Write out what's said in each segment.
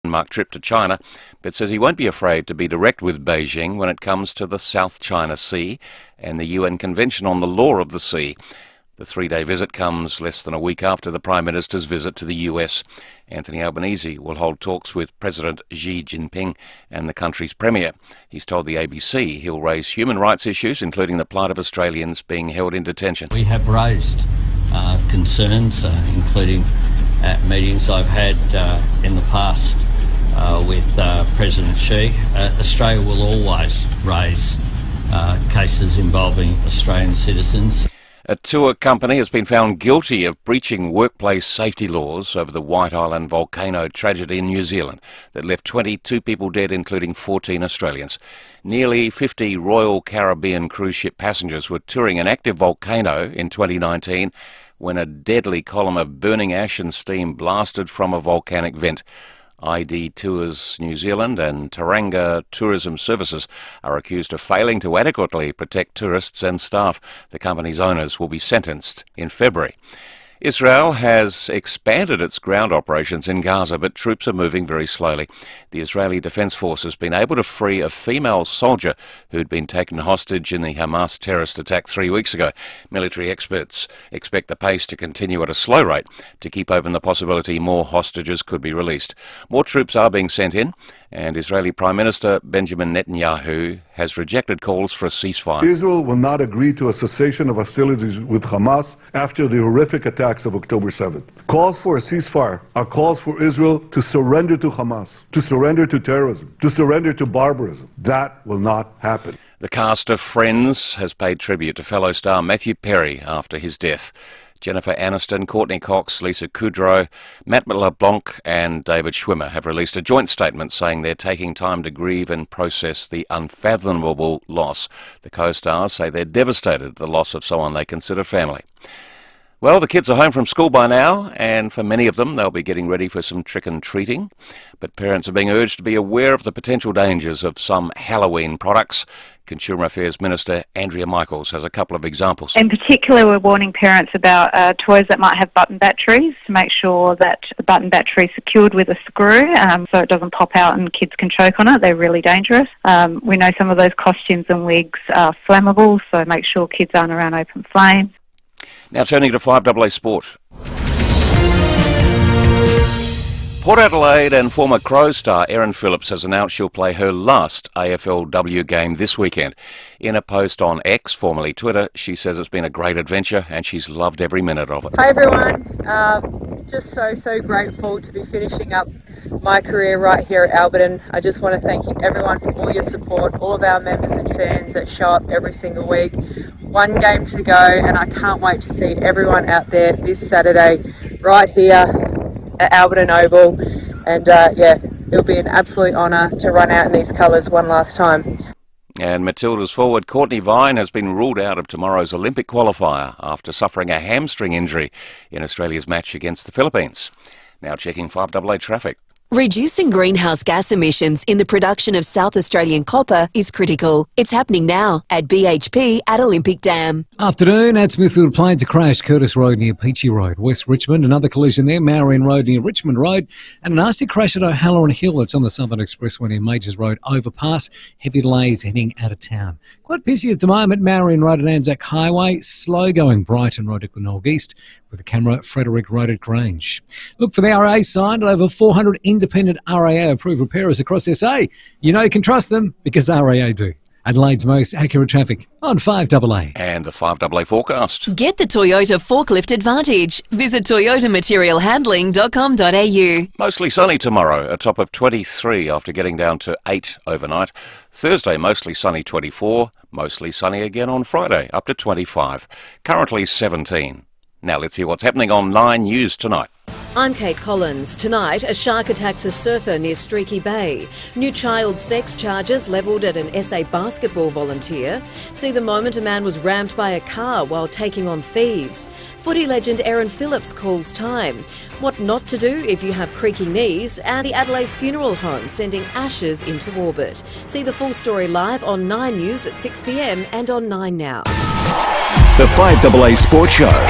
landmark trip to China, but says he won't be afraid to be direct with Beijing when it comes to the South China Sea and the UN Convention on the Law of the Sea. The three-day visit comes less than a week after the Prime Minister's visit to the US. Anthony Albanese will hold talks with President Xi Jinping and the country's Premier. He's told the ABC he'll raise human rights issues, including the plight of Australians being held in detention. We have raised concerns, including at meetings I've had in the past with President Xi. Australia will always raise cases involving Australian citizens. A tour company has been found guilty of breaching workplace safety laws over the White Island volcano tragedy in New Zealand that left 22 people dead, including 14 Australians. Nearly 50 Royal Caribbean cruise ship passengers were touring an active volcano in 2019 when a deadly column of burning ash and steam blasted from a volcanic vent. ID Tours New Zealand and Taranga Tourism Services are accused of failing to adequately protect tourists and staff. The company's owners will be sentenced in February. Israel has expanded its ground operations in Gaza, but troops are moving very slowly. The Israeli Defence Force has been able to free a female soldier who'd been taken hostage in the Hamas terrorist attack 3 weeks ago. Military experts expect the pace to continue at a slow rate to keep open the possibility more hostages could be released. More troops are being sent in, and Israeli Prime Minister Benjamin Netanyahu has rejected calls for a ceasefire. Israel will not agree to a cessation of hostilities with Hamas after the horrific attacks of October 7th. Calls for a ceasefire are calls for Israel to surrender to Hamas, to surrender to terrorism, to surrender to barbarism. That will not happen. The cast of Friends has paid tribute to fellow star Matthew Perry after his death. Jennifer Aniston, Courtney Cox, Lisa Kudrow, Matt LeBlanc and David Schwimmer have released a joint statement saying they're taking time to grieve and process the unfathomable loss. The co-stars say they're devastated at the loss of someone they consider family. Well, the kids are home from school by now, and for many of them, they'll be getting ready for some trick-and-treating. But parents are being urged to be aware of the potential dangers of some Halloween products. Consumer Affairs Minister Andrea Michaels has a couple of examples. In particular, we're warning parents about toys that might have button batteries to make sure that the button battery is secured with a screw so it doesn't pop out and kids can choke on it. They're really dangerous. We know some of those costumes and wigs are flammable, so make sure kids aren't around open flames. Now turning to FIVEAA Sport. Port Adelaide and former Crows star Erin Phillips has announced she'll play her last AFLW game this weekend. In a post on X, formerly Twitter, she says it's been a great adventure and she's loved every minute of it. Hi everyone, just so grateful to be finishing up my career right here at Alberton. I just want to thank everyone for all your support, all of our members and fans that show up every single week. One game to go and I can't wait to see everyone out there this Saturday right here at Alberton Oval, and it'll be an absolute honour to run out in these colours one last time. And Matilda's forward Courtney Vine has been ruled out of tomorrow's Olympic qualifier after suffering a hamstring injury in Australia's match against the Philippines. Now checking FIVEAA traffic. Reducing greenhouse gas emissions in the production of South Australian copper is critical. It's happening now at BHP at Olympic Dam. Afternoon at Smithfield Plains, a crash, Curtis Road near Peachy Road, West Richmond. Another collision there, Marion Road near Richmond Road. And a nasty crash at O'Halloran Hill. It's on the Southern Expressway near Majors Road overpass. Heavy delays heading out of town. Quite busy at the moment, Marion Road and Anzac Highway. Slow going Brighton Road at Glenelg East, with the camera Frederick Road at Grange. Look for the RAA sign at over 400 independent RAA approved repairers across SA. You know you can trust them because RAA do. Adelaide's most accurate traffic on FIVEAA. And the FIVEAA forecast. Get the Toyota Forklift Advantage. Visit toyotamaterialhandling.com.au. Mostly sunny tomorrow, a top of 23 after getting down to 8 overnight. Thursday, mostly sunny 24. Mostly sunny again on Friday, up to 25. Currently 17. Now let's hear what's happening on 9 News tonight. I'm Kate Collins. Tonight, a shark attacks a surfer near Streaky Bay. New child sex charges levelled at an SA basketball volunteer. See the moment a man was rammed by a car while taking on thieves. Footy legend Erin Phillips calls time. What not to do if you have creaky knees. And the Adelaide Funeral Home sending ashes into orbit. See the full story live on 9 News at 6 p.m. and on 9 Now. The FIVEAA Sports Show.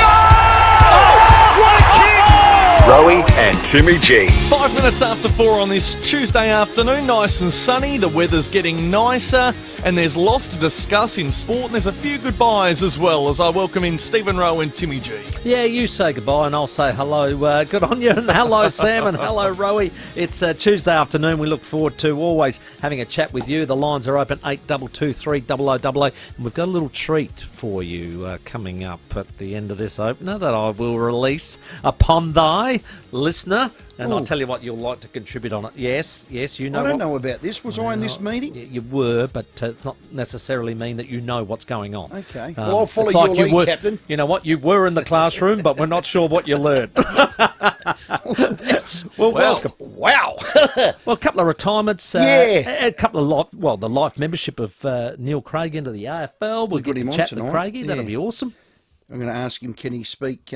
Rowie and Timmy G. 5 minutes after 4 on this Tuesday afternoon, nice and sunny, the weather's getting nicer, and there's lots to discuss in sport, and there's a few goodbyes as well as I welcome in Stephen Rowe and Timmy G. Yeah, you say goodbye and I'll say hello. Good on you, and hello Sam and hello Rowie. It's Tuesday afternoon. We look forward to always having a chat with you. The lines are open 8223 0000, and we've got a little treat for you coming up at the end of this opener that I will release upon thy listener. And I'll tell you what, you'll like to contribute on it. Yes, you know. I don't know about this. Was I in this meeting? You were, but it's not necessarily mean that you know what's going on. Okay. Well, I'll follow your lead, Captain. You know what? You were in the classroom, but we're not sure what you learned. Well, welcome. Wow. Well, a couple of retirements. A couple of the life membership of Neil Craig into the AFL. We'll get to chat to Craigie. That'll be awesome. I'm going to ask him, can he speak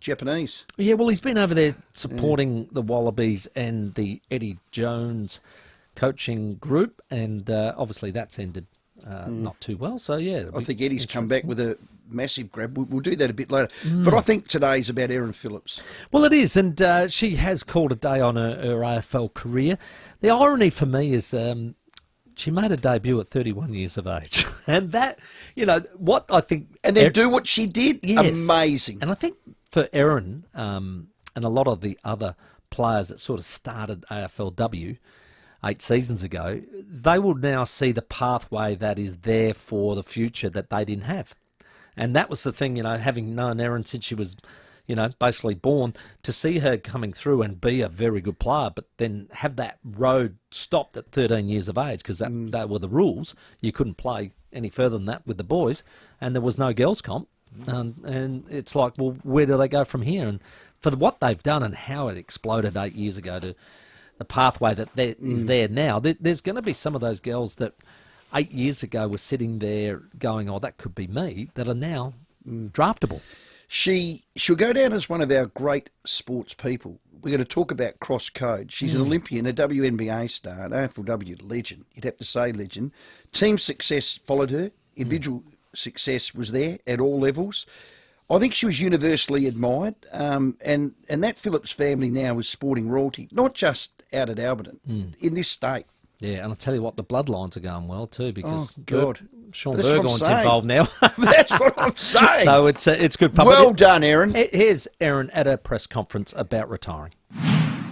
Japanese? Yeah, well, he's been over there supporting the Wallabies and the Eddie Jones coaching group, and obviously that's ended not too well. So, yeah. I think Eddie's come back with a massive grab. We'll do that a bit later. But I think today's about Erin Phillips. Well, it is, and she has called a day on her AFL career. The irony for me is she made a debut at 31 years of age. And that, what I think... And then do what she did? Yes. Amazing. And I think for Erin and a lot of the other players that sort of started AFLW 8 seasons ago, they will now see the pathway that is there for the future that they didn't have. And that was the thing, having known Erin since she was, basically born, to see her coming through and be a very good player, but then have that road stopped at 13 years of age, because that were the rules. You couldn't play any further than that with the boys, and there was no girls' comp. And it's like, well, where do they go from here? And for what they've done and how it exploded 8 years ago to the pathway that is there now, there's going to be some of those girls that 8 years ago were sitting there going, oh, that could be me, that are now draftable. She'll go down as one of our great sports people. We're going to talk about cross code. She's an Olympian, a WNBA star, an AFLW legend. You'd have to say legend. Team success followed her. Individual success was there at all levels. I think she was universally admired, and that Phillips family now is sporting royalty, not just out at Alberton, in this state. Yeah, and I'll tell you what, the bloodlines are going well too, because Sean That's Burgoyne's involved now. That's what I'm saying. So it's good public. Well done, Erin. Here's Erin at a press conference about retiring.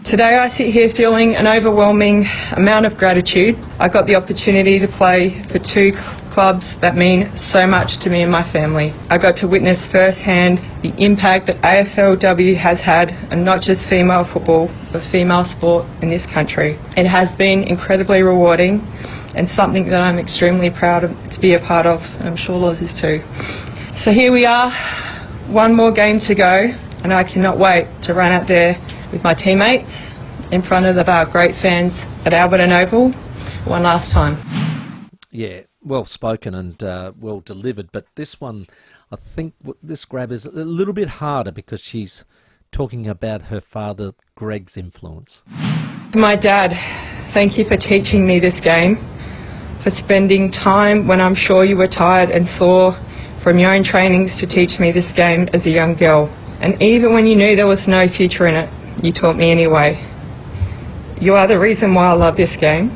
Today I sit here feeling an overwhelming amount of gratitude. I got the opportunity to play for two clubs that mean so much to me and my family. I got to witness firsthand the impact that AFLW has had, and not just female football, but female sport in this country. It has been incredibly rewarding and something that I'm extremely proud to be a part of, and I'm sure Loz is too. So here we are, one more game to go, and I cannot wait to run out there with my teammates in front of our great fans at Alberton Oval one last time. Yeah, well spoken and well delivered, but this one, I think this grab is a little bit harder because she's talking about her father Greg's influence. My dad, thank you for teaching me this game, for spending time when I'm sure you were tired and sore from your own trainings to teach me this game as a young girl. And even when you knew there was no future in it, you taught me anyway. You are the reason why I love this game.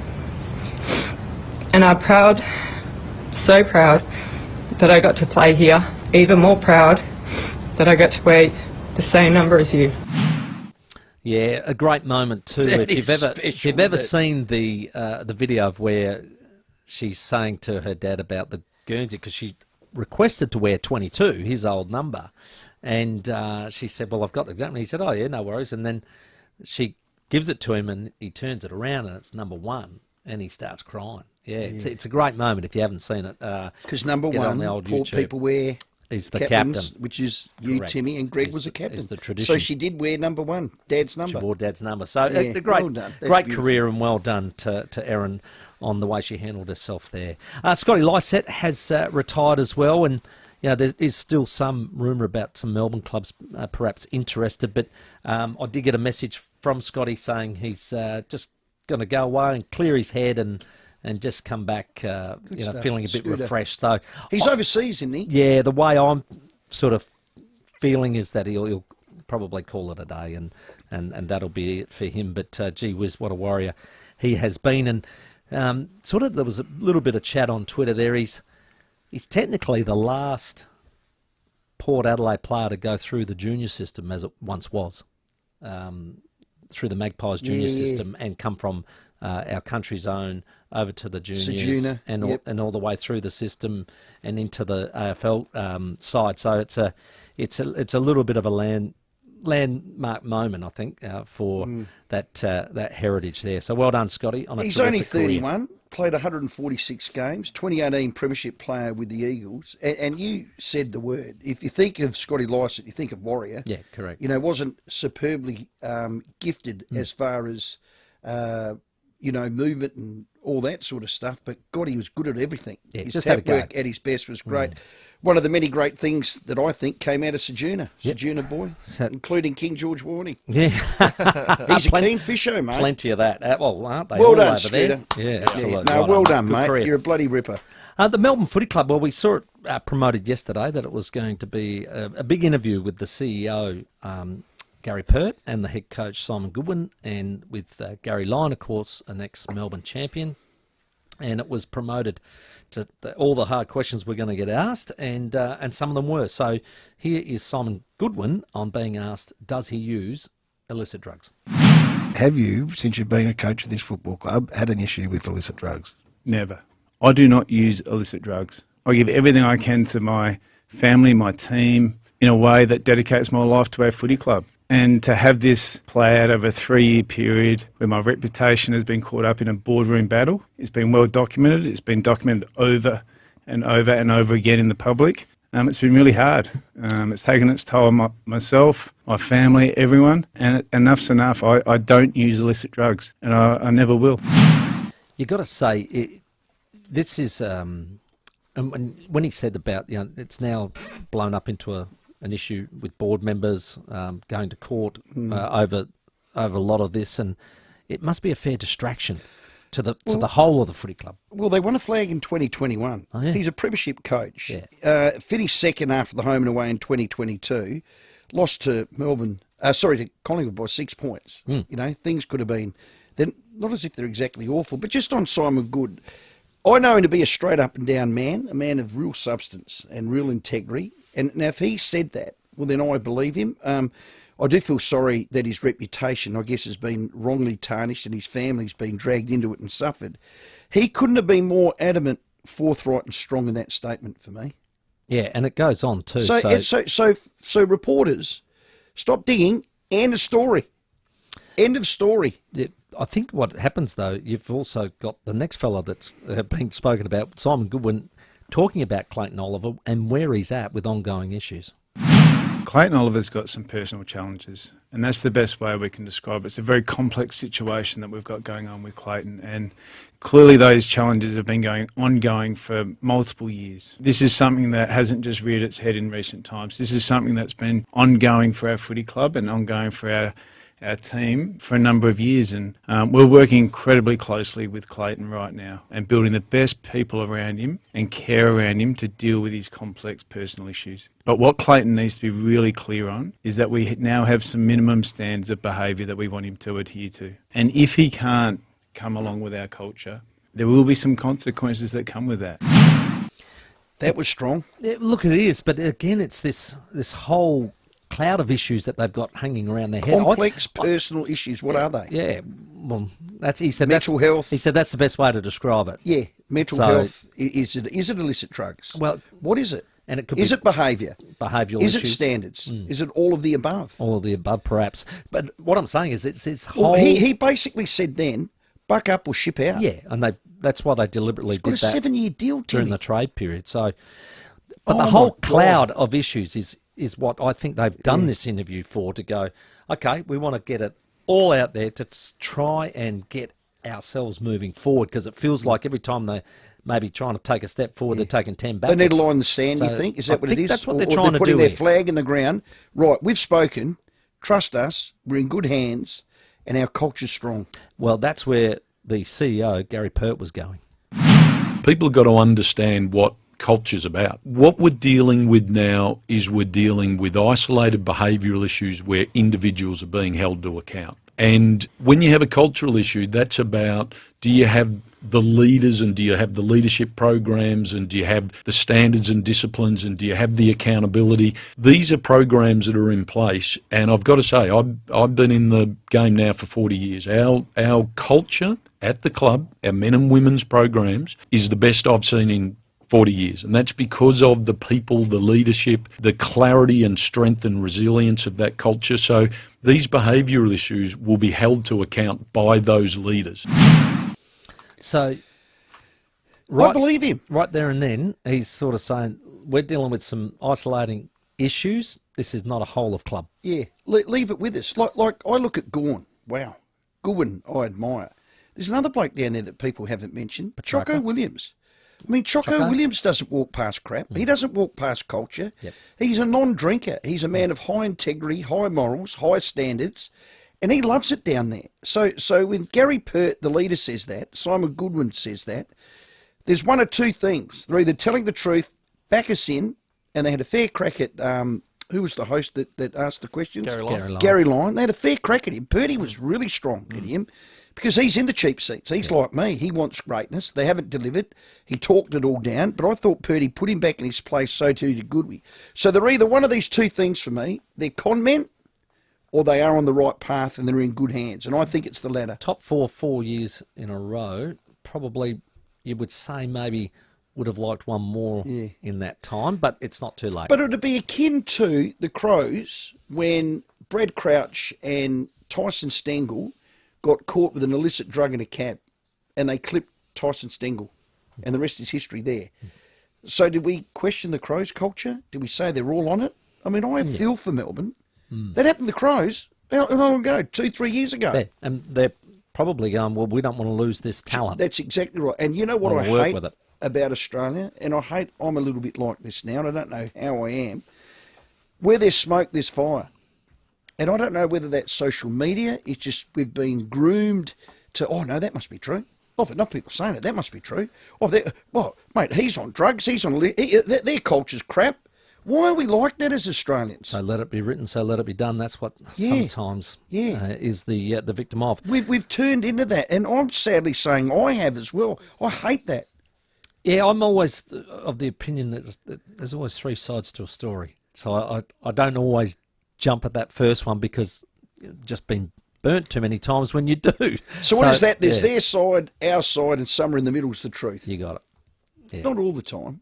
And I'm proud, so proud, that I got to play here. Even more proud that I got to wear the same number as you. Yeah, a great moment too. If you've ever seen the video of where she's saying to her dad about the Guernsey, because she requested to wear 22, his old number. And she said, well, I've got the gun. And he said, oh, yeah, no worries. And then she gives it to him and he turns it around and it's number 1 and he starts crying. Yeah, it's a great moment if you haven't seen it. Because number 1, poor people wear is the captain. Which is you, correct. Timmy, and Greg was a captain. Is the tradition. So she did wear number 1, Dad's number. She wore Dad's number. So a great career and well done to Erin on the way she handled herself there. Scotty Lysett has retired as well, and there is still some rumour about some Melbourne clubs perhaps interested, but I did get a message from Scotty saying he's just going to go away and clear his head and just come back, feeling a bit refreshed. So he's overseas, isn't he? Yeah, the way I'm sort of feeling is that he'll probably call it a day and that'll be it for him. But gee whiz, what a warrior he has been. And sort of there was a little bit of chat on Twitter there. He's technically the last Port Adelaide player to go through the junior system as it once was, through the Magpies junior system, and come from our country's own over to the juniors and all the way through the system and into the AFL side. So it's a little bit of a landmark moment, I think, for that heritage there. So well done, Scotty. He's only 31, played 146 games, 2018 Premiership player with the Eagles. And you said the word. If you think of Scotty Lycett, you think of warrior. Yeah, correct. Wasn't superbly gifted as far as, movement and all that sort of stuff, but God, he was good at everything. Yeah, his just tap work at his best was great. One of the many great things that I think came out of Sejourner boy, including King George Warning. Yeah. He's a keen fisho, mate. Plenty of that. Well, aren't they? Well all done, over Scooter. There? Yeah, absolutely. No, well done, Good mate. career. You're a bloody ripper. The Melbourne Footy Club, well, we saw it promoted yesterday that it was going to be a big interview with the CEO, Gary Pert, and the head coach, Simon Goodwin, and with Gary Lyon, of course, an ex-Melbourne champion. And it was promoted to all the hard questions we're going to get asked, and some of them were. So here is Simon Goodwin on being asked, does he use illicit drugs? Have you, since you've been a coach of this football club, had an issue with illicit drugs? Never. I do not use illicit drugs. I give everything I can to my family, my team, in a way that dedicates my life to our footy club. And to have this play out over a 3-year period where my reputation has been caught up in a boardroom battle, it's been well documented. It's been documented over and over and over again in the public. It's been really hard. It's taken its toll on myself, my family, everyone. And enough's enough. I don't use illicit drugs, and I never will. You've got to say, this is... when he said about, it's now blown up into an issue with board members going to court over a lot of this, and it must be a fair distraction to the whole of the footy club. Well, they won a flag in 2021. Oh, yeah. He's a premiership coach. Yeah. Finished second after the home and away in 2022. Lost to to Collingwood by 6 points. Things could have been, then not as if they're exactly awful, but just on Simon Good. I know him to be a straight up and down man, a man of real substance and real integrity. And now if he said that, well, then I believe him. I do feel sorry that his reputation, I guess, has been wrongly tarnished and his family's been dragged into it and suffered. He couldn't have been more adamant, forthright and strong in that statement for me. Yeah, and it goes on too. So reporters, stop digging. End of story. End of story. Yeah, I think what happens, though, you've also got the next fella that's being spoken about, Simon Goodwin, talking about Clayton Oliver and where he's at with ongoing issues. Clayton Oliver's got some personal challenges, and that's the best way we can describe it. It's a very complex situation that we've got going on with Clayton, and clearly those challenges have been ongoing for multiple years. This is something that hasn't just reared its head in recent times. This is something that's been ongoing for our footy club and ongoing for our team for a number of years, and we're working incredibly closely with Clayton right now and building the best people around him and care around him to deal with his complex personal issues. But what Clayton needs to be really clear on is that we now have some minimum standards of behaviour that we want him to adhere to. And if he can't come along with our culture, there will be some consequences that come with that. That was strong. Yeah, look, it is, but again, it's this whole cloud of issues that they've got hanging around their head. Complex personal issues. What are they? Yeah, well, he said mental health. He said that's the best way to describe it. Yeah, mental health. Is it illicit drugs? Well, what is it? And it could is it behaviour? Behavioural issues? Is it standards? Is it all of the above? All of the above, perhaps. But what I'm saying is, it's this whole. Well, he basically said then, buck up or ship out. Yeah, and that's why they deliberately did that. Got a 7-year deal during the trade period. So, but the whole cloud of issues is what I think they've done this interview for, to go, okay, we want to get it all out there to try and get ourselves moving forward, because it feels like every time they maybe trying to take a step forward, they're taking 10 back. They need a line in the sand, you think? Is that what it is? That's what they're trying to do. Putting their flag in the ground. Right, we've spoken. Trust us. We're in good hands, and our culture's strong. Well, that's where the CEO, Gary Pert, was going. People have got to understand what culture's about. What we're dealing with now is we're dealing with isolated behavioural issues where individuals are being held to account. And when you have a cultural issue, that's about, do you have the leaders and do you have the leadership programs and do you have the standards and disciplines and do you have the accountability? These are programs that are in place, and I've got to say, I've been in the game now for 40 years. Our culture at the club, our men and women's programs, is the best I've seen in 40 years, and that's because of the people, the leadership, the clarity and strength and resilience of that culture. So these behavioural issues will be held to account by those leaders. So, I believe him. Right there and then, he's sort of saying, we're dealing with some isolating issues. This is not a whole of club. Yeah, leave it with us. Like I look at Gawn. Wow. Goodwin, I admire. There's another bloke down there that people haven't mentioned, Choco Williams. I mean, Choco Williams doesn't walk past crap. He doesn't walk past culture. Yep. He's a non-drinker. He's a man of high integrity, high morals, high standards, and he loves it down there. So when Gary Pert, the leader, says that, Simon Goodwin says that, there's one of two things. They're either telling the truth, back us in, and they had a fair crack at, who was the host that asked the questions? Gary Lyon. They had a fair crack at him. Purdy was really strong at him. Because he's in the cheap seats. He's like me. He wants greatness. They haven't delivered. He talked it all down. But I thought Purdy put him back in his place, so too did Goodwin. So they're either one of these two things for me. They're con men or they are on the right path and they're in good hands. And I think it's the latter. Top 4 years in a row. Probably you would say maybe would have liked one more in that time. But it's not too late. But it would be akin to the Crows when Brad Crouch and Tyson Stengel got caught with an illicit drug in a cab and they clipped Tyson Stengel and the rest is history there. So did we question the Crows culture? Did we say they're all on it? I mean, I feel for Melbourne. That happened to the Crows how long ago? 2-3 years ago. Yeah, and they're probably going, well, we don't want to lose this talent. That's exactly right. And you know what I hate about Australia? And I'm a little bit like this now, and I don't know how I am. Where there's smoke, there's fire. And I don't know whether that's social media. It's just we've been groomed to, oh, no, that must be true. Oh, if enough people saying it, that must be true. Oh, mate, he's on drugs. He's on... Their culture's crap. Why are we like that as Australians? So let it be written, so let it be done. That's what sometimes is the victim of. We've turned into that, and I'm sadly saying I have as well. I hate that. Yeah, I'm always of the opinion that there's always three sides to a story. So I don't always jump at that first one because you've just been burnt too many times when you do. So what is that? There's their side, our side, and somewhere in the middle is the truth. You got it. Yeah. Not all the time.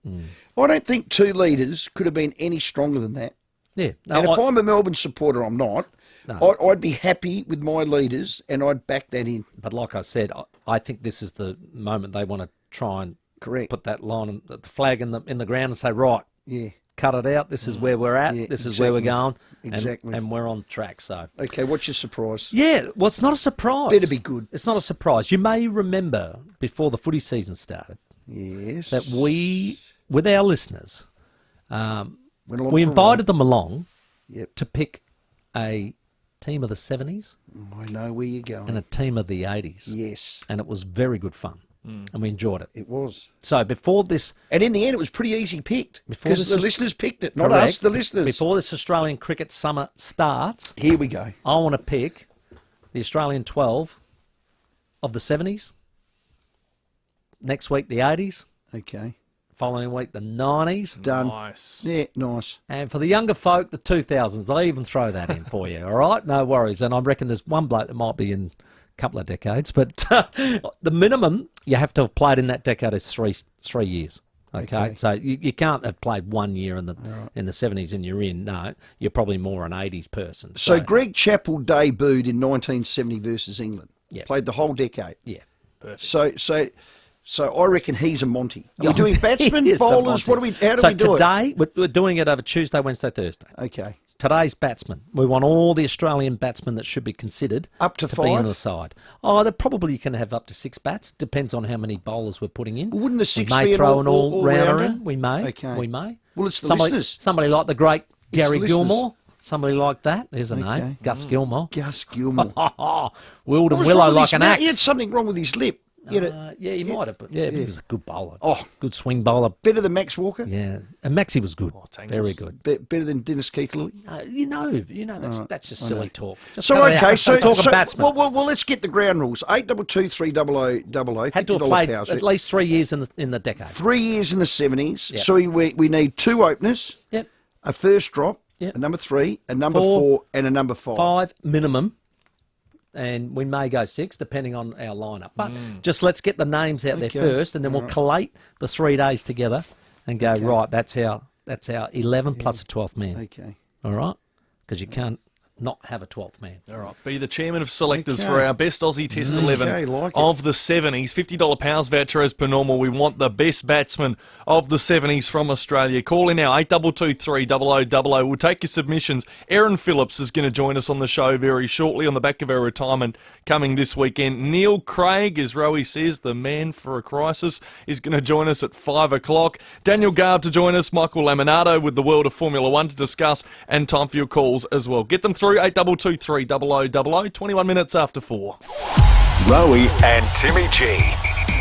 I don't think two leaders could have been any stronger than that. Yeah. No, and if I'm a Melbourne supporter, I'm not. No. I'd be happy with my leaders and I'd back that in. But like I said, I think this is the moment they want to try and put that line, the flag in the ground and say, right, cut it out. This is where we're at. This is where we're going. And we're on track. So okay, what's your surprise? Yeah, well, it's not a surprise. Better be good. It's not a surprise. You may remember before the footy season started, that we, with our listeners, we invited them along to pick a team of the 70s. I know where you're going. And a team of the 80s. Yes. And it was very good fun. And we enjoyed it. It was. So before this... And in the end, it was pretty easy picked. Because the listeners picked it, not us, the listeners. Before this Australian cricket summer starts... Here we go. I want to pick the Australian 12 of the 70s. Next week, the 80s. Okay. Following week, the 90s. Done. Nice. Yeah, nice. And for the younger folk, the 2000s. I'll even throw that in for you, all right? No worries. And I reckon there's one bloke that might be in a couple of decades. But the minimum you have to have played in that decade is three years. Okay? So you can't have played 1 year in the 70s and you're in. No, you're probably more an 80s person. So Greg Chappell debuted in 1970 versus England. Yeah. Played the whole decade. Yeah. Perfect. So I reckon he's a Monty. Are we doing batsmen, bowlers? How do we do it? So today, we're doing it over Tuesday, Wednesday, Thursday. Okay. Today's batsmen. We want all the Australian batsmen that should be considered up to 5? Be on the side. Oh, they probably you can have up to 6 bats. Depends on how many bowlers we're putting in. Well, wouldn't the 6 we may be throw an all-rounder in? We may. Okay. We may. Well, it's the listeners. Somebody like the great Gary the Gilmore. Somebody like that. There's a name. Gus Gilmore. Gus Gilmore. Willed and willow like an axe. He had something wrong with his lip. Yeah, he might have. But yeah, he was a good bowler. Oh, good swing bowler. Better than Max Walker? Yeah, and Maxie was good. Very good. Better than Dennis Keithley? That's just silly talk. Just So talk a batsman. Well, let's get the ground rules. 822 300 Had to have played at least 3 years in the decade. 3 years in the 70s. Yep. So we need 2 openers. Yep. A first drop. Yep. A number 3, a number 4, and a number 5. 5 minimum. And we may go 6, depending on our lineup. But just let's get the names out there first, and then we'll collate the 3 days together and go, right, that's our 11 plus a 12th man. Okay. All right? Because you can't not have a 12th man. All right. Be the chairman of selectors for our best Aussie Test 11 like of the 70s. $50 Powers voucher as per normal. We want the best batsman of the 70s from Australia. Call in now, 8223 0000. We'll take your submissions. Erin Phillips is going to join us on the show very shortly on the back of her retirement coming this weekend. Neil Craig, as Rowie says, the man for a crisis, is going to join us at 5 o'clock. Daniel Garb to join us. Michael Laminato with the world of Formula 1 to discuss, and time for your calls as well. Get them through 8223 0000, 21 minutes after 4. Rowie and Timmy G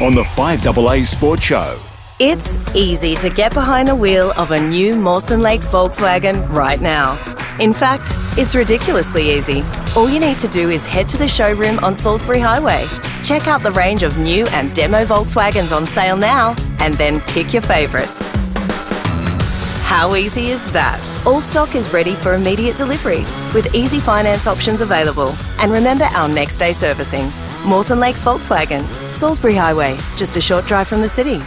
on the 5AA Sports Show. It's easy to get behind the wheel of a new Mawson Lakes Volkswagen right now. In fact, it's ridiculously easy. All you need to do is head to the showroom on Salisbury Highway. Check out the range of new and demo Volkswagens on sale now, and then pick your favourite. How easy is that? All stock is ready for immediate delivery, with easy finance options available. And remember our next day servicing. Mawson Lakes Volkswagen, Salisbury Highway, just a short drive from the city.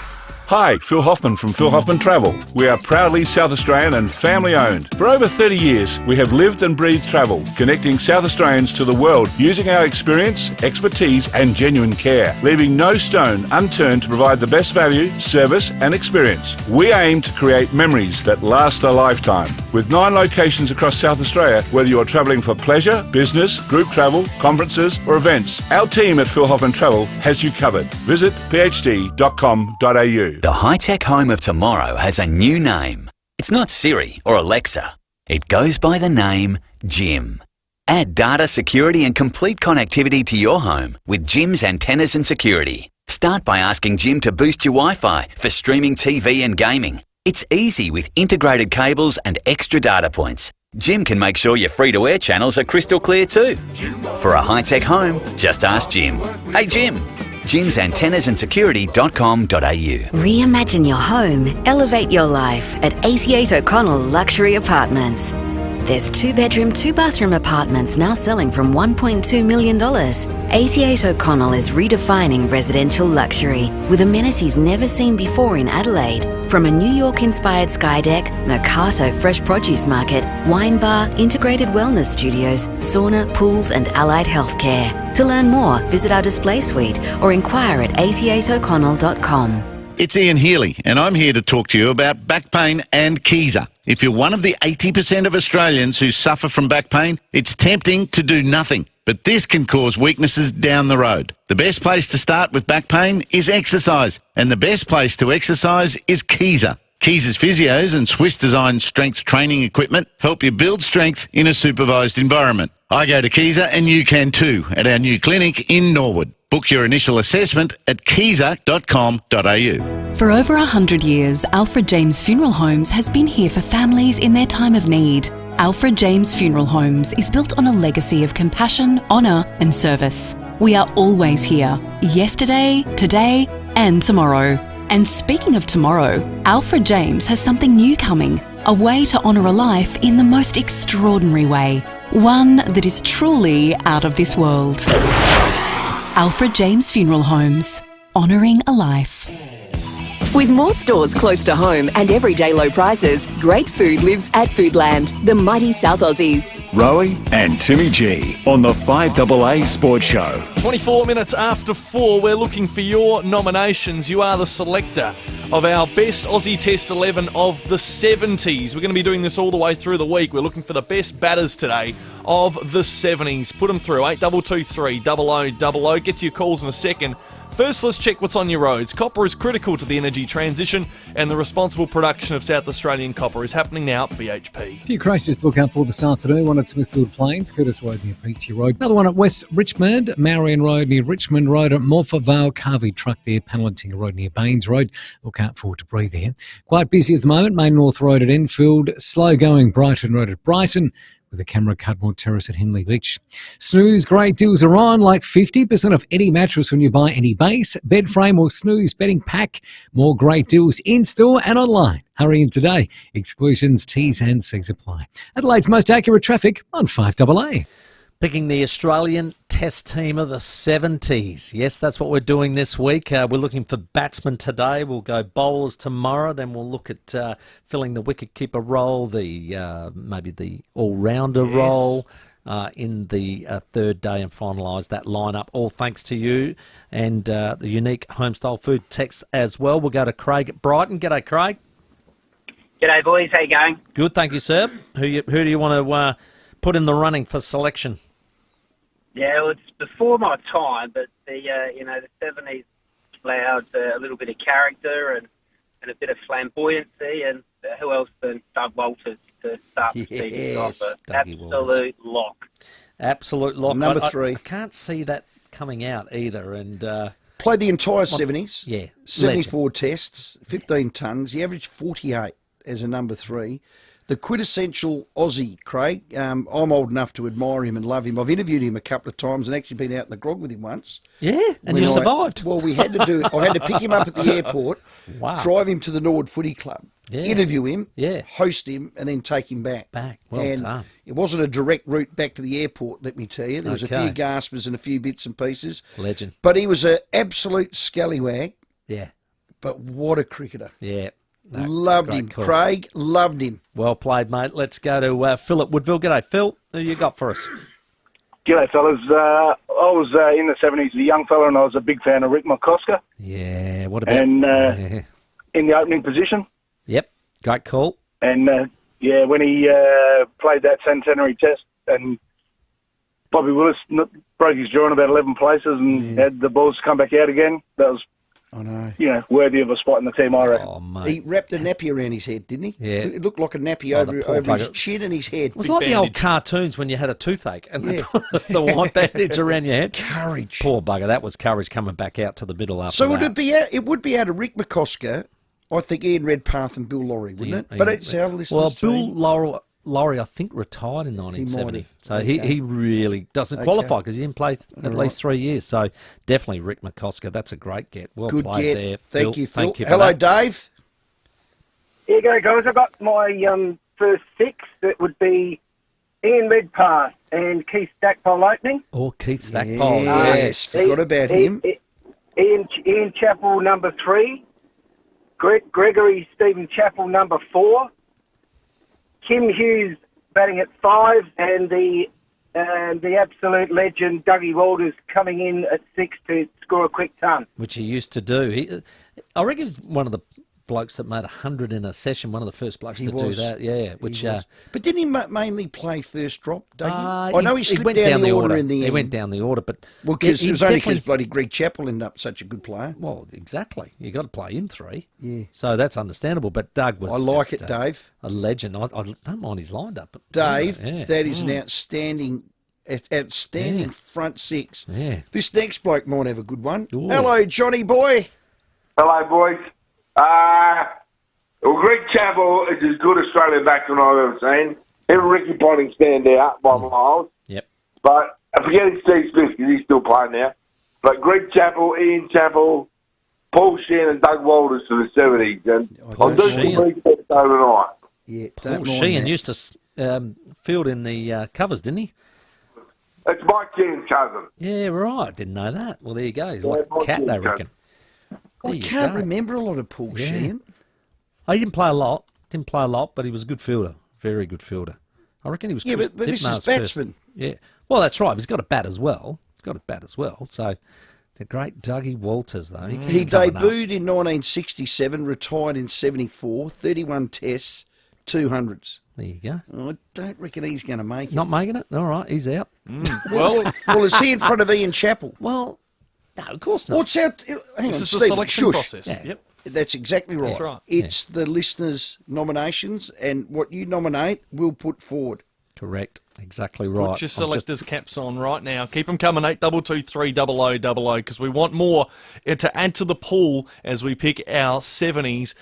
Hi, Phil Hoffman from Phil Hoffman Travel. We are proudly South Australian and family owned. For over 30 years, we have lived and breathed travel, connecting South Australians to the world using our experience, expertise and genuine care, leaving no stone unturned to provide the best value, service and experience. We aim to create memories that last a lifetime. With 9 locations across South Australia, whether you're travelling for pleasure, business, group travel, conferences or events, our team at Phil Hoffman Travel has you covered. Visit phd.com.au. The high-tech home of tomorrow has a new name. It's not Siri or Alexa. It goes by the name Jim. Add data, security and complete connectivity to your home with Jim's antennas and security. Start by asking Jim to boost your Wi-Fi for streaming TV and gaming. It's easy with integrated cables and extra data points. Jim can make sure your free-to-air channels are crystal clear too. For a high-tech home, just ask Jim. Hey Jim. Jim's antennas and security.com.au. Reimagine your home, elevate your life at 88 O'Connell Luxury Apartments. There's 2-bedroom, 2-bathroom apartments now selling from $1.2 million. 88 O'Connell is redefining residential luxury with amenities never seen before in Adelaide. From a New York-inspired sky deck, Mercato fresh produce market, wine bar, integrated wellness studios, sauna, pools and allied healthcare. To learn more, visit our display suite or inquire at 88o'connell.com. It's Ian Healy, and I'm here to talk to you about back pain and Kiza. If you're one of the 80% of Australians who suffer from back pain, it's tempting to do nothing. But this can cause weaknesses down the road. The best place to start with back pain is exercise, and the best place to exercise is Kiza. Kiza's physios and Swiss-designed strength training equipment help you build strength in a supervised environment. I go to Kiza, and you can too, at our new clinic in Norwood. Book your initial assessment at kiza.com.au. For over 100 years, Alfred James Funeral Homes has been here for families in their time of need. Alfred James Funeral Homes is built on a legacy of compassion, honour and service. We are always here, yesterday, today and tomorrow. And speaking of tomorrow, Alfred James has something new coming, a way to honour a life in the most extraordinary way, one that is truly out of this world. Alfred James Funeral Homes, honouring a life. With more stores close to home and everyday low prices, great food lives at Foodland, the mighty South Aussies. Rowie and Timmy G on the 5AA Sports Show. 24 minutes after 4, we're looking for your nominations. You are the selector of our best Aussie Test 11 of the 70s. We're going to be doing this all the way through the week. We're looking for the best batters today of the 70s. Put them through, 8223 0000. Get to your calls in a second. First, let's check what's on your roads. Copper is critical to the energy transition, and the responsible production of South Australian copper is happening now at BHP. A few crashes to look out for this afternoon. One at Smithfield Plains, Curtis Road near Peachy Road. Another one at West Richmond, Marion Road near Richmond Road. At Morpher Vale, Carvey truck there, Palantinga Road near Baines Road. Look out for debris there. Quite busy at the moment. Main North Road at Enfield. Slow going Brighton Road at Brighton, with a camera Cudmore Terrace at Henley Beach. Snooze, great deals are on, like 50% off any mattress when you buy any base, bed frame or Snooze bedding pack. More great deals in-store and online. Hurry in today. Exclusions, T's and C's apply. Adelaide's most accurate traffic on 5AA. Picking the Australian Test team of the 70s. Yes, that's what we're doing this week. We're looking for batsmen today. We'll go bowlers tomorrow. Then we'll look at filling the wicket-keeper role, maybe the all-rounder role in the third day, and finalise that lineup. All thanks to you and the unique Homestyle Food text as well. We'll go to Craig at Brighton. G'day, Craig. G'day, boys. How you going? Good, thank you, sir. Who do you want to put in the running for selection? Yeah, well, it's before my time, but the 70s allowed a little bit of character and a bit of flamboyancy, and who else than Doug Walters to start the season off? Absolute lock. Absolute lock. Number 3. I can't see that coming out either. And played the entire 70s. Yeah. 74 legend. tests, 15 tons. He averaged 48 as a number 3. The quintessential Aussie, Craig. I'm old enough to admire him and love him. I've interviewed him a couple of times and actually been out in the grog with him once. Yeah, and you survived. Well, we had to do it. I had to pick him up at the airport, drive him to the Nord Footy Club, interview him, host him, and then take him back. Well done. It wasn't a direct route back to the airport, let me tell you. There was a few gaspers and a few bits and pieces. Legend. But he was an absolute scallywag. Yeah. But what a cricketer. Yeah. No, loved him. Call. Craig, loved him. Well played, mate. Let's go to Phil at Woodville. G'day, Phil. Who you got for us? G'day, fellas. I was in the 70s, a young fella, and I was a big fan of Rick McCosker. Yeah, what about... And in the opening position. Yep, great call. And, when he played that centenary test, and Bobby Willis broke his jaw in about 11 places and had the balls come back out again, that was... I know. Worthy of a spot in the team, I reckon. Oh, mate. He wrapped a nappy around his head, didn't he? Yeah. It looked like a nappy over his chin and his head. It was like the old cartoons when you had a toothache and the white bandage around your head. Courage. Poor bugger. That was courage coming back out to the middle after So that. it would be out of Rick McCosker, I think Ian Redpath and Bill Lawry, wouldn't it? But it's our listeners' Well, team. Bill Lawry, I think, retired in 1970. So he really doesn't qualify because he didn't play at least 3 years. So definitely Rick McCosker. That's a great get. Well Good played get. there, Thank Phil. you, Phil. Thank you for Hello, that. Dave. Here you go, guys. I got my first 6. That would be Ian Redpath and Keith Stackpole opening. Oh, Keith Stackpole. Yes, forgot about him. Ian Chappell, number 3. Gregory Stephen Chappell, number 4. Kim Hughes batting at 5, and the absolute legend Dougie Walters coming in at 6 to score a quick ton. Which he used to do. I reckon he's one of the blokes that made 100 in a session, one of the first blokes to do that. Yeah, which. But didn't he mainly play first drop, Dougie? I I know he slipped down the order in the end. He went down the order, but because it was only because bloody Greg Chappell ended up such a good player. Well, exactly. You got to play him 3. Yeah. So that's understandable. But Doug was. I like just, it, Dave. A legend. I don't mind his lined-up. Dave, that is an outstanding front 6. Yeah. This next bloke might have a good one. Ooh. Hello, Johnny boy. Hello, boys. Greg Chappell is as good Australian batsman I've ever seen. Even Ricky Ponting stand out by miles. Yep. But forgetting Steve Smith because he's still playing now. But Greg Chappell, Ian Chappell, Paul Sheehan and Doug Walters to the 70s. And I'll do some research overnight. Yeah, Paul Sheehan used to field in the covers, didn't he? That's Mike Keane's cousin. Yeah, right. Didn't know that. Well, there you go. He's like a cat, they reckon. I can't remember a lot of Paul Sheehan. He didn't play a lot, but he was a good fielder. Very good fielder. I reckon he was. Yeah, but this is batsman. Yeah. Well, that's right. He's got a bat as well. So the great Dougie Walters, though. He debuted in 1967, retired in 74, 31 tests, 200s. There you go. I don't reckon he's going to make it. Not making it? All right, he's out. Well, is he in front of Ian Chappell? Well, No, of course not. What's our... Hang This on, is Stephen, the selection shush. process. Yeah. Yep. That's exactly right. That's right. It's the listeners' nominations, and what you nominate, we'll put forward. Correct. Exactly right. Put your selectors' caps on right now. Keep them coming, 8223 0000, because we want more to add to the pool as we pick our 70s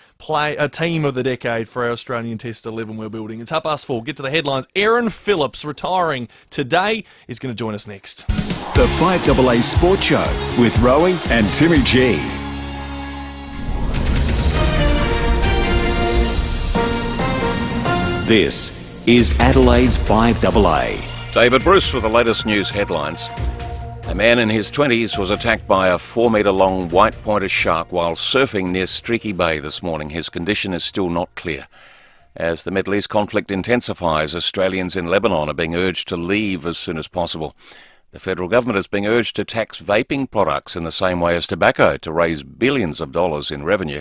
team of the decade for our Australian Test 11 we're building. It's 4:30. Get to the headlines. Aaron Phillips, retiring today, is going to join us next. The 5AA Sports Show with Rowie and Timmy G. This is Adelaide's 5AA. David Bruce with the latest news headlines. A man in his 20s was attacked by a 4-metre-long white-pointer shark while surfing near Streaky Bay this morning. His condition is still not clear. As the Middle East conflict intensifies, Australians in Lebanon are being urged to leave as soon as possible. The federal government is being urged to tax vaping products in the same way as tobacco to raise billions of dollars in revenue.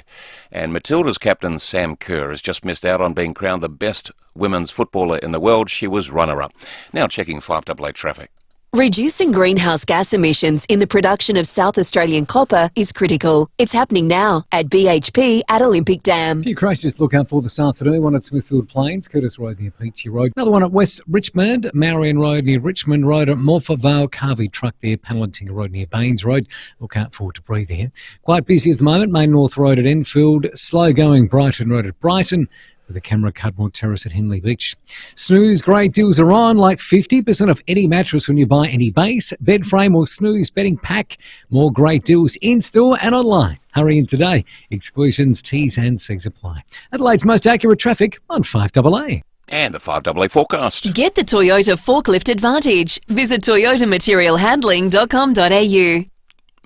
And Matilda's captain Sam Kerr has just missed out on being crowned the best women's footballer in the world. She was runner-up. Now checking 5AA traffic. Reducing greenhouse gas emissions in the production of South Australian copper is critical. It's happening now at BHP at Olympic Dam. A few crashes to look out for this afternoon. One at Smithfield Plains, Curtis Road near Peachy Road. Another one at West Richmond, Marion Road near Richmond Road. At Morpher Vale, Carvey Truck there, Palantinga Road near Baines Road. Look out for debris there. Quite busy at the moment. Main North Road at Enfield. Slow going Brighton Road at Brighton, with a camera Cudmore Terrace at Henley Beach. Snooze great deals are on, like 50% off any mattress when you buy any base, bed frame or Snooze bedding pack. More great deals in-store and online. Hurry in today. Exclusions, T's and C's apply. Adelaide's most accurate traffic on 5AA. And the 5AA forecast. Get the Toyota Forklift Advantage. Visit toyotamaterialhandling.com.au.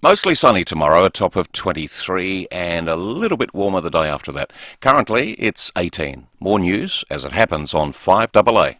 Mostly sunny tomorrow, a top of 23, and a little bit warmer the day after that. Currently, it's 18. More news as it happens on 5AA.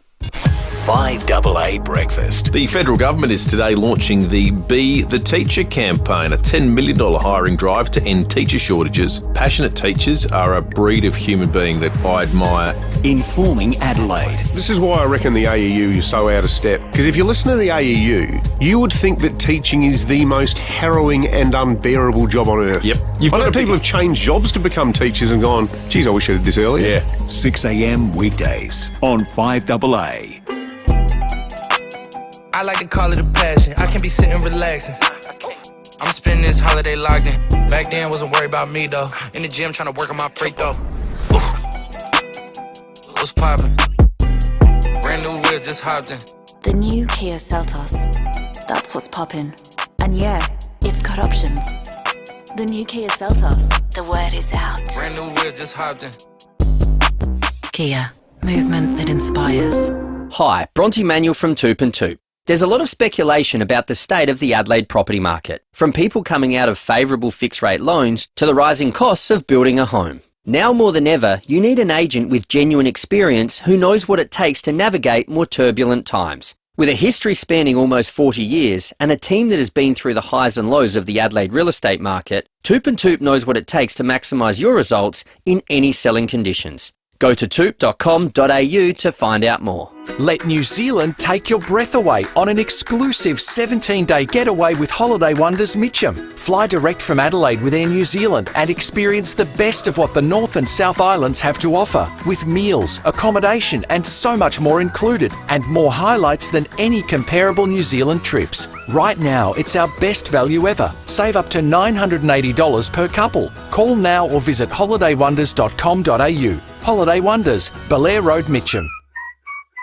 5AA Breakfast. The federal government is today launching the Be the Teacher campaign, a $10 million hiring drive to end teacher shortages. Passionate teachers are a breed of human being that I admire. Informing Adelaide. This is why I reckon the AEU is so out of step. Because if you listen to the AEU, you would think that teaching is the most harrowing and unbearable job on earth. Yep. I know people have changed jobs to become teachers and gone, geez, I wish I did this earlier. Yeah. 6 a.m. weekdays on 5AA. I like to call it a passion. I can be sitting relaxing. I'm spending this holiday locked in. Back then, wasn't worried about me though. In the gym, trying to work on my free throw. What's poppin'? Brand new whip, just hopped in. The new Kia Seltos. That's what's poppin'. And yeah, it's got options. The new Kia Seltos. The word is out. Brand new whip, just hopped in. Kia. Movement that inspires. Hi, Bronte Manuel from Toop and Toop. There's a lot of speculation about the state of the Adelaide property market, from people coming out of favourable fixed-rate loans to the rising costs of building a home. Now more than ever, you need an agent with genuine experience who knows what it takes to navigate more turbulent times. With a history spanning almost 40 years and a team that has been through the highs and lows of the Adelaide real estate market, Toop and Toop knows what it takes to maximise your results in any selling conditions. Go to toop.com.au to find out more. Let New Zealand take your breath away on an exclusive 17-day getaway with Holiday Wonders Mitcham. Fly direct from Adelaide with Air New Zealand and experience the best of what the North and South Islands have to offer, with meals, accommodation and so much more included, and more highlights than any comparable New Zealand trips. Right now, it's our best value ever. Save up to $980 per couple. Call now or visit holidaywonders.com.au. Holiday Wonders, Belair Road, Mitcham.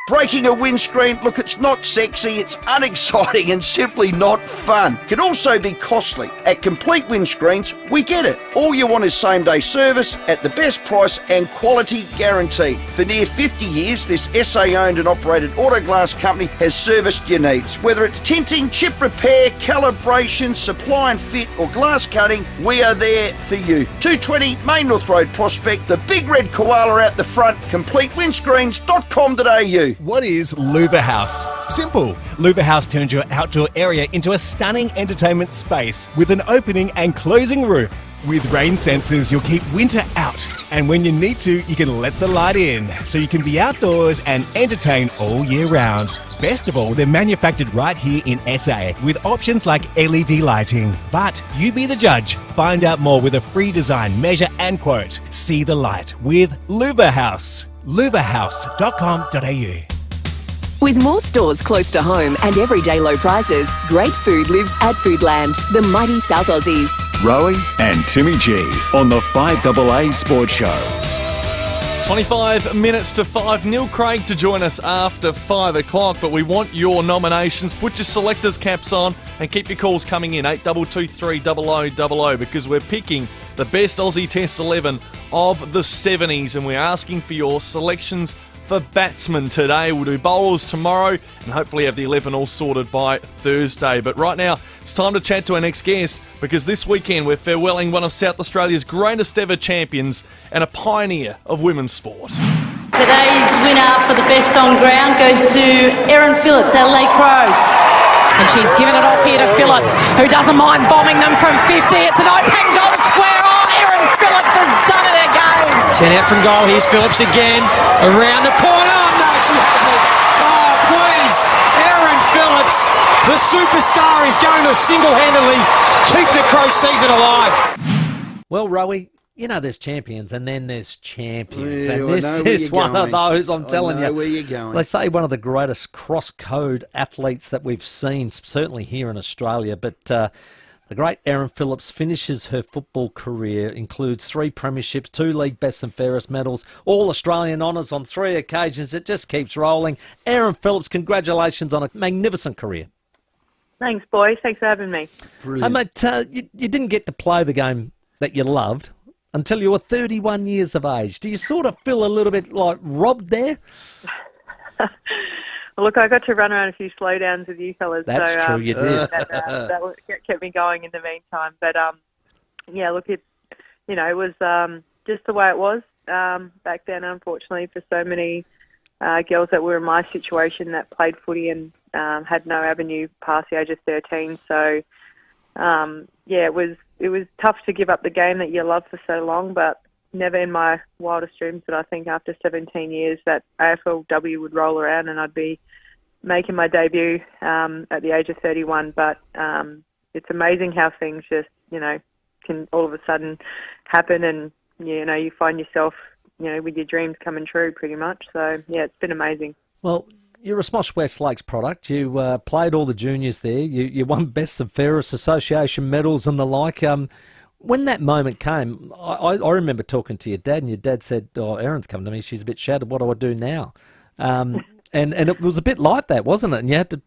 Breaking a windscreen, look, it's not sexy, it's unexciting and simply not fun. Can also be costly. At Complete Windscreens, we get it. All you want is same-day service at the best price and quality guaranteed. For near 50 years, this SA-owned and operated autoglass company has serviced your needs. Whether it's tinting, chip repair, calibration, supply and fit or glass cutting, we are there for you. 220 Main North Road Prospect, the big red koala out the front, completewindscreens.com.au. What is Luba House? Simple. Luba House turns your outdoor area into a stunning entertainment space with an opening and closing roof. With rain sensors, you'll keep winter out. And when you need to, you can let the light in, so you can be outdoors and entertain all year round. Best of all, they're manufactured right here in SA with options like LED lighting. But you be the judge. Find out more with a free design, measure and quote. See the light with FIVEAA House. FIVEAAhouse.com.au. With more stores close to home and everyday low prices, great food lives at Foodland, the mighty South Aussies. Rowie and Timmy G on the 5AA Sports Show. 25 minutes to 5. Neil Craig to join us after 5 o'clock, but we want your nominations. Put your selectors caps on and keep your calls coming in, 8223 0000, because we're picking the best Aussie Test 11 of the 70s, and we're asking for your selections for batsmen today. We'll do bowlers tomorrow and hopefully have the 11 all sorted by Thursday. But right now, it's time to chat to our next guest, because this weekend we're farewelling one of South Australia's greatest ever champions and a pioneer of women's sport. Today's winner for the best on ground goes to Erin Phillips, Adelaide Crows. And she's given it off here to Phillips, who doesn't mind bombing them from 50. It's an open goal square. Oh, Erin Phillips has done it again. 10 out from goal. Here's Phillips again. Around the corner. Oh, no, she hasn't. Oh, please. Erin Phillips, the superstar, is going to single-handedly keep the Crow season alive. Well, Rowie, you know there's champions and then there's champions. Yeah, and this is one of those, I'm telling you. Where you're going. They say one of the greatest cross-code athletes that we've seen, certainly here in Australia. But the great Erin Phillips finishes her football career, includes 3 premierships, 2 league best and fairest medals, all Australian honours on 3 occasions. It just keeps rolling. Erin Phillips, congratulations on a magnificent career. Thanks, boys. Thanks for having me. Hey, mate, you didn't get to play the game that you loved until you were 31 years of age. Do you sort of feel a little bit like robbed there? Look, I got to run around a few slowdowns with you fellas. That's so, true, you did. That kept me going in the meantime. But, yeah, look, it was just the way it was back then, unfortunately, for so many girls that were in my situation that played footy and had no avenue past the age of 13. So, yeah, it was tough to give up the game that you loved for so long, but never in my wildest dreams that I think after 17 years that AFLW would roll around and I'd be making my debut at the age of 31. But it's amazing how things just, can all of a sudden happen and, you find yourself, with your dreams coming true pretty much. So, yeah, it's been amazing. Well, you're a Smosh West Lakes product. You played all the juniors there. You won Best and Fairest Association medals and the like. When that moment came, I remember talking to your dad, and your dad said, "Oh, Erin's come to me. She's a bit shattered. What do I do now?" And it was a bit like that, wasn't it? And you had to,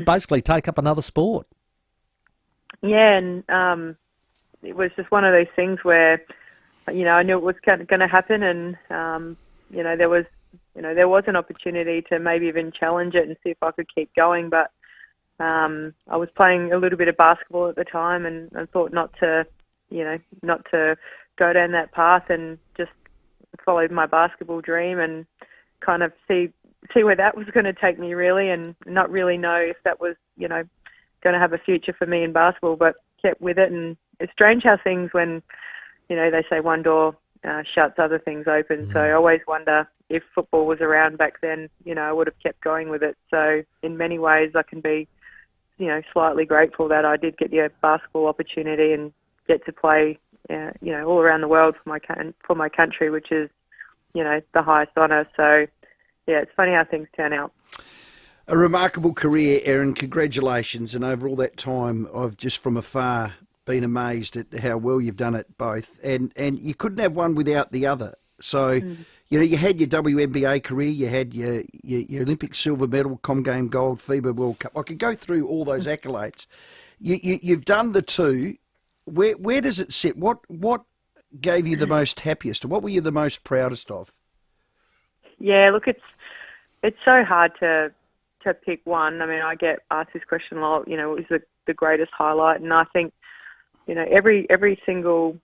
basically take up another sport. Yeah, and it was just one of those things where, I knew it was going to happen, and there was an opportunity to maybe even challenge it and see if I could keep going, but I was playing a little bit of basketball at the time, and I thought not to go down that path and just followed my basketball dream and kind of see where that was going to take me really, and not really know if that was, going to have a future for me in basketball, but kept with it. And it's strange how things, when, they say one door shuts, other things open. So I always wonder if football was around back then, I would have kept going with it. So in many ways I can be, slightly grateful that I did get the basketball opportunity and get to play, all around the world for my country, which is, the highest honour. So, yeah, it's funny how things turn out. A remarkable career, Erin. Congratulations. And over all that time, I've just from afar been amazed at how well you've done it both. And you couldn't have one without the other. So, you had your WNBA career, you had your Olympic silver medal, ComGame gold, FIVEAA World Cup. I could go through all those accolades. You've done the two. Where does it sit? What gave you the most happiest? What were you the most proudest of? Yeah, look, it's so hard to pick one. I mean, I get asked this question a lot. What was the greatest highlight? And I think, every single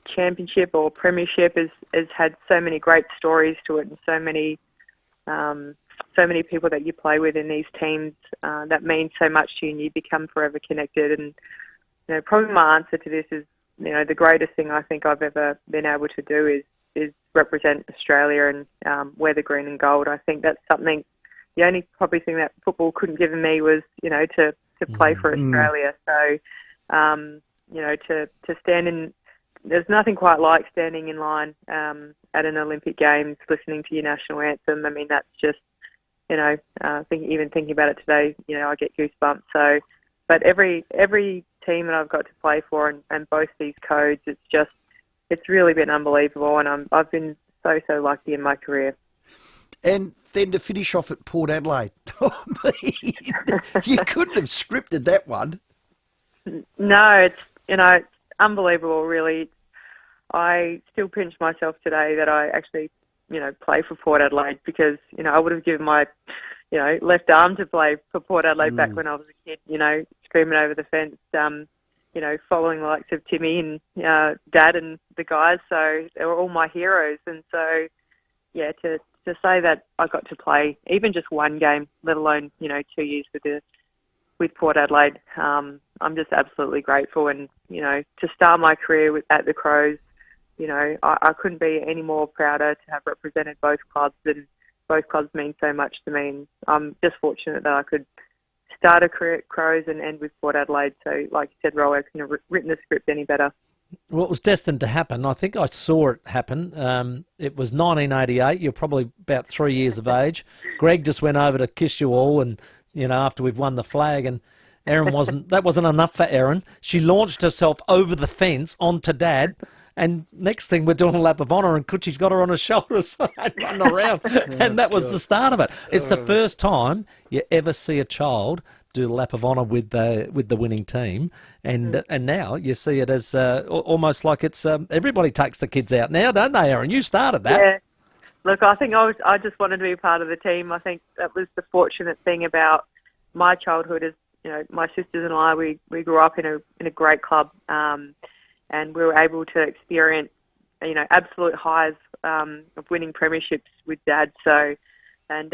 championship or premiership has had so many great stories to it, and so many people that you play with in these teams that mean so much to you, and you become forever connected. And probably my answer to this is, the greatest thing I think I've ever been able to do is represent Australia and wear the green and gold. I think that's something the only probably thing that football couldn't give me was, to play for Australia. So, to stand in, there's nothing quite like standing in line at an Olympic Games, listening to your national anthem. I mean, that's just, even thinking about it today, I get goosebumps. So, but every team that I've got to play for and both these codes, it's really been unbelievable, and I've been so lucky in my career. And then to finish off at Port Adelaide, you couldn't have scripted that one. No, it's unbelievable, really. I still pinch myself today that I actually, play for Port Adelaide, because, I would have given my, left arm to play for Port Adelaide back when I was a kid, screaming over the fence, following the likes of Timmy and Dad and the guys. So they were all my heroes. And so, yeah, to say that I got to play even just one game, let alone, 2 years with Port Adelaide, I'm just absolutely grateful. And, to start my career at the Crows, I couldn't be any more prouder to have represented both clubs, and both clubs mean so much to me. And I'm just fortunate that I could start a career at Crows and end with Port Adelaide. So, like you said, Roy, I couldn't have written the script any better. Well, it was destined to happen. I think I saw it happen. It was 1988. You're probably about 3 years of age. Greg just went over to kiss you all, and after we've won the flag, and that wasn't enough for Erin. She launched herself over the fence onto Dad. And next thing, we're doing a lap of honour, and Coochie's got her on her shoulders and running around. And that was the start of it. It's the first time you ever see a child do the lap of honour with the winning team. And now you see it as almost like it's everybody takes the kids out now, don't they, Erin? You started that. Yeah. Look, I think I just wanted to be part of the team. I think that was the fortunate thing about my childhood is, my sisters and I, we grew up in a great club. And we were able to experience, absolute highs of winning premierships with Dad. So, and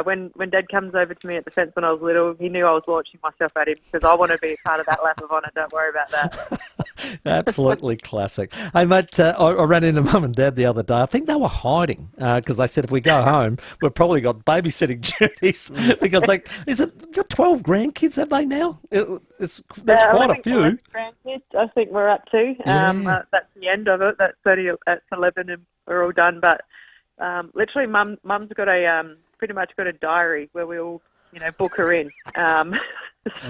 when Dad comes over to me at the fence when I was little, he knew I was launching myself at him, because I want to be a part of that lap of honour. Don't worry about that. Absolutely classic. Hey, mate, I ran into Mum and Dad the other day. I think they were hiding because they said if we go home, we've probably got babysitting duties because got 12 grandkids, have they now? There's quite a few. Grandkids, I think we're up to. That's the end of it. That's 30 at 11 and we're all done. But literally, Mum's got pretty much got a diary where we all, book her in.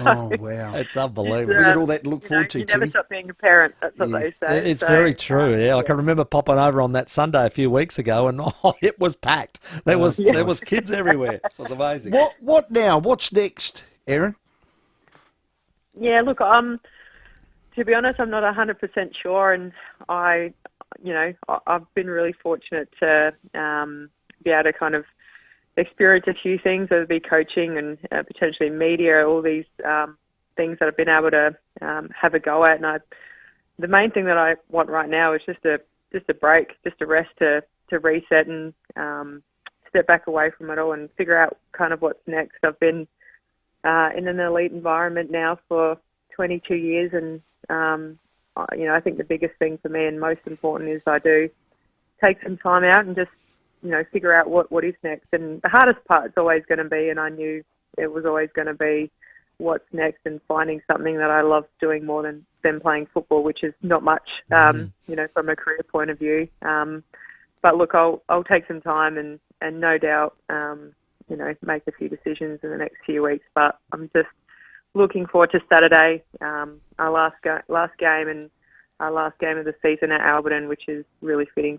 Oh, wow. It's unbelievable. We got all that to look forward to, You never stop being a parent, that's what they say. It's very true, yeah. I can remember popping over on that Sunday a few weeks ago, and it was packed. There was kids everywhere. It was amazing. What now? What's next, Erin? Yeah, look, to be honest, I'm not 100% sure, and I've been really fortunate to be able to kind of experience a few things, whether it be coaching and potentially media, all these things that I've been able to have a go at. And the main thing that I want right now is just a break, just a rest to reset and step back away from it all and figure out kind of what's next. I've been in an elite environment now for 22 years, and I think the biggest thing for me and most important is I do take some time out and just figure out what is next. And the hardest part is always going to be, and I knew it was always going to be, what's next and finding something that I love doing more than playing football, which is not much, from a career point of view. But look, I'll take some time and no doubt, make a few decisions in the next few weeks. But I'm just looking forward to Saturday, our last game and our last game of the season at Alberton, which is really fitting.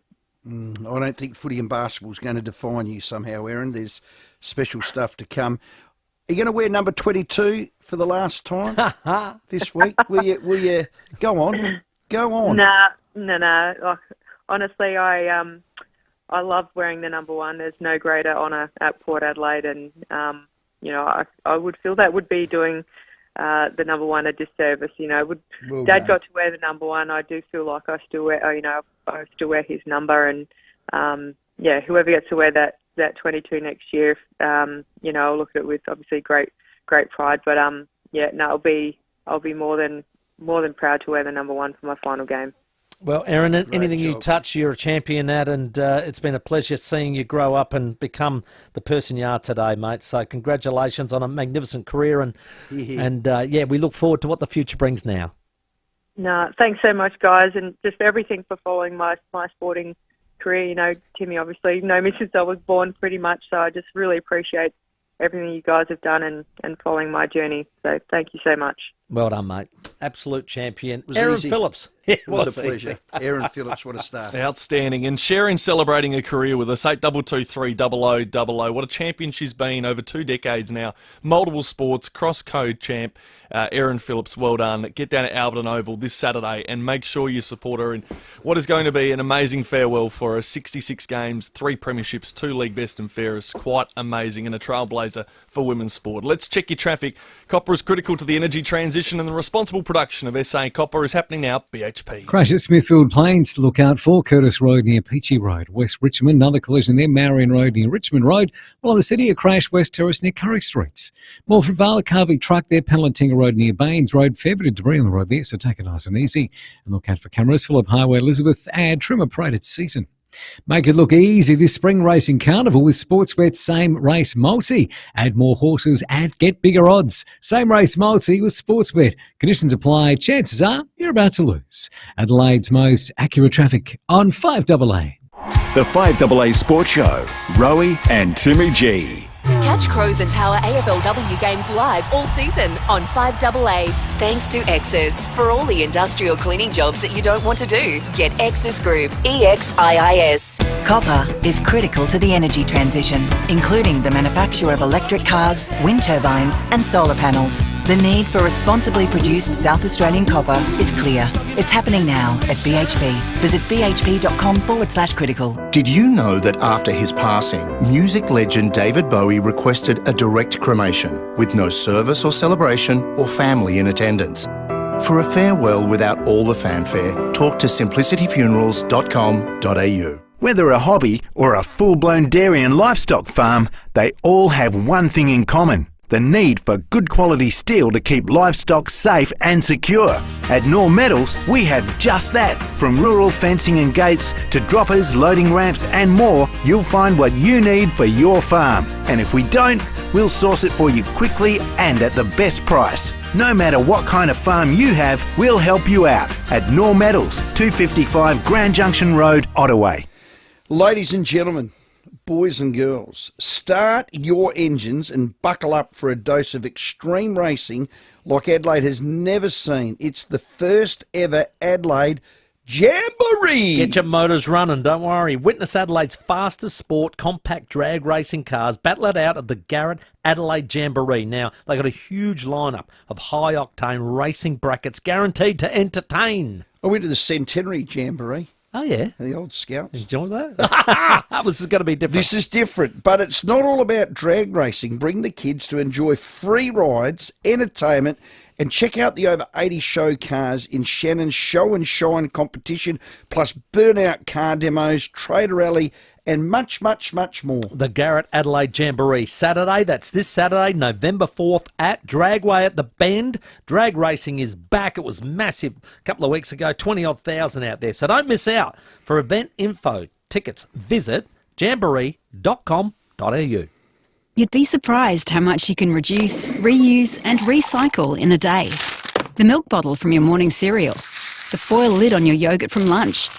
I don't think footy and basketball is going to define you somehow, Erin. There's special stuff to come. Are you going to wear number 22 for the last time this week? Will you go on? Go on. No. Like, honestly, I love wearing the number one. There's no greater honour at Port Adelaide, and I would feel that would be doing the number one a disservice. Dad got to wear the number one. I do feel like I still wear his number, and whoever gets to wear that 22 next year, I'll look at it with obviously great pride. But I'll be more than proud to wear the number one for my final game. Well, Aaron, anything you job. touch, you're a champion at, and it's been a pleasure seeing you grow up and become the person you are today, mate. So congratulations on a magnificent career, and we look forward to what the future brings now. No, thanks so much, guys, and just everything for following my sporting career. You know, Timmy, obviously, you know me since I was born pretty much, so I just really appreciate everything you guys have done and following my journey. So thank you so much. Well done, mate. Absolute champion. Was Aaron easy. Phillips. It was a pleasure. Aaron Phillips, what a star. Outstanding. And Sharon celebrating a career with us, 8223 0000. What a champion she's been over 2 decades now. Multiple sports, cross-code champ. Erin Phillips, well done. Get down to Alberton Oval this Saturday and make sure you support her in what is going to be an amazing farewell for her. 66 games, 3 premierships, 2 league best and fairest. Quite amazing and a trailblazer for women's sport. Let's check your traffic. Copper is critical to the energy transition, and the responsible production of SA Copper is happening now at BHP. Crash at Smithfield Plains to look out for. Curtis Road near Peachy Road. West Richmond, another collision there. Marion Road near Richmond Road. While in the city, a crash West Terrace near Curry Streets. More from Vala Carvey truck there. Palantinga Road near Baines Road. Fair bit of debris on the road there, so take it nice and easy. And look out for cameras. Phillip Highway, Elizabeth, and Trimmer Parade at Season. Make it look easy this spring racing carnival with Sportsbet's Same Race Multi. Add more horses and get bigger odds. Same Race Multi with Sportsbet. Conditions apply. Chances are you're about to lose. Adelaide's most accurate traffic on 5AA. The 5AA Sports Show, Rowie and Timmy G. Catch Crows and Power AFLW games live all season on 5AA. Thanks to Exis. For all the industrial cleaning jobs that you don't want to do, get Exis Group, EXIIS. Copper is critical to the energy transition, including the manufacture of electric cars, wind turbines and solar panels. The need for responsibly produced South Australian copper is clear. It's happening now at BHP. Visit bhp.com/critical. Did you know that after his passing, music legend David Bowie requested a direct cremation with no service or celebration or family in attendance? For a farewell without all the fanfare, talk to simplicityfunerals.com.au. Whether a hobby or a full-blown dairy and livestock farm, they all have one thing in common: the need for good quality steel to keep livestock safe and secure. At Norm Metals, we have just that. From rural fencing and gates to droppers, loading ramps and more, you'll find what you need for your farm. And if we don't, we'll source it for you quickly and at the best price. No matter what kind of farm you have, we'll help you out. At Norm Metals, 255 Grand Junction Road, Ottaway. Ladies and gentlemen, boys and girls, start your engines and buckle up for a dose of extreme racing like Adelaide has never seen. It's the first ever Adelaide Jamboree. Get your motors running, don't worry. Witness Adelaide's fastest sport compact drag racing cars battle it out at the Garrett Adelaide Jamboree. Now, they got a huge lineup of high-octane racing brackets guaranteed to entertain. I went to the Centenary Jamboree. Oh, yeah? The old Scouts. Enjoy that? This is going to be different. This is different, but it's not all about drag racing. Bring the kids to enjoy free rides, entertainment, and check out the over 80 show cars in Shannon's Show and Shine competition, plus burnout car demos, Trader Rally, and much, much, much more. The Garrett Adelaide Jamboree, Saturday, that's this Saturday, November 4th at Dragway at the Bend. Drag racing is back. It was massive a couple of weeks ago, 20-odd thousand out there. So don't miss out. For event info, tickets, visit jamboree.com.au. You'd be surprised how much you can reduce, reuse and recycle in a day. The milk bottle from your morning cereal, the foil lid on your yogurt from lunch,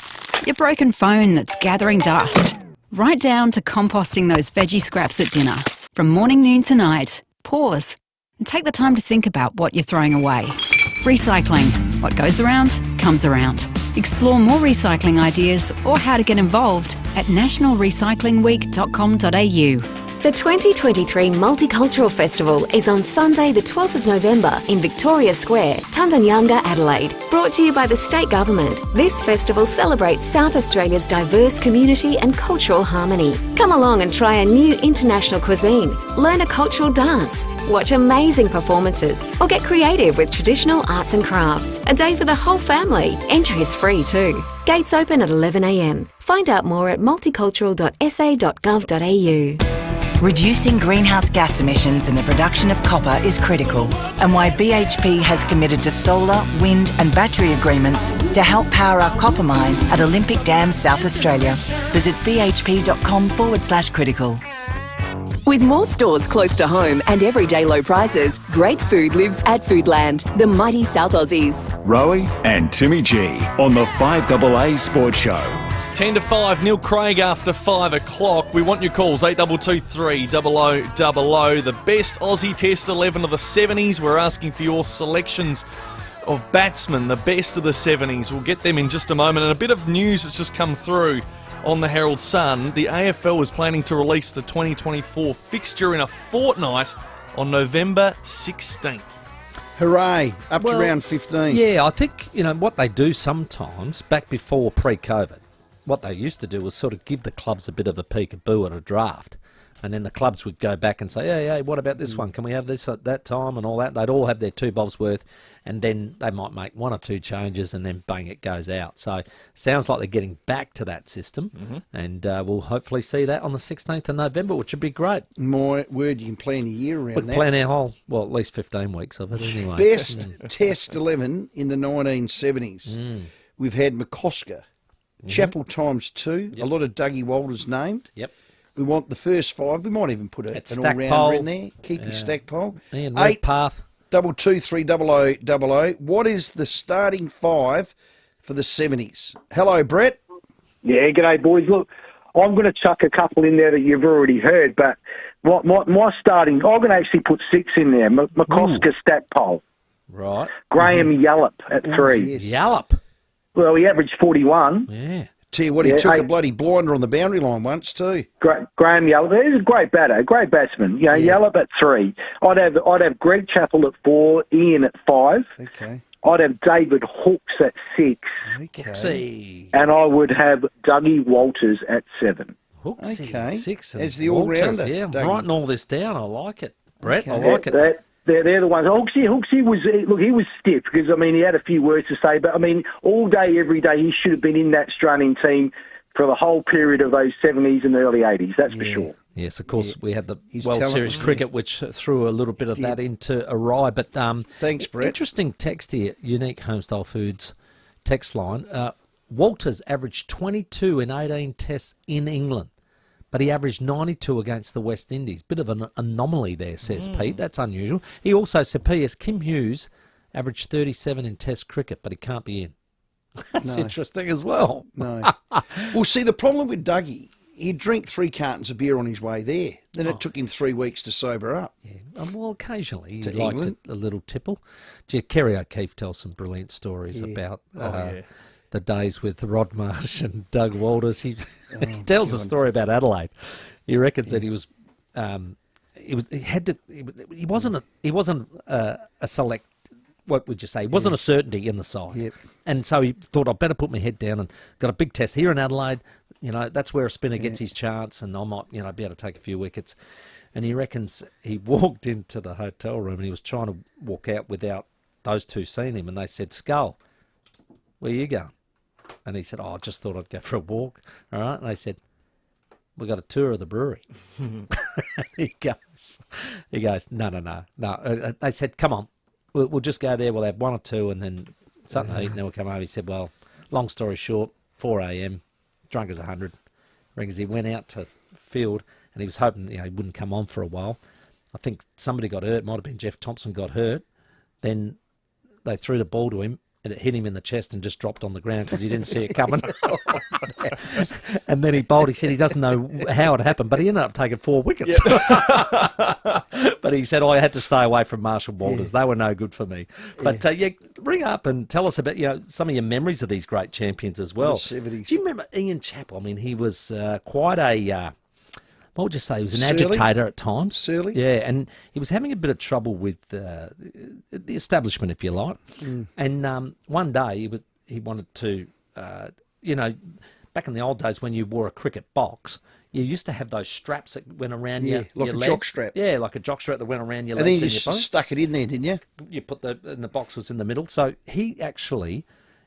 your broken phone that's gathering dust, right down to composting those veggie scraps at dinner. From morning, noon to night, pause and take the time to think about what you're throwing away. Recycling. What goes around, comes around. Explore more recycling ideas or how to get involved at nationalrecyclingweek.com.au. The 2023 Multicultural Festival is on Sunday the 12th of November in Victoria Square, Tundanyanga, Adelaide. Brought to you by the State Government, this festival celebrates South Australia's diverse community and cultural harmony. Come along and try a new international cuisine, learn a cultural dance, watch amazing performances, or get creative with traditional arts and crafts. A day for the whole family. Entry is free too. Gates open at 11 a.m. Find out more at multicultural.sa.gov.au. Reducing greenhouse gas emissions in the production of copper is critical, and why BHP has committed to solar, wind and battery agreements to help power our copper mine at Olympic Dam, South Australia. Visit bhp.com/critical. With more stores close to home and everyday low prices, great food lives at Foodland, the mighty South Aussies. Rowie and Timmy G on the 5AA Sports Show. 10 to 5, Neil Craig after 5 o'clock. We want your calls, 8223 0000. The best Aussie Test 11 of the 70s. We're asking for your selections of batsmen, the best of the 70s. We'll get them in just a moment. And a bit of news that's just come through on the Herald Sun. The AFL is planning to release the 2024 fixture in a fortnight on November 16th. Hooray, up to round 15. Yeah, I think, what they do sometimes, back before pre-COVID, what they used to do was sort of give the clubs a bit of a peekaboo at a draft. And then the clubs would go back and say, hey, what about this one? Can we have this at that time and all that? They'd all have their 2 bobs worth, and then they might make 1 or 2 changes, and then bang, it goes out. So sounds like they're getting back to that system, and we'll hopefully see that on the 16th of November, which would be great. My word, you can plan a year around that. Plan our whole, at least 15 weeks of it anyway. Best Test 11 in the 1970s. We've had McCosker, Chapel times 2, a lot of Dougie Walters named. Yep. We want the first 5. We might even put an Stackpole all-rounder in there. Keepy Stackpole. Ian 8 Redpath. 223 What is the starting 5 for the 70s? Hello, Brett. Yeah, g'day, boys. Look, I'm going to chuck a couple in there that you've already heard, but my starting, I'm going to actually put 6 in there. McCosker, Stackpole. Right. Graham Yallop at 3. Yes. Yallop. Well, he averaged 41. Yeah. Tell you what, he took a bloody blinder on the boundary line once too. Graham Yallop, he's a great batter, great batsman. Yallop at 3. I'd have Greg Chappell at 4, Ian at 5. Okay. I'd have David Hooks at 6. Okay. And I would have Dougie Walters at 7. Hooks, Okay. 6. As the all-rounder. Yeah, I'm Dougie. writing all this down. I like it. Brett, Okay. I like it. They're the ones. Hooksy was, look, he was stiff because, he had a few words to say, but, all day, every day, he should have been in that Australian team for the whole period of those 70s and early 80s, that's for sure. Yes, of course, we had the His World talent Series was cricket, which threw a little bit of that into awry. But thanks, Brett. Interesting text here, Unique Homestyle Foods text line. Walters averaged 22 in 18 tests in England, but he averaged 92 against the West Indies. Bit of an anomaly there, says Pete. That's unusual. He also said, P.S. Kim Hughes averaged 37 in Test cricket, but he can't be in. That's interesting as well. No. Well, see, the problem with Dougie, he'd drink 3 cartons of beer on his way there. Then it took him 3 weeks to sober up. Yeah. Well, occasionally he To liked England. a little tipple. Gee, Kerry O'Keefe tells some brilliant stories about the days with Rod Marsh and Doug Walters. He tells a story about Adelaide. He reckons that he wasn't a select. What would you say? He wasn't a certainty in the side. Yep. And so he thought, I'd better put my head down, and got a big test here in Adelaide. That's where a spinner gets his chance, and I might, be able to take a few wickets. And he reckons he walked into the hotel room and he was trying to walk out without those two seeing him, and they said, Skull, where you going? And he said, I just thought I'd go for a walk. All right. And they said, we got a tour of the brewery. he goes, no. They said, come on, we'll just go there. We'll have 1 or 2 and then something to eat, and then we'll come home. He said, well, long story short, 4 a.m, drunk as 100. Reckons he went out to field and he was hoping he wouldn't come on for a while. I think somebody got hurt. Might have been Jeff Thompson got hurt. Then they threw the ball to him, and it hit him in the chest and just dropped on the ground because he didn't see it coming. And then he bowled. He said he doesn't know how it happened, but he ended up taking 4 wickets. But he said, I had to stay away from Marshall Walters. They were no good for me. But ring up and tell us about some of your memories of these great champions as well. The 70s. Do you remember Ian Chappell? He was quite a... what would you say? He was an Surly? agitator at times. Surly? Yeah, and he was having a bit of trouble with the establishment, if you like. And one day he wanted to, back in the old days when you wore a cricket box, you used to have those straps that went around your like your a legs. jock strap. Yeah, like a jock strap that went around your And legs. then you just stuck it in there, didn't you? You put and the box was in the middle. So he actually,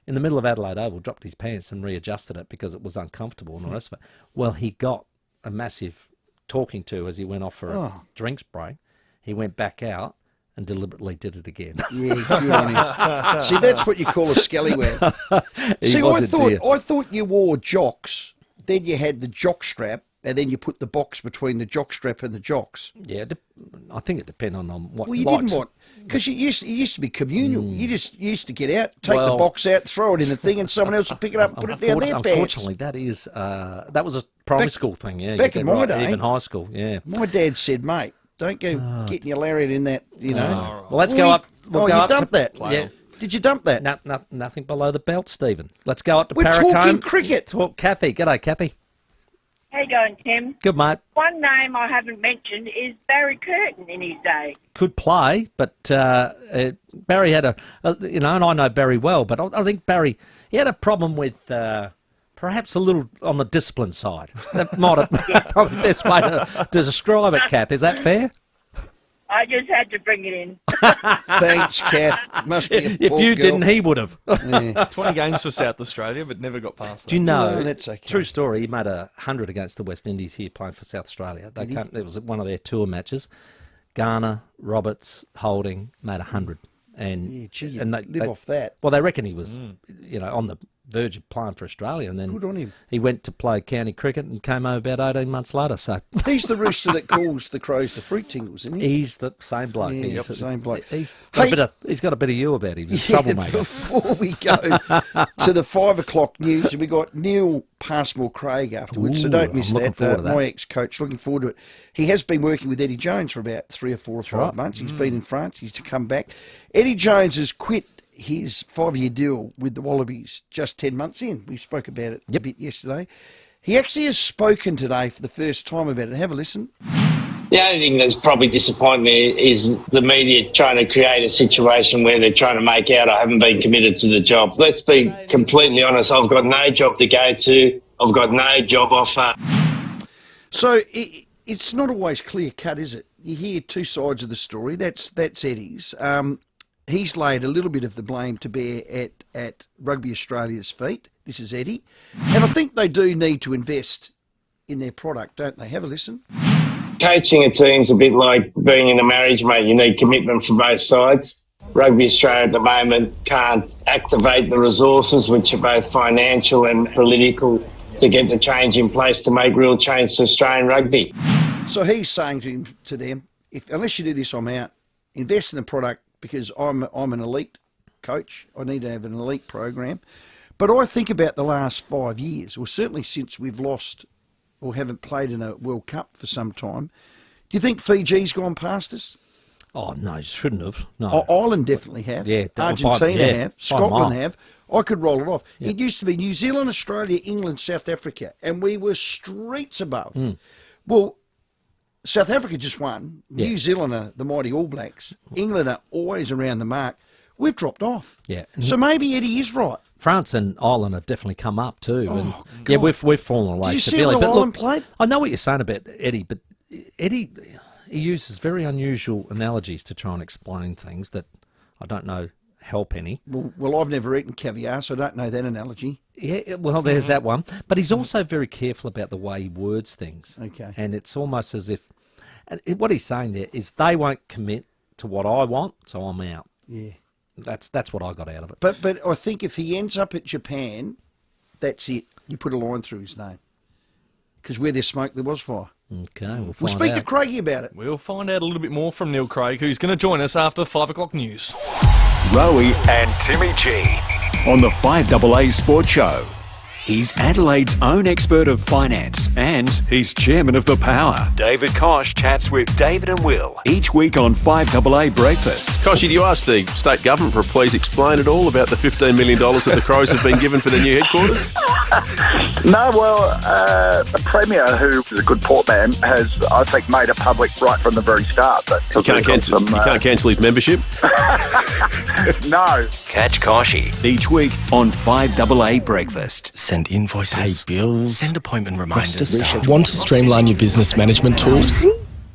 in the middle of Adelaide Oval, dropped his pants and readjusted it because it was uncomfortable and the rest of it. Well, he got a massive talking to as he went off for a drinks break. He went back out and deliberately did it again. Yeah, good on him. See, that's what you call a scallywag. See, I thought you wore jocks, then you had the jock strap, and then you put the box between the jock strap and the jocks. Yeah, I think it depended on what. Well, you didn't want, because it used to be communal. You used to get out, take the box out, throw it in the thing, and someone else would pick it up and put it down their pants. Unfortunately, that was a primary school thing. Yeah, back in my day, even high school. Yeah, my dad said, "Mate, don't go getting your lariat in that." You know. Well, let's go up. You dumped that. Wow. Yeah. Did you dump that? Nothing below the belt, Stephen. Let's go up to We're Paracombe. talking cricket. Talk Kathy. G'day, Kathy. How you going, Tim? Good, mate. One name I haven't mentioned is Barry Curtin in his day. Could play, but Barry had and I know Barry well, but I think Barry, he had a problem with perhaps a little on the discipline side. That might have probably the best way to describe it, Kath. Is that fair? I just had to bring it in. Thanks, Kath. Must be a if you didn't, he would have. Yeah. 20 games for South Australia, but never got past that. Do you know, No, that's okay. True story, he made 100 against the West Indies here playing for South Australia. It was one of their tour matches. Garner, Roberts, Holding made 100. And, and they live off that. Well, they reckon he was on the verge of playing for Australia, and then Good on him. he went to play county cricket and came over about 18 months later. So He's the rooster that calls the crows the fruit tingles, isn't he? he's the same bloke. Yeah, He's the same bloke. He's got a bit of you about him. He's a troublemaker. Before we go to the 5 o'clock news, we got Neil Passmore-Craig afterwards, so don't miss I'm looking forward to that. My ex-coach, looking forward to it. He has been working with Eddie Jones for about 3 or 4 or 5 months. He's been in France. He's to come back. Eddie Jones has quit his 5-year deal with the Wallabies just 10 months in. We spoke about it a bit yesterday. He actually has spoken today for the first time about it. Have a listen. The only thing that's probably disappointing me is the media trying to create a situation where they're trying to make out I haven't been committed to the job. Let's be completely honest. I've got no job to go to. I've got no job offer. So it's not always clear cut, is it? You hear two sides of the story. That's Eddie's. He's laid a little bit of the blame to bear at Rugby Australia's feet. This is Eddie. And I think they do need to invest in their product, don't they? Have a listen. Coaching a team's a bit like being in a marriage, mate. You need commitment from both sides. Rugby Australia at the moment can't activate the resources, which are both financial and political, to get the change in place to make real change to Australian rugby. So he's saying to them, unless you do this, I'm out. Invest in the product, because I'm an elite coach. I need to have an elite program. But I think about the last 5 years, or certainly since we've lost or haven't played in a World Cup for some time. Do you think Fiji's gone past us? Oh, no, you shouldn't have. No. Ireland definitely have. Yeah, Argentina have. Scotland mile. have. I could roll it off. Yeah. It used to be New Zealand, Australia, England, South Africa, and we were streets above. Well, South Africa just won. Yeah. New Zealand are the mighty All Blacks. England are always around the mark. We've dropped off. Yeah. So maybe Eddie is right. France and Ireland have definitely come up too. Oh, and God. yeah, we've fallen away Did you see severely. what But Ireland look, played? I know what you're saying about Eddie, but Eddie, he uses very unusual analogies to try and explain things that I don't know help any. Well, I've never eaten caviar, so I don't know that analogy. Yeah, well, there's that one. But he's also very careful about the way he words things. Okay. And it's almost as if, and what he's saying there is they won't commit to what I want, so I'm out. Yeah. That's what I got out of it. But I think if he ends up at Japan, that's it. You put a line through his name. Because where there's smoke, there was fire. Okay, We'll find speak out. to Craigie about it. We'll find out a little bit more from Neil Craig, who's going to join us after 5 o'clock news. Rowie and Timmy G on the 5AA Sports Show. He's Adelaide's own expert of finance and he's chairman of the Power. David Kosh chats with David and Will each week on 5AA Breakfast. Koshy, do you ask the state government for a please explain it all about the $15 million that the Crows have been given for their new headquarters? No, well, the Premier, who is a good portman, has, I think, made it public right from the very start. But You can't cancel his membership? No. Catch Koshy each week on 5AA Breakfast. Send invoices, pay bills, send appointment reminders. Want to streamline your business management tools?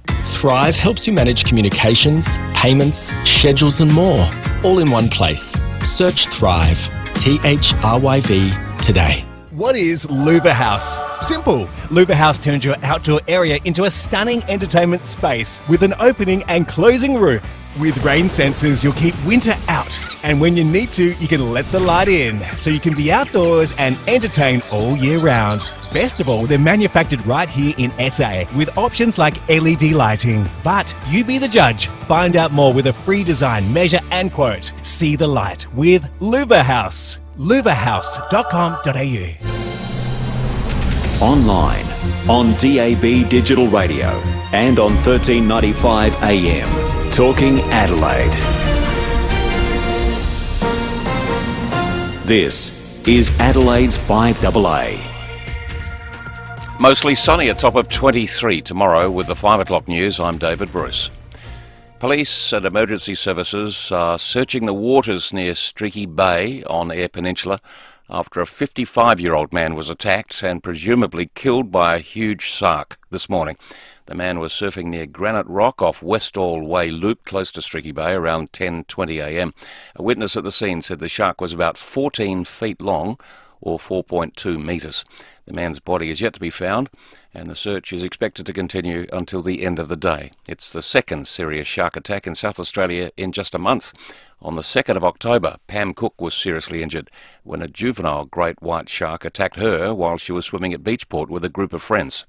Thrive helps you manage communications, payments, schedules and more, all in one place. Search Thrive, THRYV, today. What is Louver House? Simple. Louver House turns your outdoor area into a stunning entertainment space with an opening and closing roof. With rain sensors, you'll keep winter out. And when you need to, you can let the light in, so you can be outdoors and entertain all year round. Best of all, they're manufactured right here in SA with options like LED lighting. But you be the judge. Find out more with a free design, measure and quote. See the light with Louver House. louverhouse.com.au. Online, on DAB Digital Radio and on 1395 AM. Talking Adelaide. This is Adelaide's 5AA. Mostly sunny, a top of 23 tomorrow with the 5 o'clock news. I'm David Bruce. Police and emergency services are searching the waters near Streaky Bay on Eyre Peninsula after a 55-year-old man was attacked and presumably killed by a huge shark this morning. The man was surfing near Granite Rock off Westall Way Loop close to Streaky Bay around 10:20 a.m. A witness at the scene said the shark was about 14 feet long or 4.2 metres. The man's body is yet to be found, and the search is expected to continue until the end of the day. It's the second serious shark attack in South Australia in just a month. On the 2nd of October, Pam Cook was seriously injured when a juvenile great white shark attacked her while she was swimming at Beachport with a group of friends.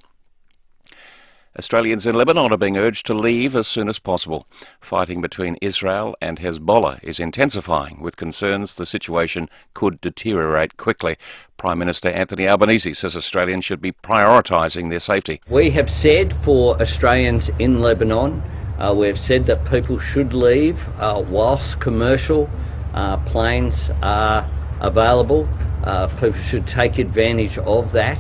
Australians in Lebanon are being urged to leave as soon as possible. Fighting between Israel and Hezbollah is intensifying, with concerns the situation could deteriorate quickly. Prime Minister Anthony Albanese says Australians should be prioritising their safety. We have said for Australians in Lebanon, we've said that people should leave whilst commercial planes are available. People should take advantage of that.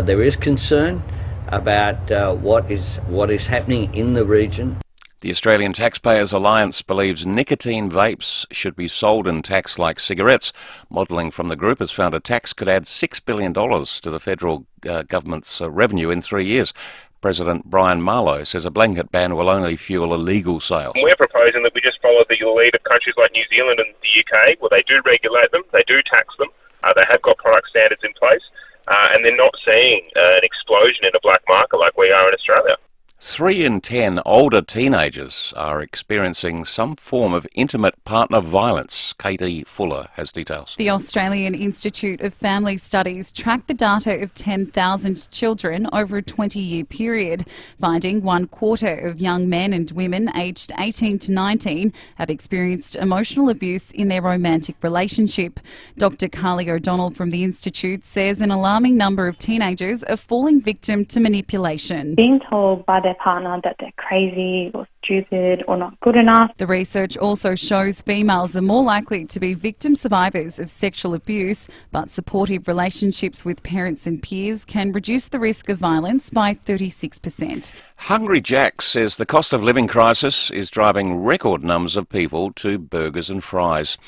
There is concern about what is happening in the region. The Australian Taxpayers Alliance believes nicotine vapes should be sold and taxed like cigarettes. Modelling from the group has found a tax could add $6 billion to the federal government's revenue in 3 years. President Brian Marlow says a blanket ban will only fuel illegal sales. We're proposing that we just follow the lead of countries like New Zealand and the UK, where they do regulate them, they do tax them, they have got product standards in place. And they're not seeing an explosion in the black market like we are in Australia. 3 in 10 older teenagers are experiencing some form of intimate partner violence. Katie Fuller has details. The Australian Institute of Family Studies tracked the data of 10,000 children over a 20-year period, finding 1/4 of young men and women aged 18 to 19 have experienced emotional abuse in their romantic relationship. Dr. Carly O'Donnell from the Institute says an alarming number of teenagers are falling victim to manipulation. Being told by their partner that they're crazy or stupid or not good enough. The research also shows females are more likely to be victim survivors of sexual abuse, but supportive relationships with parents and peers can reduce the risk of violence by 36%. Hungry Jack says the cost of living crisis is driving record numbers of people to burgers and fries.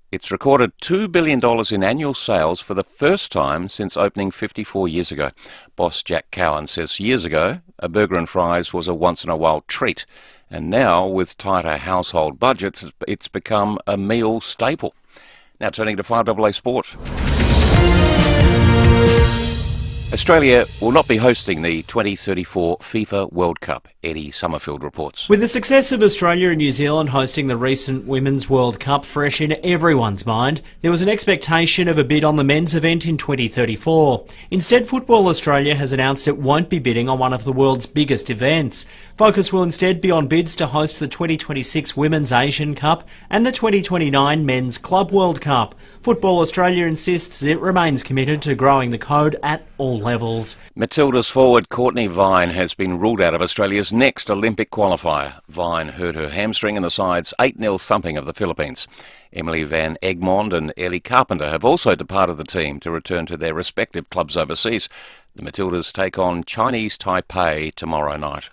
It's recorded $2 billion in annual sales for the first time since opening 54 years ago. Boss Jack Cowan says years ago, a burger and fries was a once-in-a-while treat, and now, with tighter household budgets, it's become a meal staple. Now turning to 5AA Sport. Australia will not be hosting the 2034 FIFA World Cup. Eddie Summerfield reports. With the success of Australia and New Zealand hosting the recent Women's World Cup fresh in everyone's mind, there was an expectation of a bid on the men's event in 2034. Instead, Football Australia has announced it won't be bidding on one of the world's biggest events. Focus will instead be on bids to host the 2026 Women's Asian Cup and the 2029 Men's Club World Cup. Football Australia insists it remains committed to growing the code at all levels. Matilda's forward Courtney Vine has been ruled out of Australia's next Olympic qualifier. Vine hurt her hamstring in the side's 8-0 thumping of the Philippines. Emily Van Egmond and Ellie Carpenter have also departed the team to return to their respective clubs overseas. The Matildas take on Chinese Taipei tomorrow night.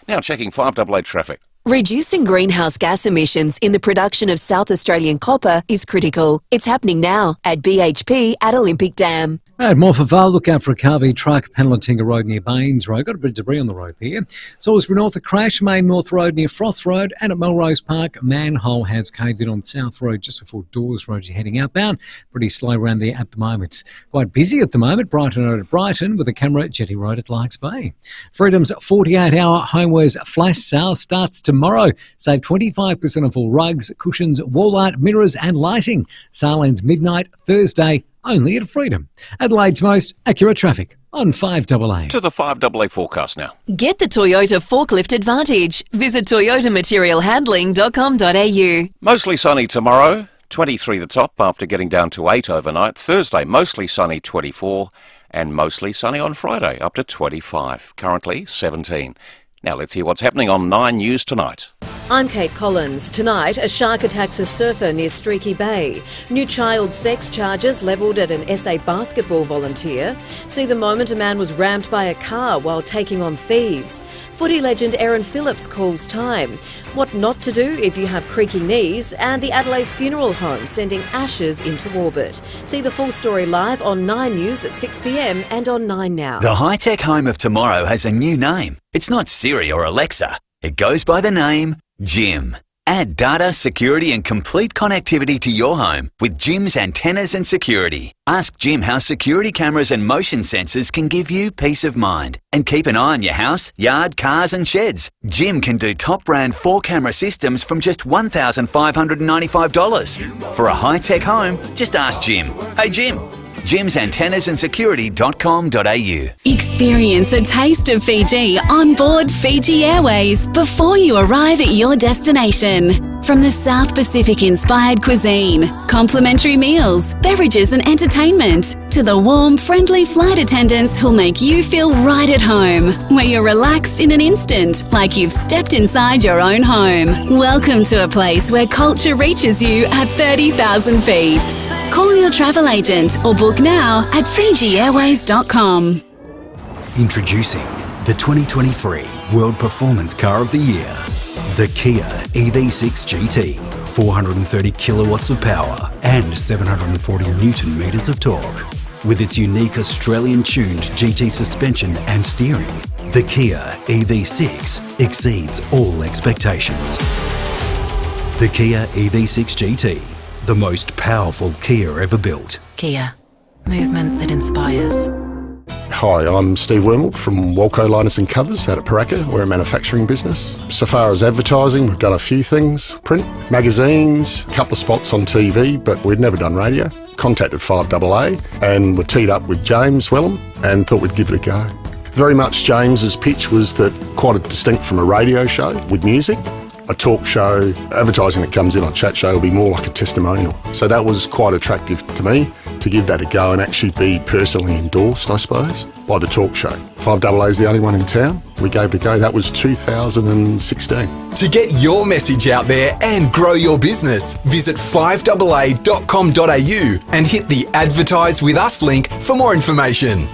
Now checking 5AA traffic. Reducing greenhouse gas emissions in the production of South Australian copper is critical. It's happening now at BHP at Olympic Dam. Right, more for Val. Look out for a car v truck, Penalatinga Road near Baines Road. Got a bit of debris on the road here. Salisbury North, a crash, Main North Road near Frost Road, and at Melrose Park, a manhole has caved in on South Road just before Dawes Road. You're heading outbound. Pretty slow around there at the moment. Quite busy at the moment. Brighton Road at Brighton with a camera at Jetty Road at Larks Bay. Freedom's 48-hour homewares flash sale starts tomorrow. Save 25% off all rugs, cushions, wall art, mirrors and lighting. Sale ends midnight Thursday, only at Freedom. Adelaide's most accurate traffic on 5AA. To the 5AA forecast now. Get the Toyota Forklift Advantage. Visit toyotamaterialhandling.com.au. Mostly sunny tomorrow, 23 the top after getting down to 8 overnight. Thursday, mostly sunny, 24, and mostly sunny on Friday, up to 25. Currently 17. Now let's hear what's happening on 9 News tonight. I'm Kate Collins. Tonight, a shark attacks a surfer near Streaky Bay. New child sex charges levelled at an SA basketball volunteer. See the moment a man was rammed by a car while taking on thieves. Footy legend Aaron Phillips calls time. What not to do if you have creaky knees. And the Adelaide Funeral Home sending ashes into orbit. See the full story live on 9 News at 6 p.m. and on 9 Now. The high-tech home of tomorrow has a new name. It's not Siri or Alexa. It goes by the name Jim. Add data, security and complete connectivity to your home with Jim's antennas and security. Ask Jim how security cameras and motion sensors can give you peace of mind. And keep an eye on your house, yard, cars and sheds. Jim can do top brand 4-camera systems from just $1,595. For a high-tech home, just ask Jim. Hey Jim. jimsantennasandSecurity.com.au. Experience a taste of Fiji on board Fiji Airways before you arrive at your destination. From the South Pacific-inspired cuisine, complimentary meals, beverages and entertainment, to the warm, friendly flight attendants who'll make you feel right at home, where you're relaxed in an instant, like you've stepped inside your own home. Welcome to a place where culture reaches you at 30,000 feet. Call your travel agent or book now at FijiAirways.com. Introducing the 2023 World Performance Car of the Year, the Kia EV6 GT. 430 kilowatts of power and 740 Newton meters of torque. With its unique Australian-tuned GT suspension and steering, the Kia EV6 exceeds all expectations. The Kia EV6 GT, the most powerful Kia ever built. Kia, movement that inspires. Hi, I'm Steve Wormald from Walco Liners and Covers out at Paraka. We're a manufacturing business. So far as advertising, we've done a few things. Print, magazines, a couple of spots on TV, but we'd never done radio. Contacted 5AA and were teed up with James Wellham and thought we'd give it a go. Very much James's pitch was that quite distinct from a radio show with music. A talk show, advertising that comes in on Chat Show will be more like a testimonial. So that was quite attractive to me to give that a go and actually be personally endorsed, I suppose, by the talk show. 5AA is the only one in town. We gave it a go. That was 2016. To get your message out there and grow your business, visit 5AA.com.au and hit the Advertise With Us link for more information.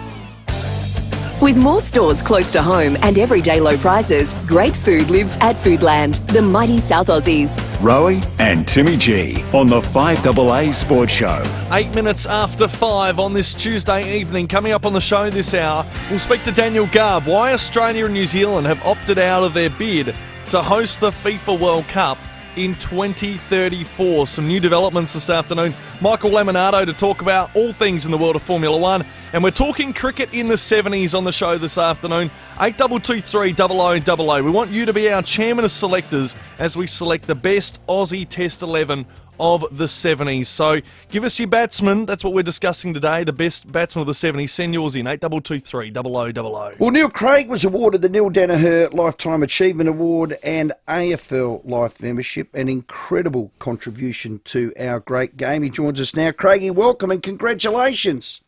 With more stores close to home and everyday low prices, great food lives at Foodland, the mighty South Aussies. Rowie and Timmy G on the 5AA Sports Show. 8 minutes after 5 on this Tuesday evening. Coming up on the show this hour, we'll speak to Daniel Garb. Why Australia and New Zealand have opted out of their bid to host the FIFA World Cup in 2034. Some new developments this afternoon. Michael Laminato to talk about all things in the world of Formula One. And we're talking cricket in the 70s on the show this afternoon. 8223 0000. We want you to be our chairman of selectors as we select the best Aussie Test 11 of the 70s. So give us your batsmen. That's what we're discussing today. The best batsman of the 70s. Send yours in. 8223 0000. Well, Neil Craig was awarded the Neil Danaher Lifetime Achievement Award and AFL Life Membership. An incredible contribution to our great game. He joins us now. Craigie, welcome and congratulations.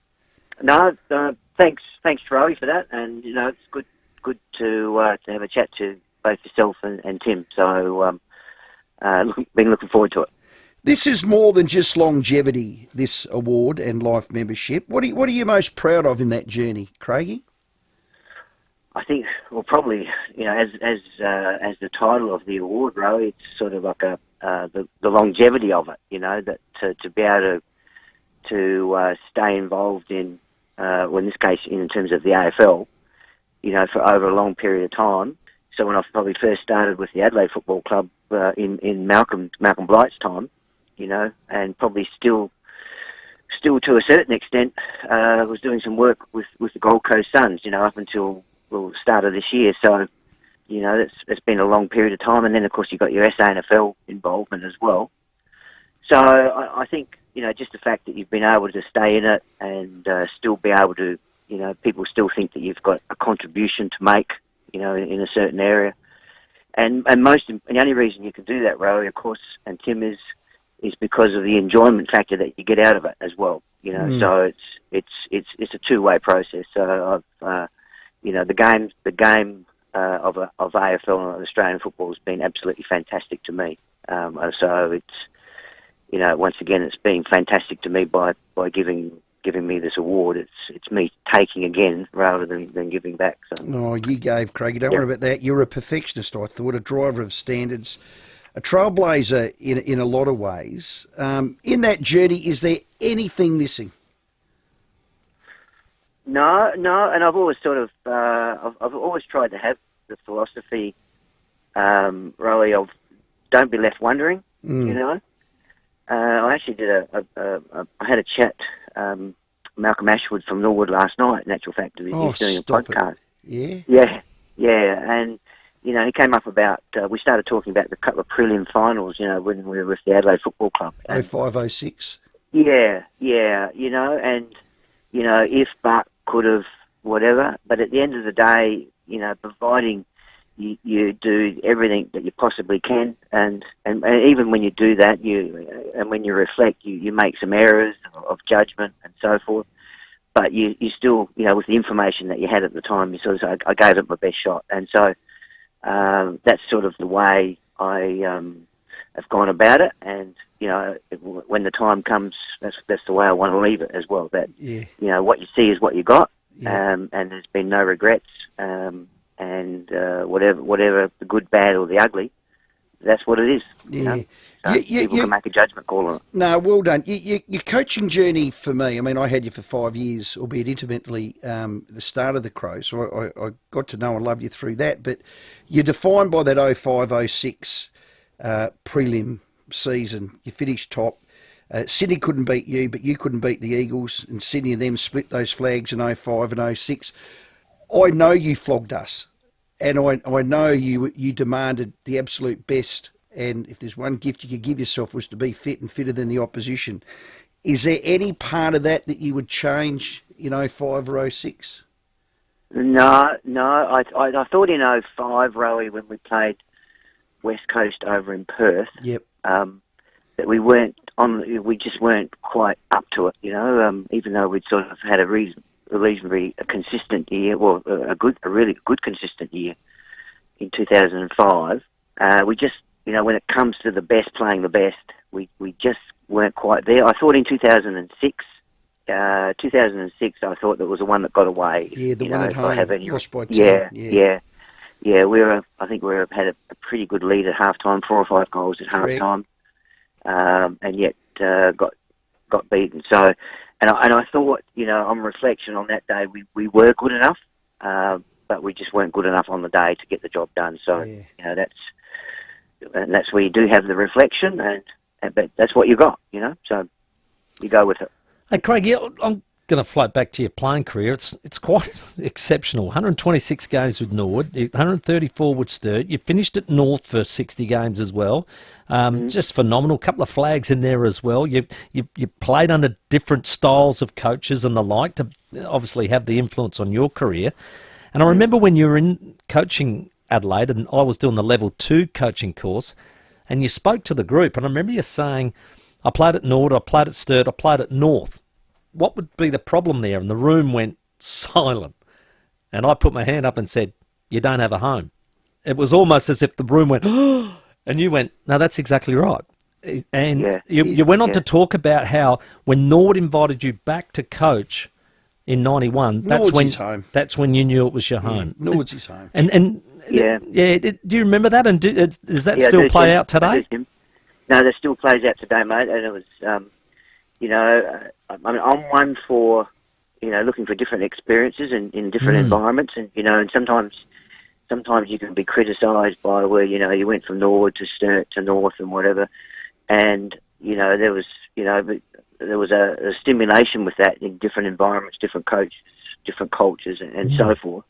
No, thanks, Rowie, for that. And you know, it's good to have a chat to both yourself and Tim. So, been looking forward to it. This is more than just longevity, this award and life membership. What are you most proud of in that journey, Craigie? I think, well, probably, you know, as the title of the award, Rowie, it's sort of like the longevity of it. You know, that to be able to stay involved in well, in this case, in terms of the AFL, for over a long period of time. So when I probably first started with the Adelaide Football Club in Malcolm Blight's time, and probably still to a certain extent, was doing some work with the Gold Coast Suns, up until the start of this year. So, it's been a long period of time. And then, of course, you've got your SANFL involvement as well. So I think, just the fact that you've been able to stay in it and still be able to, people still think that you've got a contribution to make, in a certain area. And the only reason you can do that, Rowie, of course, and Tim, is because of the enjoyment factor that you get out of it as well. So it's a two-way process. So the game of AFL and Australian football has been absolutely fantastic to me. So it's once again it's been fantastic to me by giving me this award. It's me taking again rather than giving back. So. Oh, you gave, Craig. Don't worry about that. You're a perfectionist, I thought, a driver of standards, a trailblazer in a lot of ways. In that journey, is there anything missing? No, and I've always sort of I've always tried to have the philosophy, really, of don't be left wondering. I actually did I had a chat. Malcolm Ashwood from Norwood last night. In actual fact, he's doing a podcast. Yeah, and he came up about. We started talking about the couple of prelim finals. When we were with the Adelaide Football Club. 05-06. Yeah, and if but could have whatever. But at the end of the day, providing you do everything that you possibly can, and even when you do that, when you reflect, you make some errors of judgment and so forth. But you still, with the information that you had at the time, you sort of say, I gave it my best shot. And so that's sort of the way I have gone about it. And when the time comes, that's the way I want to leave it as well. That what you see is what you got, and there's been no regrets. And whatever the good, bad, or the ugly, that's what it is. People can make a judgment call on it. No, well done. Your coaching journey for me, I mean, I had you for 5 years, albeit intimately, the start of the Crows, so I got to know and love you through that. But you're defined by that 05-06 prelim season. You finished top. Sydney couldn't beat you, but you couldn't beat the Eagles, and Sydney and them split those flags in 05 and 06. I know you flogged us, and I know you demanded the absolute best, and if there's one gift you could give yourself was to be fit and fitter than the opposition. Is there any part of that you would change in 05 or 06? No. I thought in 05, Rowie, when we played West Coast over in Perth, that we just weren't quite up to it, even though we'd sort of had a reasonably consistent year, a really good consistent year in 2005. We just, when it comes to the best playing the best, we just weren't quite there. I thought in 2006, I thought there was the one that got away. Yeah, the one at home, lost by 10. Yeah. I think we had a pretty good lead at halftime, 4 or 5 goals at halftime, and yet got beaten. So. And I thought, on reflection on that day, we were good enough, but we just weren't good enough on the day to get the job done. So, that's where you do have the reflection, but that's what you got, so you go with it. Hey, Craig, I'm going to float back to your playing career. It's quite exceptional. 126 games with Norwood, 134 with Sturt. You finished at North for 60 games as well. Just phenomenal. Couple of flags in there as well. You played under different styles of coaches and the like to obviously have the influence on your career. And I remember when you were in coaching Adelaide, and I was doing the level 2 coaching course, and you spoke to the group, and I remember you saying, I played at Norwood, I played at Sturt, I played at North. What would be the problem there? And the room went silent. And I put my hand up and said, you don't have a home. It was almost as if the room went, oh, and you went, no, that's exactly right. And you went on to talk about how when Norwood invited you back to coach in 91, that's when you knew it was your home. Norwood's his home. And do you remember that? And does that still play out today? No, that still plays out today, mate. And it was, I'm one for, looking for different experiences in different environments, and and sometimes you can be criticised by where you went from Norwood to Sturt to North and whatever, and there was a stimulation with that in different environments, different coaches, different cultures, and so forth.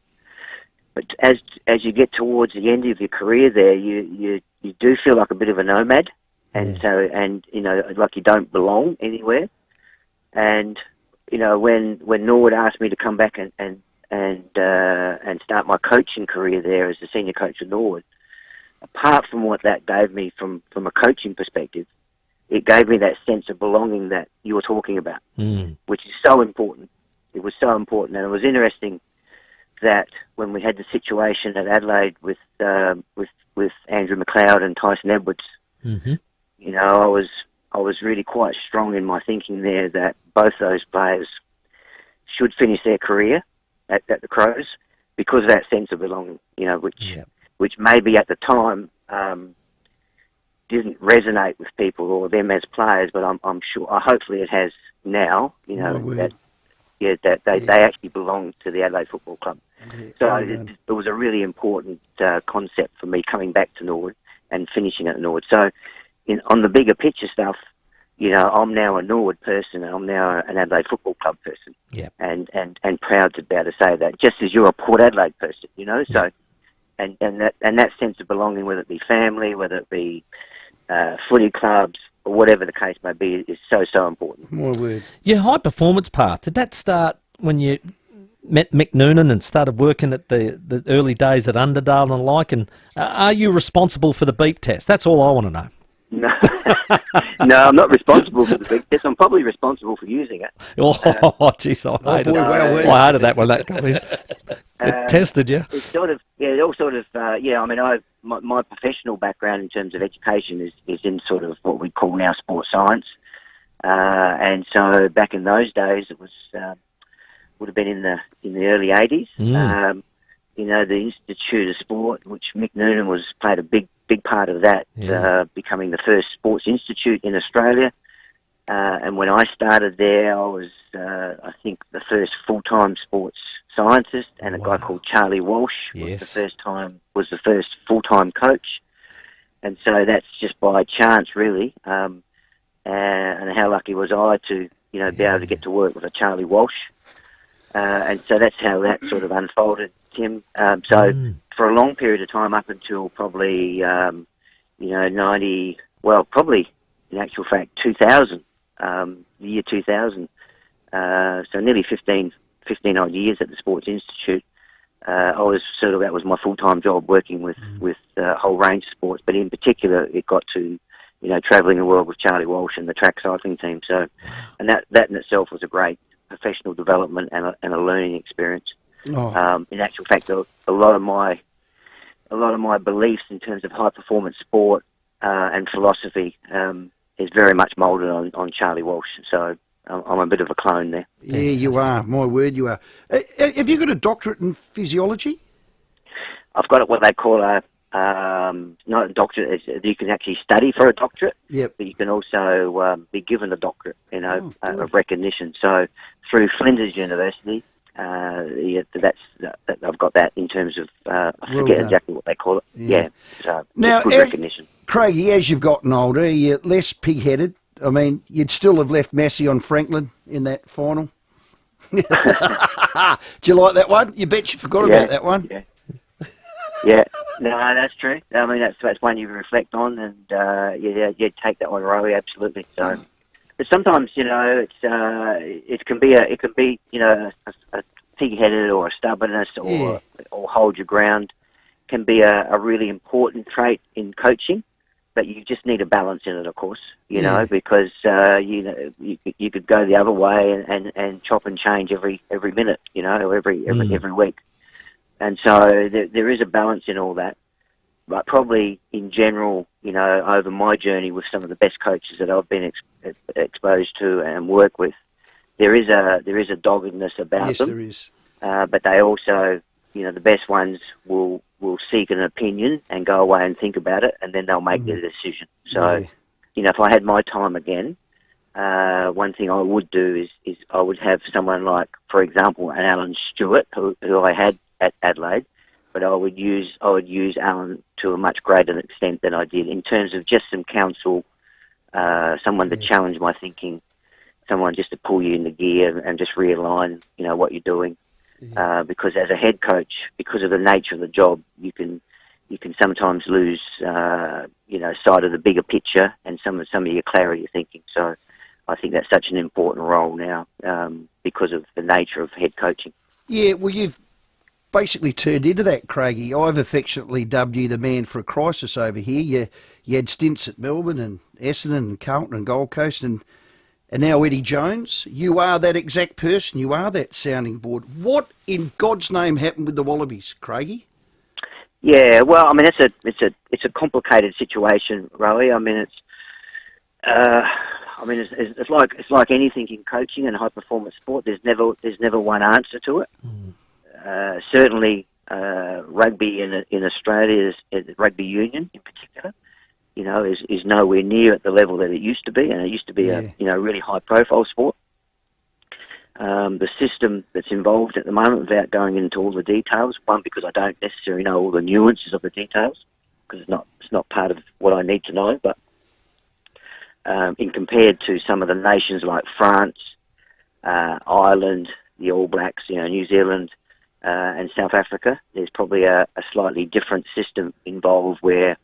But as you get towards the end of your career, there you do feel like a bit of a nomad, and like you don't belong anywhere. And when Norwood asked me to come back and start my coaching career there as the senior coach of Norwood, apart from what that gave me from a coaching perspective, it gave me that sense of belonging that you were talking about, which is so important. It was so important, and it was interesting that when we had the situation at Adelaide with Andrew McLeod and Tyson Edwards, I was really quite strong in my thinking there that both those players should finish their career at the Crows because of that sense of belonging, which maybe at the time didn't resonate with people or them as players, but I'm sure, hopefully it has now, that they actually belong to the Adelaide Football Club. So it was a really important concept for me coming back to Norwood and finishing at Norwood. So on the bigger picture stuff, I'm now a Norwood person and I'm now an Adelaide Football Club person. And proud to be able to say that, just as you're a Port Adelaide person, So and that sense of belonging, whether it be family, whether it be footy clubs, or whatever the case may be, is so important. My word. Your high performance part, did that start when you met Mick Noonan and started working at the early days at Underdale and the like? And are you responsible for the beep test? That's all I want to know. No, no, I'm not responsible for the beep test. I'm probably responsible for using it. Jeez, I hated it. I hated that when that got me. It tested you. It's sort of, it all sort of, I mean, my professional background in terms of education is in sort of what we call now sports science. And so back in those days, it was would have been in the early 80s. The Institute of Sport, which Mick Noonan played a big part of that, becoming the first sports institute in Australia. And when I started there, I was, I think, the first full-time sports scientist, and a guy called Charlie Walsh was the first full-time coach. And so that's just by chance, really. And how lucky was I to, be able to get to work with a Charlie Walsh. And so that's how that sort of unfolded, Tim. So for a long period of time, up until probably, 90, well, probably in actual fact, 2000, the year 2000. So nearly 15 odd years at the Sports Institute. That was my full-time job, working with a whole range of sports, but in particular, it got to, travelling the world with Charlie Walsh and the track cycling team. So, and that in itself was a great professional development and a learning experience. In actual fact, a lot of my beliefs in terms of high performance sport and philosophy is very much moulded on Charlie Walsh. So I'm a bit of a clone there. Yeah, you are. My word, you are. Have you got a doctorate in physiology? I've got what they call not a doctorate. You can actually study for a doctorate, but you can also be given a doctorate, of recognition. So through Flinders University, I've got that in terms of, I forget exactly what they call it. Yeah. So now, good recognition. Craigie, as you've gotten older, you're less pig-headed. I mean, you'd still have left Massey on Franklin in that final. Do you like that one? You bet you forgot about that one. Yeah, no, that's true. I mean, that's one you reflect on, and you take that one, Rowie, absolutely. So, but sometimes, it can be a pig-headed or a stubbornness or hold your ground can be a really important trait in coaching. But you just need a balance in it, of course, because you could go the other way and chop and change every minute, or every week. And so there is a balance in all that. But probably in general, over my journey with some of the best coaches that I've been exposed to and work with, there is a doggedness about them. Yes, there is. But they also, the best ones will seek an opinion and go away and think about it, and then they'll make their decision. So, if I had my time again, one thing I would do is I would have someone like, for example, an Alan Stewart, who I had at Adelaide, but I would use Alan to a much greater extent than I did in terms of just some counsel, someone to challenge my thinking, someone just to pull you into gear and just realign, what you're doing. Because as a head coach, because of the nature of the job, you can sometimes lose, sight of the bigger picture and some of your clarity of thinking. So I think that's such an important role now because of the nature of head coaching. Yeah, well, you've basically turned into that, Craigie. I've affectionately dubbed you the man for a crisis over here. You had stints at Melbourne and Essendon and Carlton and Gold Coast and now Eddie Jones. You are that exact person. You are that sounding board. What in God's name happened with the Wallabies, Craigie? Yeah, well, I mean, it's a complicated situation, Rowie. I mean, it's like anything in coaching and high performance sport. There's never one answer to it. Certainly, rugby in Australia, rugby union in particular, is nowhere near at the level that it used to be, and it used to be a really high profile sport. The system that's involved at the moment, without going into all the details, one, because I don't necessarily know all the nuances of the details, because it's not part of what I need to know, but in compared to some of the nations like France, Ireland, the All Blacks, New Zealand, and South Africa, there's probably a slightly different system involved where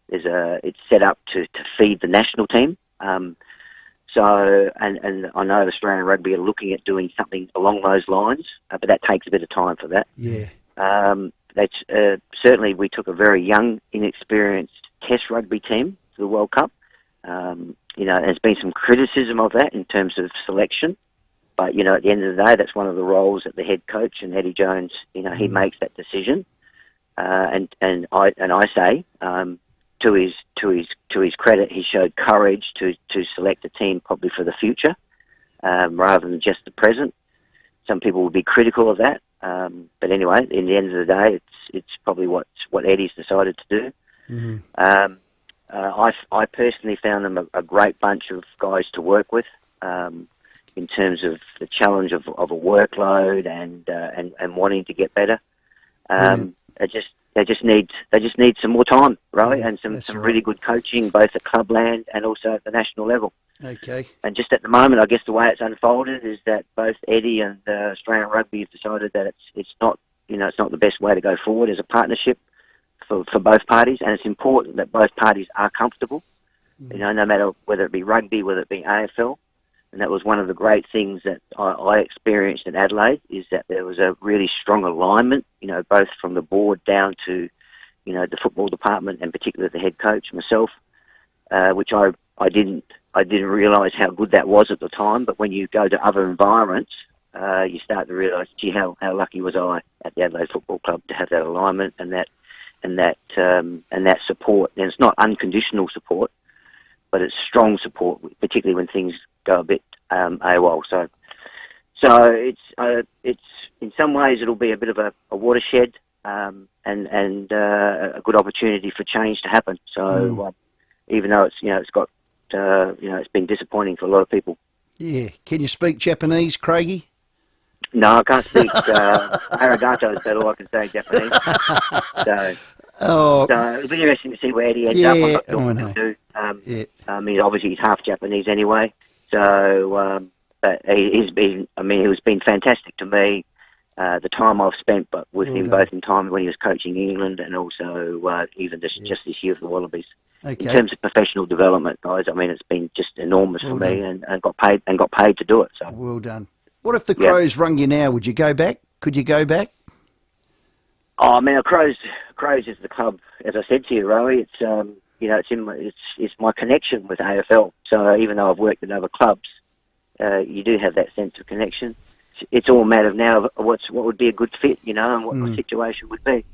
it's set up to feed the national team. So, and I know Australian Rugby are looking at doing something along those lines, but that takes a bit of time for that. Yeah. Certainly we took a very young, inexperienced Test rugby team to the World Cup. There's been some criticism of that in terms of selection, but, at the end of the day, that's one of the roles that the head coach and Eddie Jones, he makes that decision. And I say, to his credit, he showed courage to select a team probably for the future, rather than just the present. Some people would be critical of that, but anyway, in the end of the day, it's probably what Eddie's decided to do. I personally found them a great bunch of guys to work with, in terms of the challenge of a workload and wanting to get better. They just need some more time, right? And some really good coaching, both at clubland and also at the national level. Okay. And just at the moment, I guess the way it's unfolded is that both Eddie and Australian Rugby have decided that it's not the best way to go forward as a partnership for both parties, and it's important that both parties are comfortable. No matter whether it be rugby, whether it be AFL. And that was one of the great things that I experienced in Adelaide, is that there was a really strong alignment, both from the board down to, the football department and particularly the head coach, myself, which I didn't realise how good that was at the time. But when you go to other environments, you start to realise, gee, how lucky was I at the Adelaide Football Club to have that alignment and that support. And it's not unconditional support, but it's strong support, particularly when things go a bit AWOL. So it's in some ways it'll be a bit of a watershed and a good opportunity for change to happen. So even though it's been disappointing for a lot of people. Yeah. Can you speak Japanese, Craigie? No, I can't speak. Arigato is about all I can say Japanese. So it'll be interesting to see where Eddie ends up. I'm not sure what he'll do. I mean, obviously he's half Japanese anyway. So, but he's been fantastic to me. The time I've spent, but with him both in time when he was coaching England and also even just this year for the Wallabies. Okay. In terms of professional development, guys, I mean, it's been just enormous for me, and got paid to do it. So well done. What if the Crows rung you now? Would you go back? Could you go back? Oh, I mean, Crows is the club. As I said to you, Rowie, it's my connection with AFL. So even though I've worked at other clubs, you do have that sense of connection. It's all a matter of now of what would be a good fit, and what my situation would be,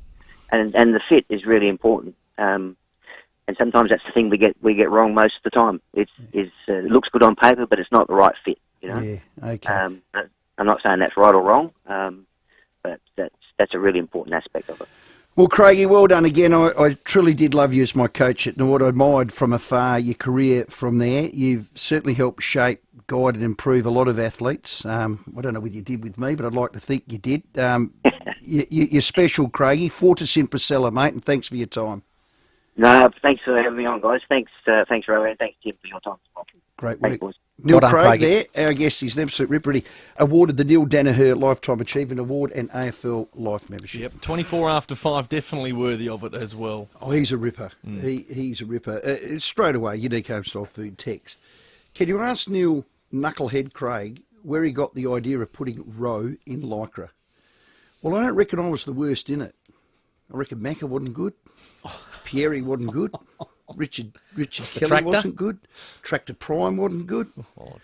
and the fit is really important. And sometimes that's the thing we get wrong most of the time. It looks good on paper, but it's not the right fit. Yeah. Okay. I'm not saying that's right or wrong, but that's a really important aspect of it. Well, Craigie, well done again. I truly did love you as my coach at Nord. I admired from afar your career from there. You've certainly helped shape guide and improve a lot of athletes. I don't know whether you did with me, but I'd like to think you did. You're special, Craigie. Fortis in Priscilla, mate, and thanks for your time. No, thanks for having me on, guys. Thanks, Rowan, and thanks, Tim, for your time. Great Thanks, work. boys. Neil Well done, Craig Craigie. there, our guest. He's an absolute ripper. He awarded the Neil Danaher Lifetime Achievement Award and AFL Life Membership. Yep, 24 after 5, definitely worthy of it as well. Oh, he's a ripper. He's a ripper. Straight away, unique home-style food text. Can you ask Neil Knucklehead Craig where he got the idea of putting roe in Lycra? Well, I don't reckon I was the worst in it. I reckon Macca wasn't good. Pierre wasn't good. Richard Kelly Tractor? wasn't good. Tractor Prime wasn't good.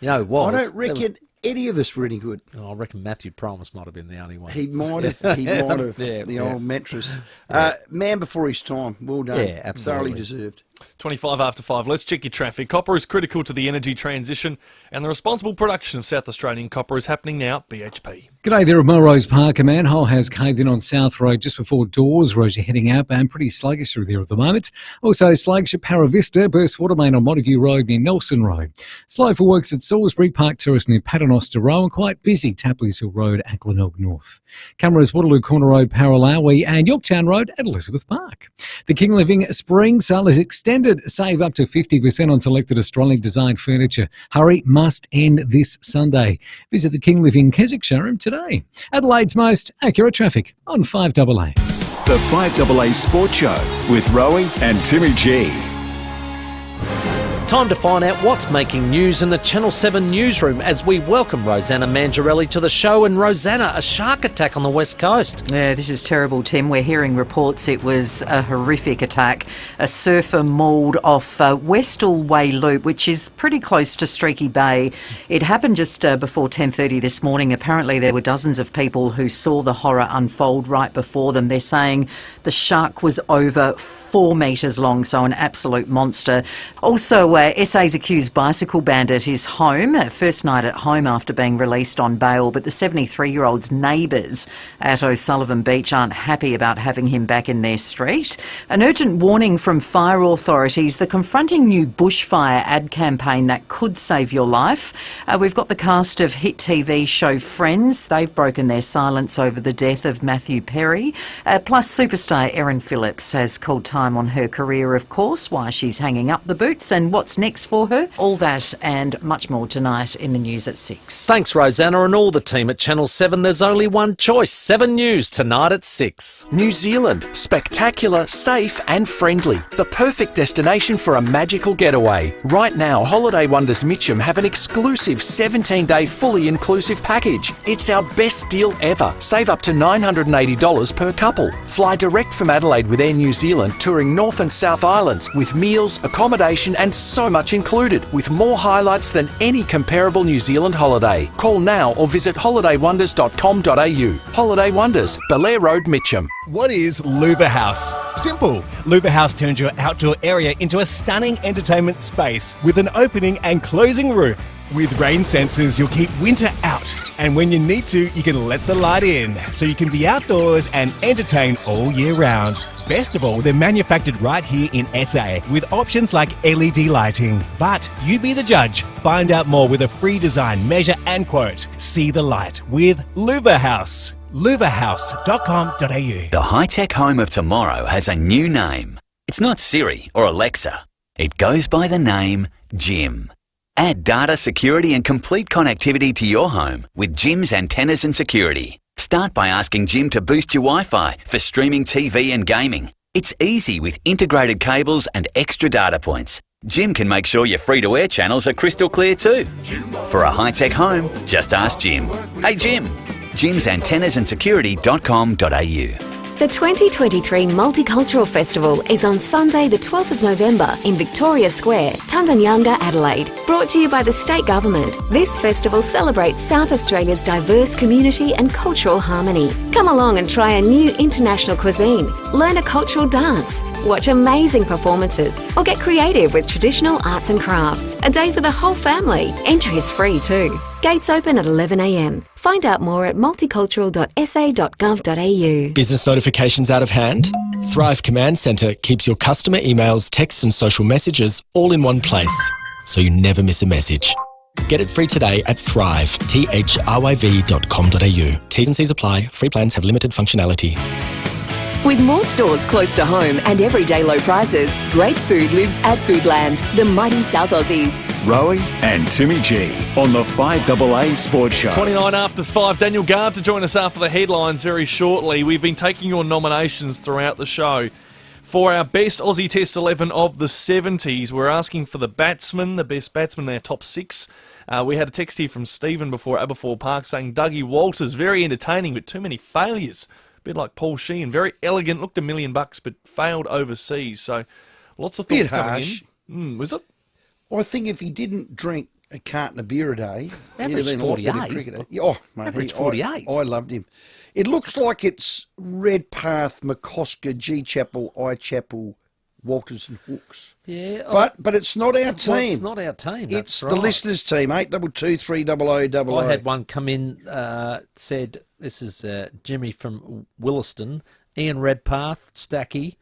No, it was. I don't reckon any of us were any good. I reckon Matthew Promise might have been the only one. He might have. Yeah, the yeah. old mattress. Man before his time. Well done. Yeah, absolutely. Thoroughly deserved. 25 after 5. Let's check your traffic. Copper is critical to the energy transition, and the responsible production of South Australian copper is happening now at BHP. G'day there at Melrose Park. A manhole has caved in on South Road just before Dawes Road. You're heading up and pretty sluggish through there at the moment. Also sluggish at Paravista, burst water main on Montague Road near Nelson Road. Slow for works at Salisbury Park Terrace near Paternoster Row, and quite busy Tapley's Hill Road, Acklenelg North. Cameras Waterloo Corner Road, Paralawi, and Yorktown Road at Elizabeth Park. The King Living Spring Sale is extended. Save up to 50% on selected Australian designed furniture. Hurry must end this Sunday. Visit the King Living Keswick showroom today. Adelaide's most accurate traffic on 5AA. The 5AA Sports Show with Rowie and Timmy G. Time to find out what's making news in the Channel 7 newsroom as we welcome Rosanna Mangiarelli to the show. And Rosanna, a shark attack on the West Coast. Yeah, this is terrible, Tim. We're hearing reports it was a horrific attack. A surfer mauled off Westall Way Loop, which is pretty close to Streaky Bay. It happened just before 10:30 this morning. Apparently there were dozens of people who saw the horror unfold right before them. They're saying the shark was over 4 metres long, so an absolute monster. Also, SA's accused bicycle bandit is home. First night at home after being released on bail, but the 73-year-old's neighbours at O'Sullivan Beach aren't happy about having him back in their street. An urgent warning from fire authorities, the confronting new bushfire ad campaign that could save your life. We've got the cast of hit TV show Friends. They've broken their silence over the death of Matthew Perry. Plus superstar Erin Phillips has called time on her career, of course, why she's hanging up the boots and what's next for her. All that and much more tonight in the news at 6. Thanks, Rosanna, and all the team at Channel 7. There's only one choice, 7 News tonight at 6. New Zealand. Spectacular, safe and friendly. The perfect destination for a magical getaway. Right now, Holiday Wonders Mitcham have an exclusive 17-day fully inclusive package. It's our best deal ever. Save up to $980 per couple. Fly direct from Adelaide with Air New Zealand, touring North and South Islands with meals, accommodation and so much included, with more highlights than any comparable New Zealand holiday. Call now or visit holidaywonders.com.au. Holiday Wonders, Belair Road, Mitcham. What is Luba House? Simple. Luba House turns your outdoor area into a stunning entertainment space with an opening and closing roof. With rain sensors, you'll keep winter out. And when you need to, you can let the light in, so you can be outdoors and entertain all year round. Best of all, they're manufactured right here in SA with options like LED lighting. But you be the judge. Find out more with a free design, measure and quote. See the light with Luba House. luvahouse.com.au. The high-tech home of tomorrow has a new name. It's not Siri or Alexa. It goes by the name Jim. Add data, security and complete connectivity to your home with Jim's antennas and security. Start by asking Jim to boost your Wi-Fi for streaming TV and gaming. It's easy with integrated cables and extra data points. Jim can make sure your free-to-air channels are crystal clear too. For a high-tech home, just ask Jim. Hey Jim. Jim's antennas and security.com.au. The 2023 Multicultural Festival is on Sunday the 12th of November in Victoria Square, Tundanyanga, Adelaide. Brought to you by the State Government, this festival celebrates South Australia's diverse community and cultural harmony. Come along and try a new international cuisine, learn a cultural dance, watch amazing performances or get creative with traditional arts and crafts. A day for the whole family. Entry is free too. Gates open at 11 a.m. Find out more at multicultural.sa.gov.au. Business notifications out of hand? Thrive Command Centre keeps your customer emails, texts and social messages all in one place, so you never miss a message. Get it free today at thrive, thriv.com.au. T's and C's apply. Free plans have limited functionality. With more stores close to home and everyday low prices, great food lives at Foodland, the mighty South Aussies. Rowie and Timmy G on the 5AA Sports Show. 29 after 5. Daniel Garb to join us after the headlines very shortly. We've been taking your nominations throughout the show. For our best Aussie Test 11 of the 70s, we're asking for the batsman, the best batsman in our top 6. We had a text here from Stephen before Aberfoyle Park saying Dougie Walters, very entertaining but too many failures. A bit like Paul Sheehan, very elegant, looked $1 million but failed overseas. So lots of thoughts coming in. Was it? Well, I think if he didn't drink a carton of beer a day, he'd have Average been a lot better 48. cricketer. Oh, mate, Average 48. I loved him. It looks like it's Redpath, McCosker, G Chapel, I Chapel, Walters and Hooks. Yeah, but it's not our team. Well, it's not our team. It's That's the right. listeners' team. 822 300 I had one come in, said, this is Jimmy from Williston, Ian Redpath, Stacky,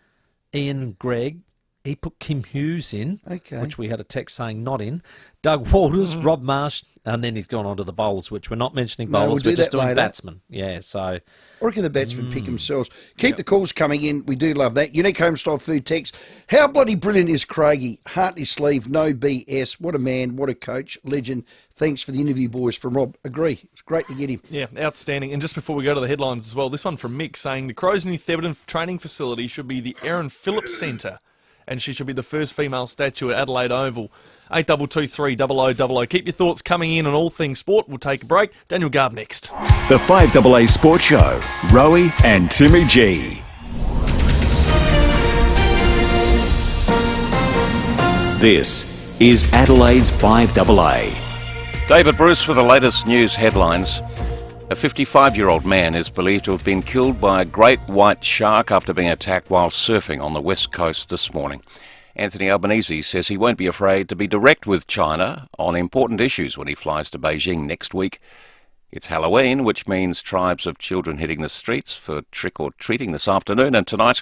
Ian Gregg. He put Kim Hughes in, which we had a text saying not in. Doug Walters, Rob Marsh, and then he's gone on to the bowlers, which we're not mentioning No, bowlers, we'll we're do just that doing later. batsmen. Yeah, so... I reckon the batsmen pick themselves. Keep the calls coming in. We do love that. Unique Homestyle Food text. How bloody brilliant is Craigie? Hartley sleeve, no BS. What a man, what a coach, legend. Thanks for the interview, boys, from Rob. Agree. It's great to get him. Yeah, outstanding. And just before we go to the headlines as well, this one from Mick saying the Crows' new Thebarton training facility should be the Erin Phillips Centre, and she should be the first female statue at Adelaide Oval. 8223 0000. Keep your thoughts coming in on all things sport. We'll take a break. Daniel Garb next. The 5AA Sports Show. Rowie and Timmy G. This is Adelaide's 5AA. David Bruce with the latest news headlines. A 55-year-old man is believed to have been killed by a great white shark after being attacked while surfing on the west coast this morning. Anthony Albanese says he won't be afraid to be direct with China on important issues when he flies to Beijing next week. It's Halloween, which means tribes of children hitting the streets for trick-or-treating this afternoon and tonight.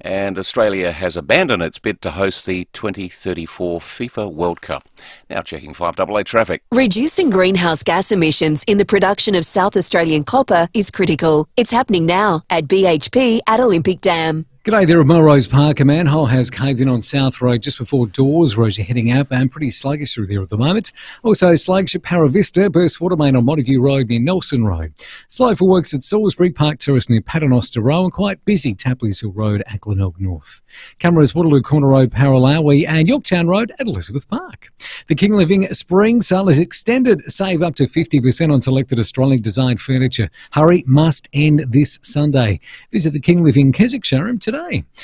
And Australia has abandoned its bid to host the 2034 FIFA World Cup. Now checking 5AA traffic. Reducing greenhouse gas emissions in the production of South Australian copper is critical. It's happening now at BHP at Olympic Dam. G'day there at Melrose Park. A manhole has caved in on South Road just before Dawes Road. You're heading outbound, pretty sluggish through there at the moment. Also sluggish at Paravista, burst water main on Montague Road near Nelson Road. Slow for works at Salisbury Park Terrace near Paternoster Row, and quite busy Tapley's Hill Road at Glenelg North. Cameras Waterloo Corner Road, Paralawi, and Yorktown Road at Elizabeth Park. The King Living Spring Sale is extended. Save up to 50% on selected Australian designed furniture. Hurry must end this Sunday. Visit the King Living Keswick showroom today.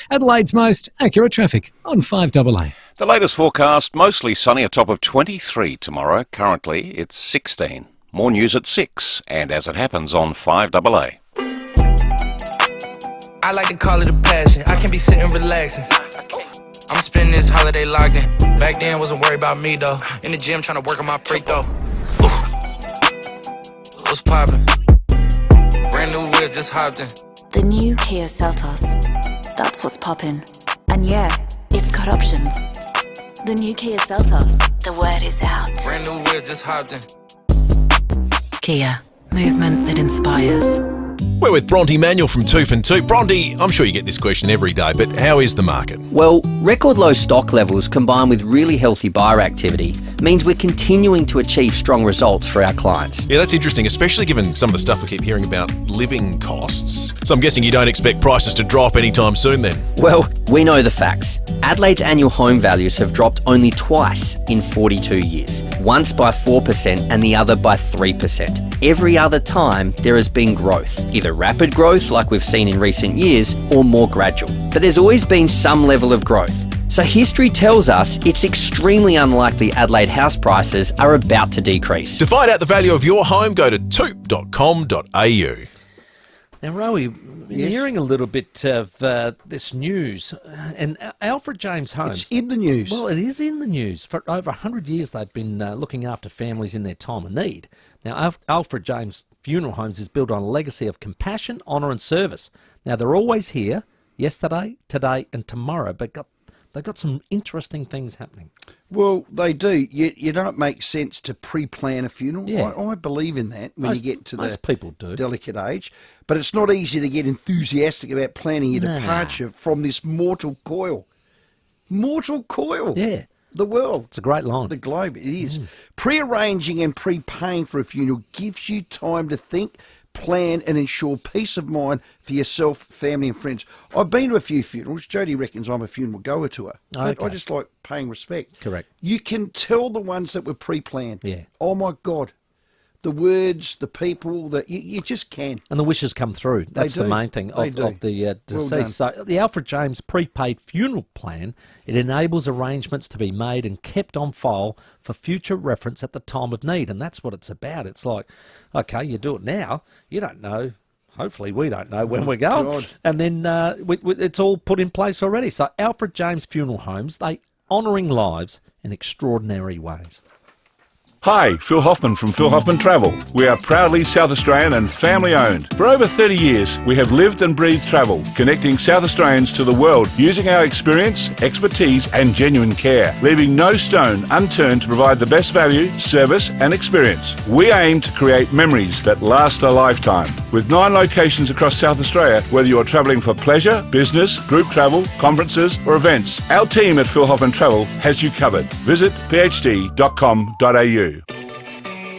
Adelaide's most accurate traffic on 5AA. The latest forecast, mostly sunny, a top of 23 tomorrow. Currently, it's 16. More news at 6, and as it happens on 5AA. I like to call it a passion. I can be sitting relaxing. I'm spending this holiday locked in. Back then, wasn't worried about me though. In the gym, trying to work on my free throw. What's poppin'? Brand new whip, just hopped in. The new Kia Seltos. That's what's poppin'. And yeah, it's got options. The new Kia Seltos. The word is out. Brand new whip, just hopped in. Kia, movement that inspires. We're with Bronte Manuel from Toof and Toot. Bronte, I'm sure you get this question every day, but how is the market? Well, record low stock levels combined with really healthy buyer activity means we're continuing to achieve strong results for our clients. Yeah, that's interesting, especially given some of the stuff we keep hearing about living costs. So I'm guessing you don't expect prices to drop anytime soon then? Well, we know the facts. Adelaide's annual home values have dropped only twice in 42 years. Once by 4% and the other by 3%. Every other time there has been growth, either rapid growth like we've seen in recent years or more gradual. But there's always been some level of growth. So history tells us it's extremely unlikely Adelaide house prices are about to decrease. To find out the value of your home, go to toop.com.au. Now, Rowie, you're hearing a little bit of this news, and Alfred James Homes... It's in the news. Well, it is in the news. For over 100 years, they've been looking after families in their time of need. Now, Alfred James Funeral Homes is built on a legacy of compassion, honour and service. Now, they're always here, yesterday, today and tomorrow, but they've got some interesting things happening. Well, they do. You don't make sense to pre-plan a funeral. Yeah. I believe in that when you get to the most people do. delicate age. But it's not easy to get enthusiastic about planning your departure from this mortal coil. Mortal coil. Yeah. The world. It's a great line. The globe. It is. Pre-arranging and pre-paying for a funeral gives you time to think, plan and ensure peace of mind for yourself, family and friends. I've been to a few funerals. Jodie reckons I'm a funeral goer to her. But I just like paying respect. Correct. You can tell the ones that were pre-planned. Yeah. Oh, my God. The words, the people, that you just can. And the wishes come through. That's the main thing of the deceased. So the Alfred James prepaid funeral plan, it enables arrangements to be made and kept on file for future reference at the time of need. And that's what it's about. It's like, okay, you do it now. You don't know. Hopefully we don't know when we're going. God. And then it's all put in place already. So Alfred James Funeral Homes, they honouring lives in extraordinary ways. Hi, Phil Hoffman from Phil Hoffman Travel. We are proudly South Australian and family owned. For over 30 years, we have lived and breathed travel, connecting South Australians to the world using our experience, expertise and genuine care, leaving no stone unturned to provide the best value, service and experience. We aim to create memories that last a lifetime. With 9 locations across South Australia, whether you're travelling for pleasure, business, group travel, conferences or events, our team at Phil Hoffman Travel has you covered. Visit phd.com.au.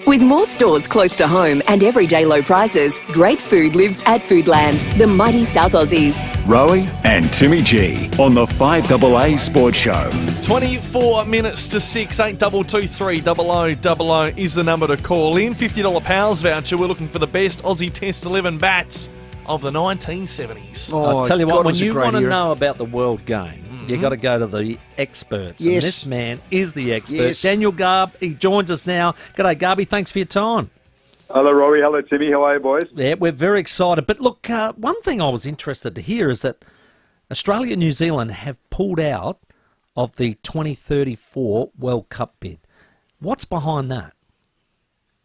With more stores close to home and everyday low prices, great food lives at Foodland, the mighty South Aussies. Rowie and Timmy G on the 5AA Sports Show. 24 minutes to 6, 8223 0000 is the number to call in. $50 Powers voucher. We're looking for the best Aussie Test 11 bats of the 1970s. I'll tell you what, when you want to know about the world game, you got to go to the experts. Yes. And this man is the expert. Yes. Daniel Garb, he joins us now. G'day, Garby. Thanks for your time. Hello, Rory. Hello, Timmy. How are you, boys? Yeah, we're very excited. But look, one thing I was interested to hear is that Australia and New Zealand have pulled out of the 2034 World Cup bid. What's behind that?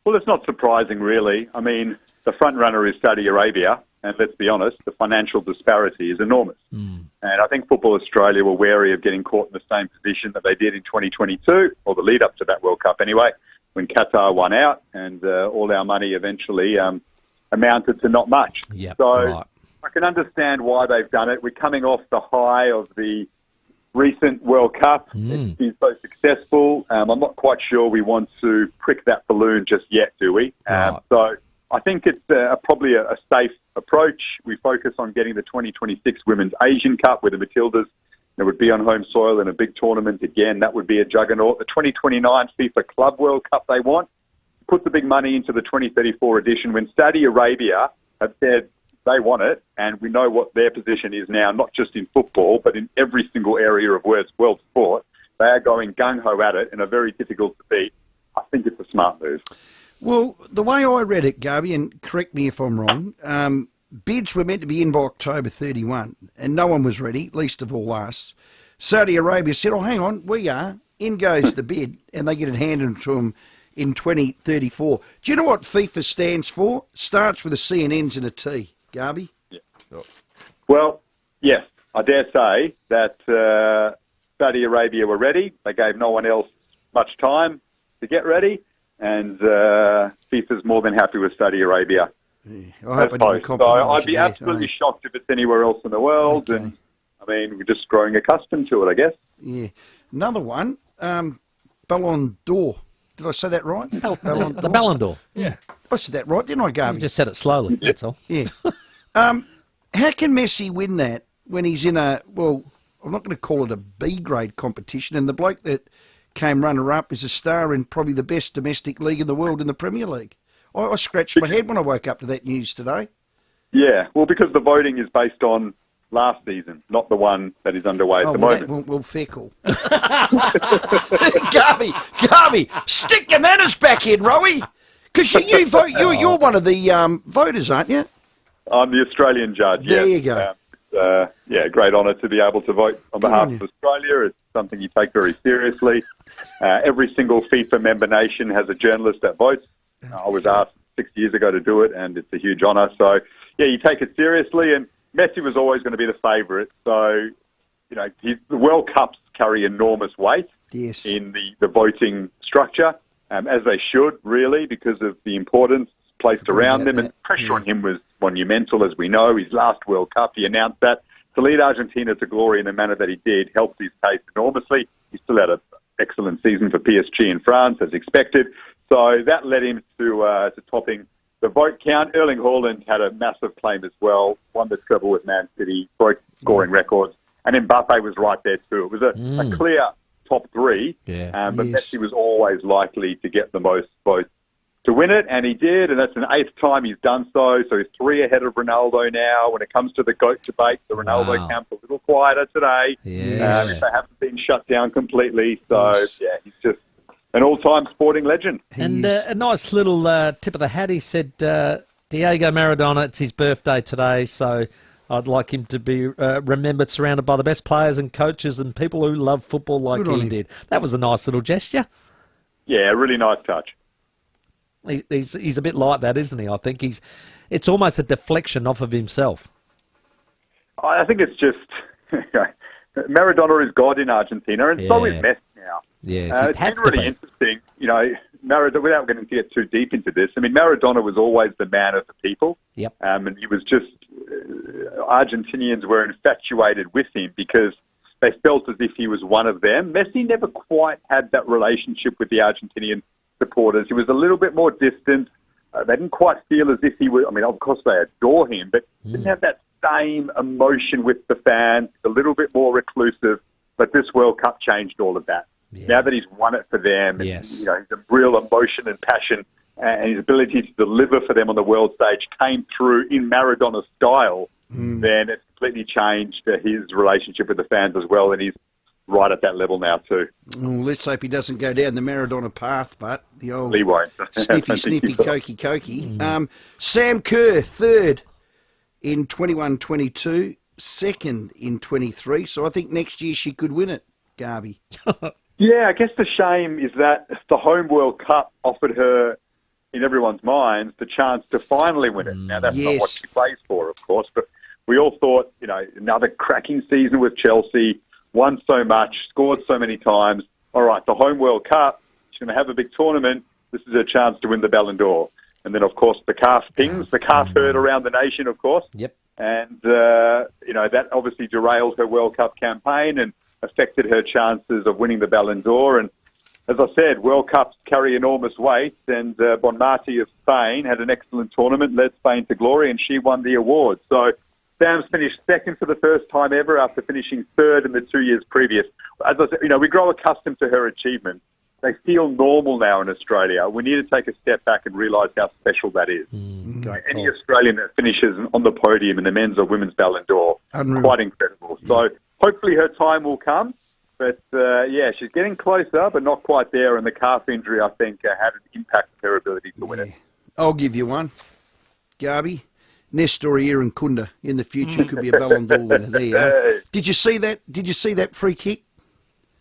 Well, it's not surprising, really. I mean, the front runner is Saudi Arabia, and let's be honest, the financial disparity is enormous. And I think Football Australia were wary of getting caught in the same position that they did in 2022, or the lead up to that World Cup anyway, when Qatar won out and all our money eventually amounted to not much. I can understand why they've done it. We're coming off the high of the recent World Cup. It's been so successful. I'm not quite sure we want to prick that balloon just yet, do we? So I think it's probably a safe approach. We focus on getting the 2026 Women's Asian Cup where the Matildas would be on home soil in a big tournament again. That would be a juggernaut. The 2029 FIFA Club World Cup they want. Put the big money into the 2034 edition when Saudi Arabia have said they want it, and we know what their position is now, not just in football, but in every single area of world sport. They are going gung-ho at it and are very difficult to beat. I think it's a smart move. Well, the way I read it, Garby, and correct me if I'm wrong, bids were meant to be in by October 31, and no one was ready, least of all us. Saudi Arabia said, oh, hang on, we are. In goes the bid, and they get it handed to them in 2034. Do you know what FIFA stands for? Starts with a C and ends in a T, Garby. Yeah. Well, yes, I dare say that Saudi Arabia were ready. They gave no one else much time to get ready. And FIFA's more than happy with Saudi Arabia. Yeah, I hope I didn't compromise. So I'd be absolutely shocked if it's anywhere else in the world. Okay. And I mean, we're just growing accustomed to it, I guess. Yeah. Another one, Ballon d'Or. Did I say that right? The Ballon d'Or. Yeah. I said that right, didn't I, Garby? You just said it slowly, that's all. Yeah. How can Messi win that when he's in a, well, I'm not going to call it a B-grade competition, and the bloke that came runner-up is a star in probably the best domestic league in the world in the Premier League? I scratched my head when I woke up to that news today. Yeah, well, because the voting is based on last season, not the one that is underway at the moment. Well, fair call. Garby, stick your manners back in, Rowie. Because you vote, you're one of the voters, aren't you? I'm the Australian judge, There you go. Great honour to be able to vote on behalf of Australia. It's something you take very seriously. Every single FIFA member nation has a journalist that votes. I was asked 6 years ago to do it, and it's a huge honour. So, yeah, you take it seriously, and Messi was always going to be the favourite. So, the World Cups carry enormous weight. in the voting structure, as they should, really, because of the importance placed around them. And pressure on him was monumental, as we know. His last World Cup, he announced that. To lead Argentina to glory in the manner that he did helped his case enormously. He still had an excellent season for PSG in France, as expected. So that led him to topping the vote count. Erling Haaland had a massive claim as well, won the treble with Man City, broke scoring records, and Mbappe was right there too. It was a clear top three, but Messi was always likely to get the most votes to win it, and he did, and that's an 8th time he's done so. So he's 3 ahead of Ronaldo now. When it comes to the GOAT debate, the Ronaldo camp's a little quieter today. If they haven't been shut down completely. So, he's just an all-time sporting legend. And a nice little tip of the hat, he said, Diego Maradona, it's his birthday today, so I'd like him to be remembered surrounded by the best players and coaches and people who love football like he did. That was a nice little gesture. Yeah, a really nice touch. He's a bit like that, isn't he? I think it's almost a deflection off of himself. I think it's just Maradona is God in Argentina, and so is Messi now. Yes, it's been really interesting. Maradona, without getting to get too deep into this, I mean, Maradona was always the man of the people. Yep. And he was just Argentinians were infatuated with him because they felt as if he was one of them. Messi never quite had that relationship with the Argentinian supporters. He was a little bit more distant. They didn't quite feel as if he was, I mean, of course they adore him, but didn't have that same emotion with the fans, a little bit more reclusive. But this World Cup changed all of that. Now that he's won it for them, his real emotion and passion and his ability to deliver for them on the world stage came through in Maradona style, then it's completely changed his relationship with the fans as well, and he's right at that level now too. Well, let's hope he doesn't go down the Maradona path, but the old Lee won't. sniffy, cokey. Sam Kerr, 3rd in 21-22, 2nd in 23. So I think next year she could win it, Garby. Yeah, I guess the shame is that the home World Cup offered her, in everyone's minds, the chance to finally win it. Now, that's not what she plays for, of course, but we all thought, another cracking season with Chelsea, won so much, scored so many times. All right, the home World Cup, she's going to have a big tournament. This is her chance to win the Ballon d'Or. And then, of course, the calf pings, the calf heard around the nation, of course. Yep. And, that obviously derailed her World Cup campaign and affected her chances of winning the Ballon d'Or. And as I said, World Cups carry enormous weight, and Bonmati of Spain had an excellent tournament, led Spain to glory, and she won the award. So Sam's finished 2nd for the first time ever after finishing 3rd in the 2 years previous. As I said, we grow accustomed to her achievements. They feel normal now in Australia. We need to take a step back and realise how special that is. Any Australian that finishes on the podium in the men's or women's Ballon d'Or, quite incredible. So hopefully her time will come. But, she's getting closer, but not quite there. And the calf injury, I think, had an impact on her ability to win it. I'll give you one, Garby. Nestor Irankunda in the future could be a Ballon d'Or winner. There you are. Did you see that? Did you see that free kick?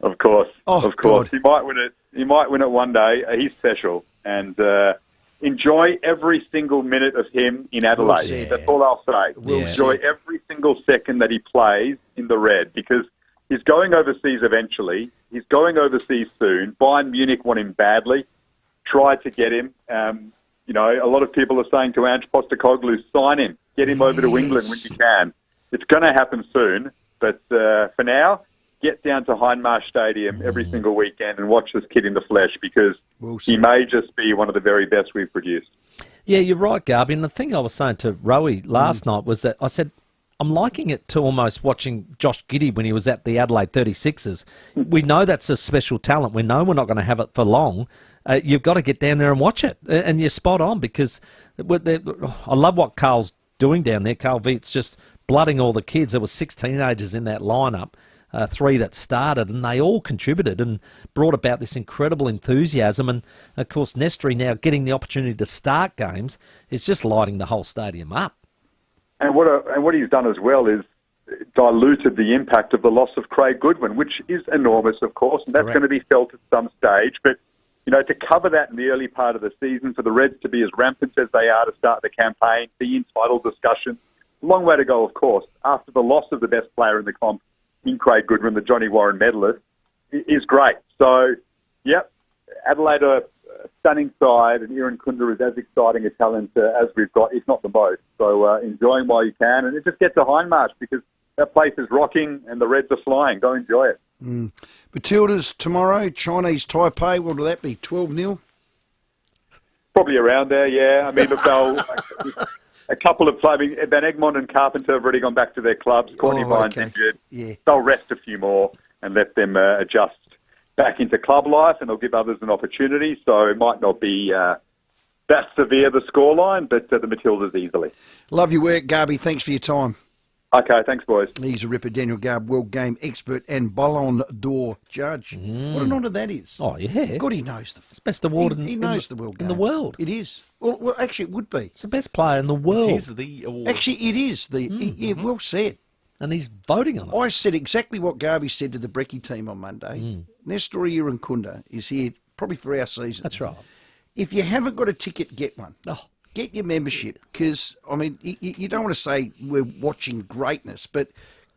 Of course. Of course. He might win it. He might win it one day. He's special. And enjoy every single minute of him in Adelaide. That's all I'll say. Enjoy every single second that he plays in the red, because he's going overseas eventually. He's going overseas soon. Bayern Munich want him badly. Tried to get him. A lot of people are saying to Ange Postecoglou, sign him. Get him over to England when you can. It's going to happen soon. But for now, get down to Hindmarsh Stadium every single weekend and watch this kid in the flesh, because he may just be one of the very best we've produced. Yeah, you're right, Garby. And the thing I was saying to Rowie last night was that I said, I'm liking it to almost watching Josh Giddey when he was at the Adelaide 36ers. We know that's a special talent. We know we're not going to have it for long. You've got to get down there and watch it. And you're spot on, because I love what Carl's doing down there. Carl Veit's just blooding all the kids. There were 6 teenagers in that lineup, 3 that started, and they all contributed and brought about this incredible enthusiasm. And, of course, Nestori now getting the opportunity to start games is just lighting the whole stadium up. And what he's done as well is diluted the impact of the loss of Craig Goodwin, which is enormous, of course, and that's going to be felt at some stage. But, to cover that in the early part of the season, for the Reds to be as rampant as they are to start the campaign, be in title discussion, long way to go, of course, after the loss of the best player in the comp in Craig Goodwin, the Johnny Warren medalist. is great. So, yep, Adelaide are a stunning side, and Irukunda is as exciting a talent as we've got, if not the most. So enjoy while you can, and it just gets a hindmarch because that place is rocking and the Reds are flying. Go enjoy it. Matildas tomorrow, Chinese Taipei, what will that be, 12-0? Probably around there, yeah. I mean, look, they'll... A couple of players, Van Egmond and Carpenter have already gone back to their clubs. Courtney Vine's injured. Yeah. They'll rest a few more and let them adjust back into club life, and they'll give others an opportunity. So it might not be that severe, the scoreline, but the Matildas easily. Love your work, Garby. Thanks for your time. Okay, thanks, boys. He's a ripper, Daniel Garb, world game expert and Ballon d'Or judge. What an honour that is. Oh, yeah. God, he knows the... It's the best award he knows the world game. in the world. It is. Well, actually, it would be. It's the best player in the world. It is the award. Actually, it is. Yeah, well said. And he's voting on it. I said exactly what Garby said to the Brecky team on Monday. Nestor Irukunda is here probably for our season. That's right. If you haven't got a ticket, get one. Oh. Get your membership, because, I mean, you don't want to say we're watching greatness, but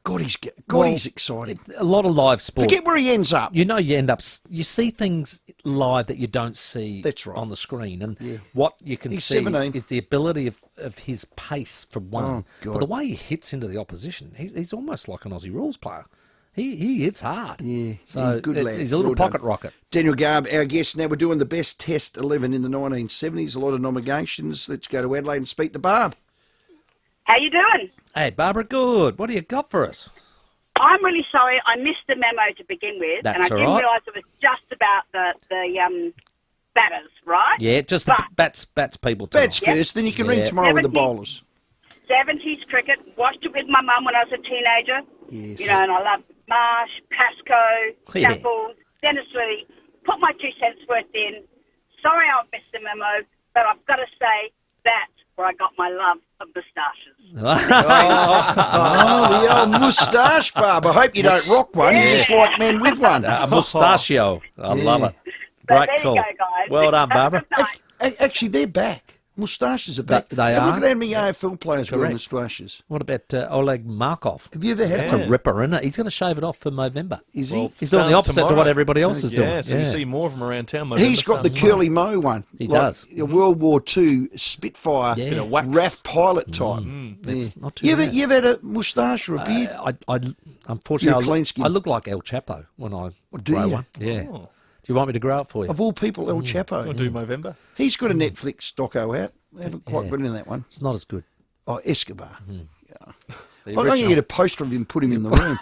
God, he's exciting. A lot of live sport. Forget where he ends up. You know, you see things live that you don't see on the screen. And what you can He's see 17. is the ability of his pace, for one. Oh, God. But the way he hits into the opposition, he's almost like an Aussie rules player. He hits hard. Yeah, so he's good lad. He's a little Well pocket done. rocket. Daniel Garb, our guest. Now we're doing the best Test 11 in the 1970s. A lot of nominations. Let's go to Adelaide and speak to Barb. How you doing? Hey, Barbara, good. What do you got for us? I'm really sorry. I missed the memo to begin with, That's and I all didn't right. realise it was just about the batters, right? Yeah, just But bats people. Bats tonight. first, then you can read tomorrow with the bowlers. 70s cricket. Watched it with my mum when I was a teenager. Yes. You know, and I loved Marsh, Pascoe, Yeah. Chappell, Dennis Lee. Put my 2 cents worth in. Sorry I missed the memo, but I've got to say that's where I got my love of moustaches. Oh, the old moustache, Barb. I hope you don't rock one. You just like men with one. A mustachio. I love it. Great there you call. go, guys. Well done, Barbara. Actually, they're back. Moustaches are back. They Have a are. look at how many AFL players wear Correct. moustaches. What about Oleg Markov? Have you ever had That's one? a ripper, isn't it? He's going to shave it off for November. Is he? He's doing the Starts opposite to tomorrow. what everybody else is doing. Yeah, so you see more of them around town. He's got the curly mo one. He like does. A World War II Spitfire Yeah. Bit of wax. RAF pilot type. It's not too You bad. ever had a moustache or a beard? Unfortunately, You're clean skin. I look like El Chapo when I do grow you? one. Yeah. Oh. Do you want me to grow up for you? Of all people, El Chapo. I'll do Movember. He's got a Netflix doco out. They haven't quite got into that one. It's not as good. Oh, Escobar. The I'm going to original. get a poster of him and put him in the room.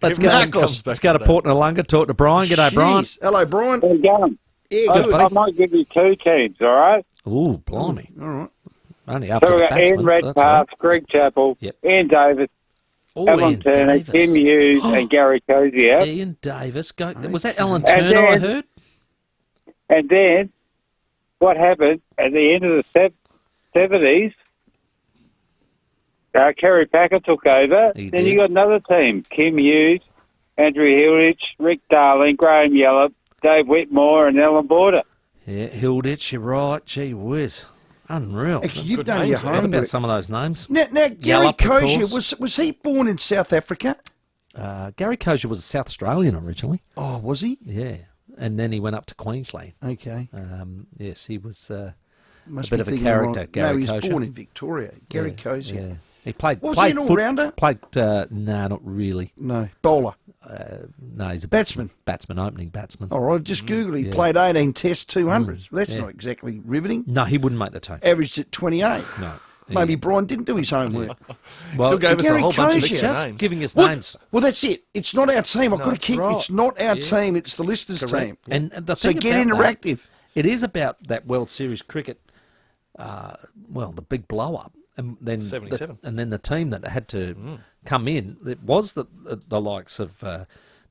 Let's go. Let's go to Port Noarlunga, talk to Brian. G'day, Brian. Jeez. Hello, Brian. How you going? Yeah, Good, good. buddy. I might give you 2 teams, all right? Ooh, blimey. All right. Only after So the we've got batsman. Ian That's all right. Redpath, Greg Chappell, Yep. Ian Davis, Oh, Alan Ian Turner, Davis. Tim Hughes, and Gary Cozier. Ian Davis. Was that Alan And Turner, I then- heard? And then what happened at the end of the 70s, Kerry Packer took over. He Then did. you got another team, Kim Hughes, Andrew Hilditch, Rick Darling, Graham Yellop, Dave Whitmore, and Alan Border. Yeah, Hilditch, you're right. Gee whiz. Unreal. Actually, you've Good done your names there. What about homework. some of those names? Now Gary Yallop, of Cozier, course. was he born in South Africa? Gary Cozier was a South Australian originally. Oh, was he? Yeah. And then he went up to Queensland. Okay. Yes, he was Must a bit be of a thinking character, wrong. Gary No, he was Cozier. born in Victoria. Gary Cozier. Yeah. He played. Was played he an foot- all-rounder? Played. Nah, not really. No, bowler. No, he's a Batsman. Opening batsman. All right, just Google. He Yeah. played 18 tests, 200s. Well, that's Yeah. not exactly riveting. No, he wouldn't make the team. Averaged at 28. No. Maybe Brian didn't do his homework. Well, Still gave us a Gary whole bunch of Cozier. extra just names. giving us Well, names. well, that's it. It's not our team. I've No, got to that's keep. right. It's not our Yeah. team. It's the listeners' Correct. team. And the So thing get about that, interactive. it is about that World Series cricket. The big blow up, and then 77. and then the team that had to come in. It was the likes of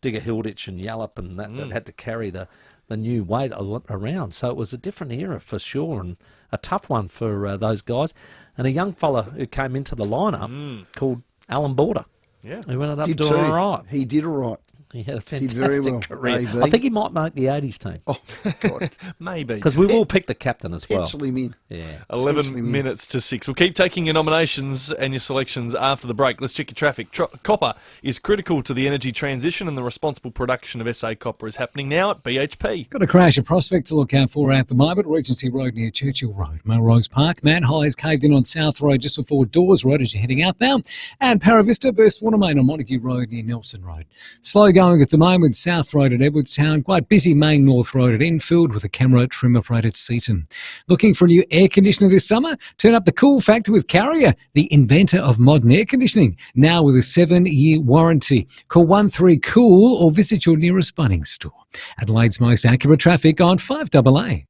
Digger Hilditch and Yallop and that had to carry the new weight around. So it was a different era for sure, and a tough one for those guys. And a young fella who came into the lineup called Alan Border. Yeah. Who ended up Did doing too. all right. He did all right. He had a Did fantastic very well, career. AB. I think he might make the 80s team. Oh, God. Maybe. Because we will pick the captain as well. Pencil him in. Yeah. 11 minutes to 6. We'll keep taking your nominations and your selections after the break. Let's check your traffic. Copper is critical to the energy transition, and the responsible production of SA copper is happening now at BHP. Got a crash of Prospect to look out for at the moment. Regency Road near Churchill Road. Melrose Park. Manhole is caved in on South Road just before Dawes Road as you're heading outbound. And Paravista burst water main on Montague Road near Nelson Road. Slow going at the moment. South Road at Edwardstown. Quite busy main North Road at Enfield with a camera trim operated at Seaton. Looking for a new air conditioner this summer? Turn up the cool factor with Carrier, the inventor of modern air conditioning. Now with a 7-year warranty. Call 13COOL or visit your nearest Bunnings store. Adelaide's most accurate traffic on 5AA.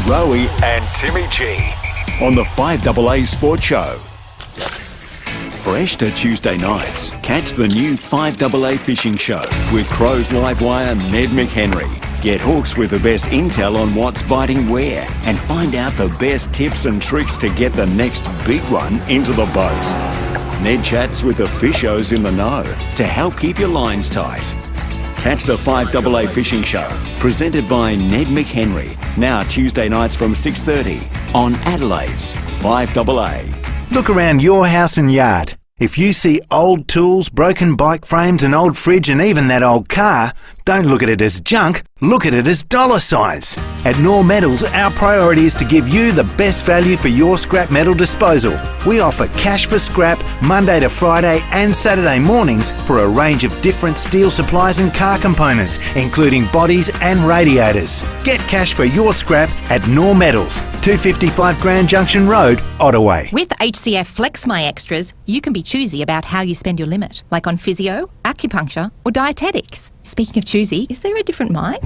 Rowie and Timmy G on the 5AA Sports Show. Fresh to Tuesday nights, catch the new 5AA Fishing Show with Crows Live Wire Ned McHenry. Get hooks with the best intel on what's biting where and find out the best tips and tricks to get the next big one into the boat. Ned chats with the fishers in the know to help keep your lines tight. Catch the 5AA Fishing Show, presented by Ned McHenry, now Tuesday nights from 6:30 on Adelaide's 5AA. Look around your house and yard. If you see old tools, broken bike frames, an old fridge and even that old car, don't look at it as junk, look at it as dollar signs. At Nor Metals, our priority is to give you the best value for your scrap metal disposal. We offer cash for scrap Monday to Friday and Saturday mornings for a range of different steel supplies and car components, including bodies and radiators. Get cash for your scrap at Nor Metals, 255 Grand Junction Road, Ottawa. With HCF Flex My Extras, you can be choosy about how you spend your limit, like on physio, acupuncture or dietetics. Speaking of choosy, is there a different mic?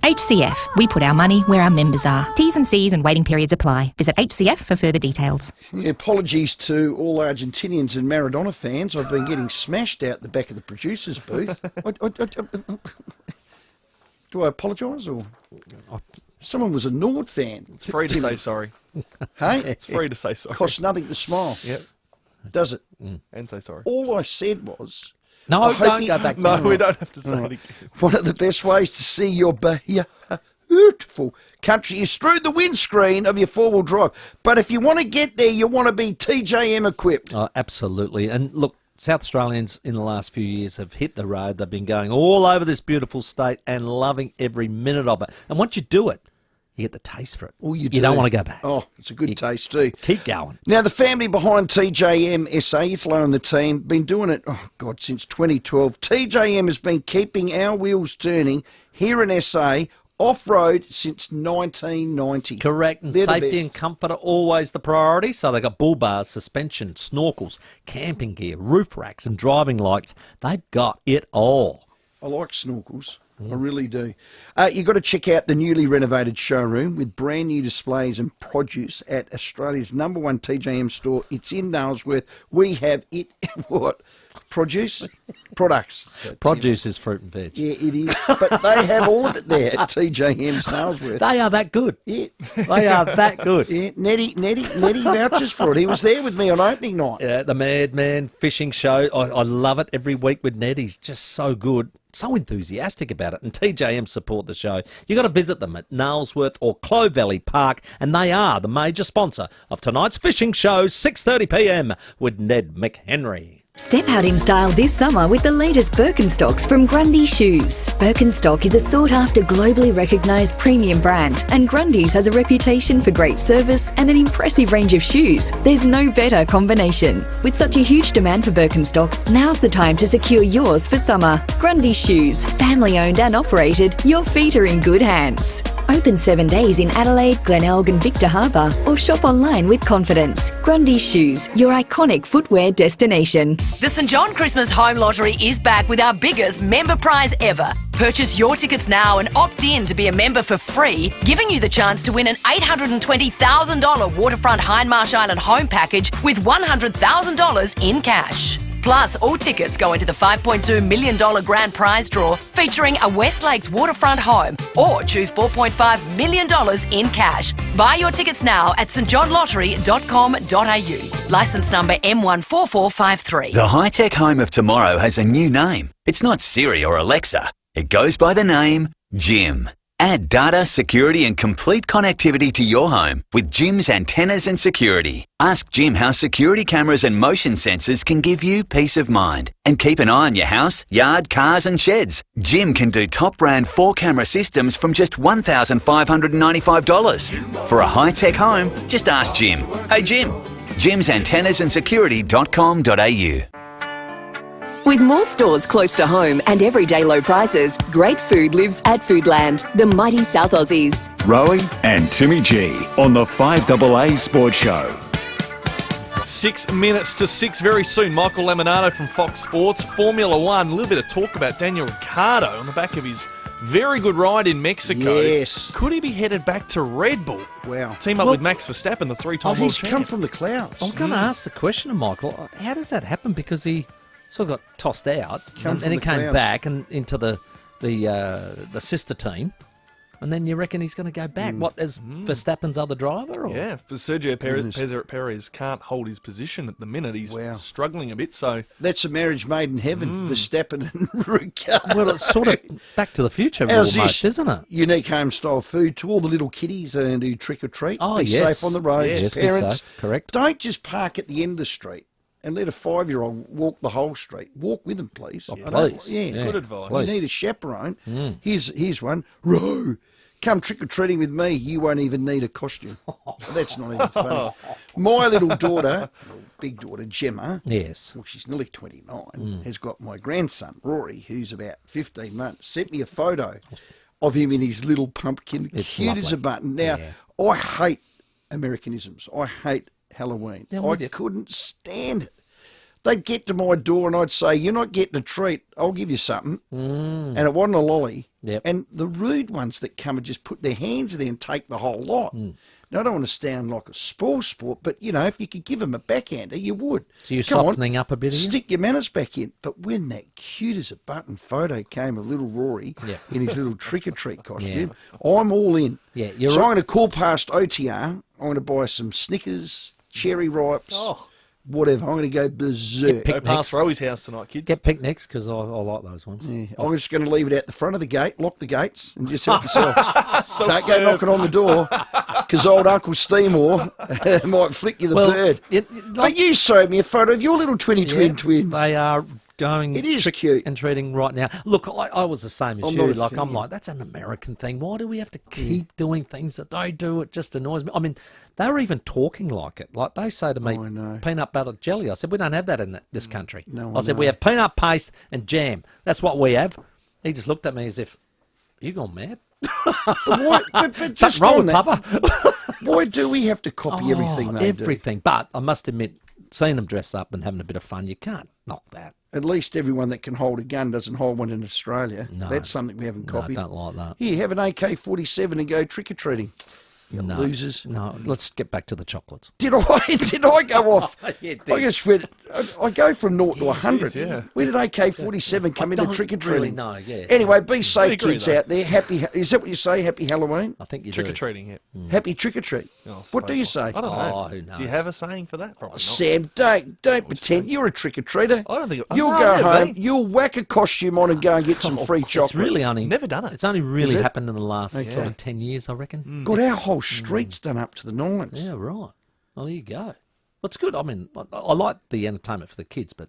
HCF, we put our money where our members are. T's and C's and waiting periods apply. Visit HCF for further details. Yeah, apologies to all Argentinians and Maradona fans. I've been getting smashed out the back of the producer's booth. Do I apologise or... Someone was a Nord fan. It's free to say sorry. Hey? It's free to say sorry. Costs nothing to smile. Yep. Does it? And say sorry. All I said was... No, don't go back. No, we don't have to say it again. One of the best ways to see your beautiful country is through the windscreen of your four-wheel drive. But if you want to get there, you want to be TJM equipped. Oh, absolutely. And look, South Australians in the last few years have hit the road. They've been going all over this beautiful state and loving every minute of it. And once you do it, you get the taste for it. Oh, you don't want to go back. Oh, it's a good taste too. Keep going. Now, the family behind TJM SA, Ithlo and the team, been doing it, since 2012. TJM has been keeping our wheels turning here in SA off-road since 1990. Correct, and safety and comfort are always the priority. So they've got bull bars, suspension, snorkels, camping gear, roof racks and driving lights. They've got it all. I like snorkels. I really do. You've got to check out the newly renovated showroom with brand new displays and produce at Australia's #1 TJM store. It's in Nailsworth. We have it. What? Produce? Products. Produce is fruit and veg. Yeah, it is. But they have all of it there at TJM's Nailsworth. They are that good. Yeah. They are that good. Yeah, Nettie vouches for it. He was there with me on opening night. Yeah, the Madman Fishing Show. I love it every week with Ned. He's just so good. So enthusiastic about it, and TJM support the show. You've got to visit them at Nailsworth or Clove Valley Park, and they are the major sponsor of tonight's fishing show, 6:30 p.m. with Ned McHenry. Step out in style this summer with the latest Birkenstocks from Grundy Shoes. Birkenstock is a sought-after, globally recognised premium brand, and Grundy's has a reputation for great service and an impressive range of shoes. There's no better combination. With such a huge demand for Birkenstocks, now's the time to secure yours for summer. Grundy Shoes, family-owned and operated, your feet are in good hands. Open 7 days in Adelaide, Glenelg and Victor Harbour, or shop online with confidence. Grundy Shoes, your iconic footwear destination. The St John Christmas Home Lottery is back with our biggest member prize ever. Purchase your tickets now and opt in to be a member for free, giving you the chance to win an $820,000 waterfront Hindmarsh Island home package with $100,000 in cash. Plus, all tickets go into the $5.2 million grand prize draw featuring a West Lakes waterfront home, or choose $4.5 million in cash. Buy your tickets now at stjohnlottery.com.au. Licence number M14453. The high-tech home of tomorrow has a new name. It's not Siri or Alexa. It goes by the name Jim. Add data, security and complete connectivity to your home with Jim's antennas and security. Ask Jim how security cameras and motion sensors can give you peace of mind. And keep an eye on your house, yard, cars and sheds. Jim can do top brand 4-camera systems from just $1,595. For a high-tech home, just ask Jim. Hey Jim. Jim's antennas and security.com.au. With more stores close to home and everyday low prices, great food lives at Foodland, the mighty South Aussies. Rowie and Timmy G on the 5AA Sports Show. 6 minutes to 6 very soon. Michael Laminato from Fox Sports. Formula One, a little bit of talk about Daniel Ricciardo on the back of his very good ride in Mexico. Yes. Could he be headed back to Red Bull? Wow. Team up with Max Verstappen, the three-time world He's champion. come from the clouds. I'm going to ask the question of Michael. How does that happen? Because he sort of got tossed out, and then he came back and into the sister team, and then you reckon he's going to go back? What, as Verstappen's other driver? Or? Yeah, Sergio Perez can't hold his position at the minute. He's struggling a bit, so... That's a marriage made in heaven, Verstappen and Ricciardo. Well, it's sort of Back to the Future almost, isn't it? Unique home-style food to all the little kiddies and do trick-or-treat. Oh, Be yes. safe on the roads. Yes, Parents, safe. Correct. Don't just park at the end of the street and let a 5-year-old walk the whole street. Walk with them, please. Oh, please. Good advice. You need a chaperone. Here's one. Ro, come trick-or-treating with me. You won't even need a costume. That's not even funny. My little daughter, big daughter, Gemma, well, she's nearly 29, has got my grandson, Rory, who's about 15 months, sent me a photo of him in his little pumpkin, cute as a button. Now, I hate Americanisms. I hate Halloween. I couldn't stand it. They'd get to my door and I'd say, you're not getting a treat, I'll give you something. And it wasn't a lolly. And the rude ones that come and just put their hands in there and take the whole lot. Now, I don't want to sound like a sport, but, you know, if you could give them a backhander, you would. So you're softening up a bit, stick your manners back in. But when that cute as a button photo came of little Rory in his little trick-or-treat costume, I'm all in. So I'm going to call past OTR. I'm going to buy some Snickers, cherry ripes, whatever. I'm going to go berserk. Go past Rowie's house tonight, kids. Get picnics, because I like those ones. I'm just going to leave it at the front of the gate, lock the gates, and just help yourself. Don't go knocking on the door, because old Uncle Steamore might flick you the bird. But you showed me a photo of your little twin twins. They are going cute and treating right now. Look, I was the same as I'm you. not a fan. I'm like, that's an American thing. Why do we have to keep doing things that they do? It just annoys me. I mean, they were even talking like it. Like they say to me, peanut butter jelly. I said, we don't have that in this country. I said, we have peanut paste and jam. That's what we have. He just looked at me as if, you gone mad? But just wrong on with that, Papa? Why do we have to copy everything they do? Everything. But I must admit, seeing them dress up and having a bit of fun, you can't knock that. At least everyone that can hold a gun doesn't hold one in Australia. No. That's something we haven't copied. I don't like that. Here, have an AK-47 and go trick-or-treating. You losers. No, let's get back to the chocolates. Did I go off? Yeah, I just went, I go from 0 to 100. Yeah. Where did AK-47 come into trick-or-treating? Really know, Anyway, be safe, agree, kids though. out there. Is that what you say? Happy Halloween? I think you Trick-or-treating, Happy trick-or-treat. What do you say? I don't know. Who knows? Do you have a saying for that? Probably not. Sam, don't pretend you're a trick-or-treater. I don't think... You'll no, go never home, been. you'll whack a costume on and go and get some free chocolate. It's really only... Never done it. It's only really Is it? happened in the last sort of 10 years, I reckon. God, our whole street's done up to the nines. Yeah, right. Well, there you go. Well, it's good. I mean, I like the entertainment for the kids, but...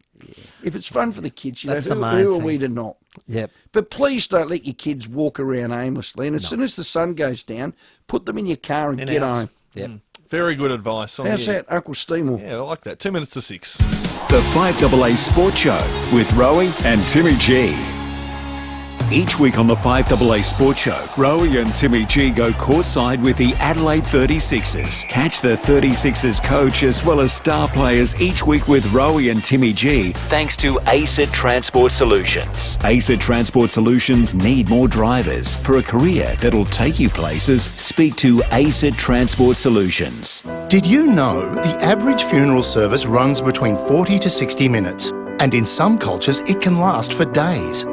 If it's fun for the kids, you That's know, the main who are thing. we to not? Yep. But please don't let your kids walk around aimlessly. And as soon as the sun goes down, put them in your car and get home. Yep. Very good advice. How's that, Uncle Steamore? Yeah, I like that. 2 minutes to 6. The 5AA Sports Show with Rowie and Timmy G. Each week on the 5AA Sports Show, Rowie and Timmy G go courtside with the Adelaide 36ers. Catch the 36ers coach as well as star players each week with Rowie and Timmy G, thanks to ACID Transport Solutions. ACID Transport Solutions need more drivers. For a career that'll take you places, speak to ACID Transport Solutions. Did you know the average funeral service runs between 40 to 60 minutes? And in some cultures, it can last for days.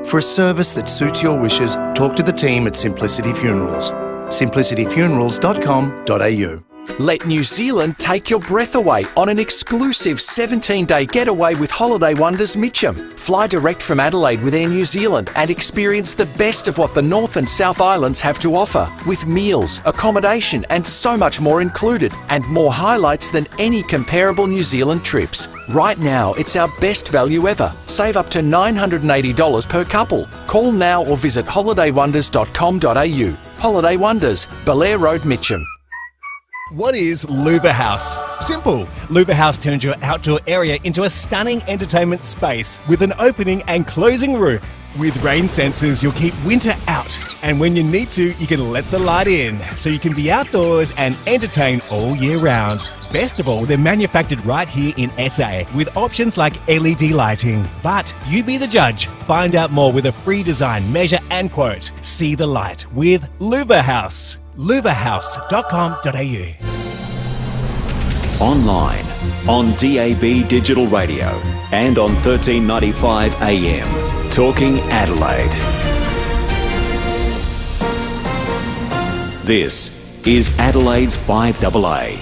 For a service that suits your wishes, talk to the team at Simplicity Funerals. simplicityfunerals.com.au. Let New Zealand take your breath away on an exclusive 17-day getaway with Holiday Wonders Mitcham. Fly direct from Adelaide with Air New Zealand and experience the best of what the North and South Islands have to offer, with meals, accommodation and so much more included, and more highlights than any comparable New Zealand trips. Right now, it's our best value ever. Save up to $980 per couple. Call now or visit holidaywonders.com.au. Holiday Wonders, Belair Road, Mitcham. What is Luva House? Simple. Luva House turns your outdoor area into a stunning entertainment space with an opening and closing roof. With rain sensors, you'll keep winter out. And when you need to, you can let the light in, so you can be outdoors and entertain all year round. Best of all, they're manufactured right here in SA with options like LED lighting. But you be the judge. Find out more with a free design, measure and quote. See the light with Luva House. luvahouse.com.au. Online, on DAB Digital Radio and on 1395 AM. Talking Adelaide. This is Adelaide's 5AA.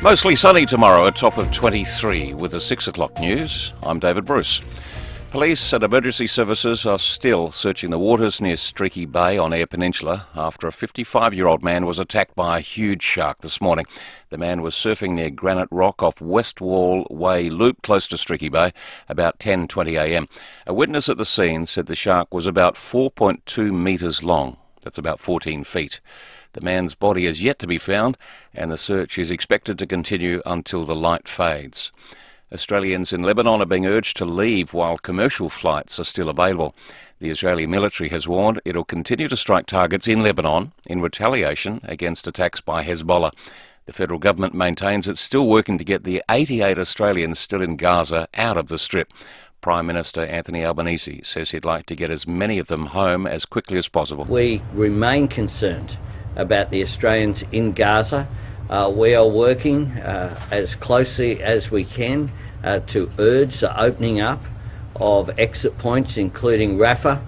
Mostly sunny tomorrow, a top of 23 with the 6 o'clock news. I'm David Bruce. Police and emergency services are still searching the waters near Streaky Bay on Eyre Peninsula after a 55-year-old man was attacked by a huge shark this morning. The man was surfing near Granite Rock off West Wall Way Loop close to Streaky Bay about 10:20 a.m. A witness at the scene said the shark was about 4.2 metres long. That's about 14 feet. The man's body is yet to be found and the search is expected to continue until the light fades. Australians in Lebanon are being urged to leave while commercial flights are still available. The Israeli military has warned it'll continue to strike targets in Lebanon in retaliation against attacks by Hezbollah. The federal government maintains it's still working to get the 88 Australians still in Gaza out of the Strip. Prime Minister Anthony Albanese says he'd like to get as many of them home as quickly as possible. We remain concerned about the Australians in Gaza. We are working as closely as we can to urge the opening up of exit points, including Rafah.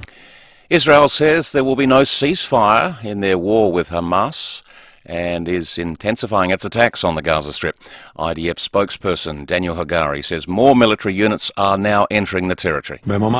Israel says there will be no ceasefire in their war with Hamas and is intensifying its attacks on the Gaza Strip. IDF spokesperson Daniel Hagari says more military units are now entering the territory. Over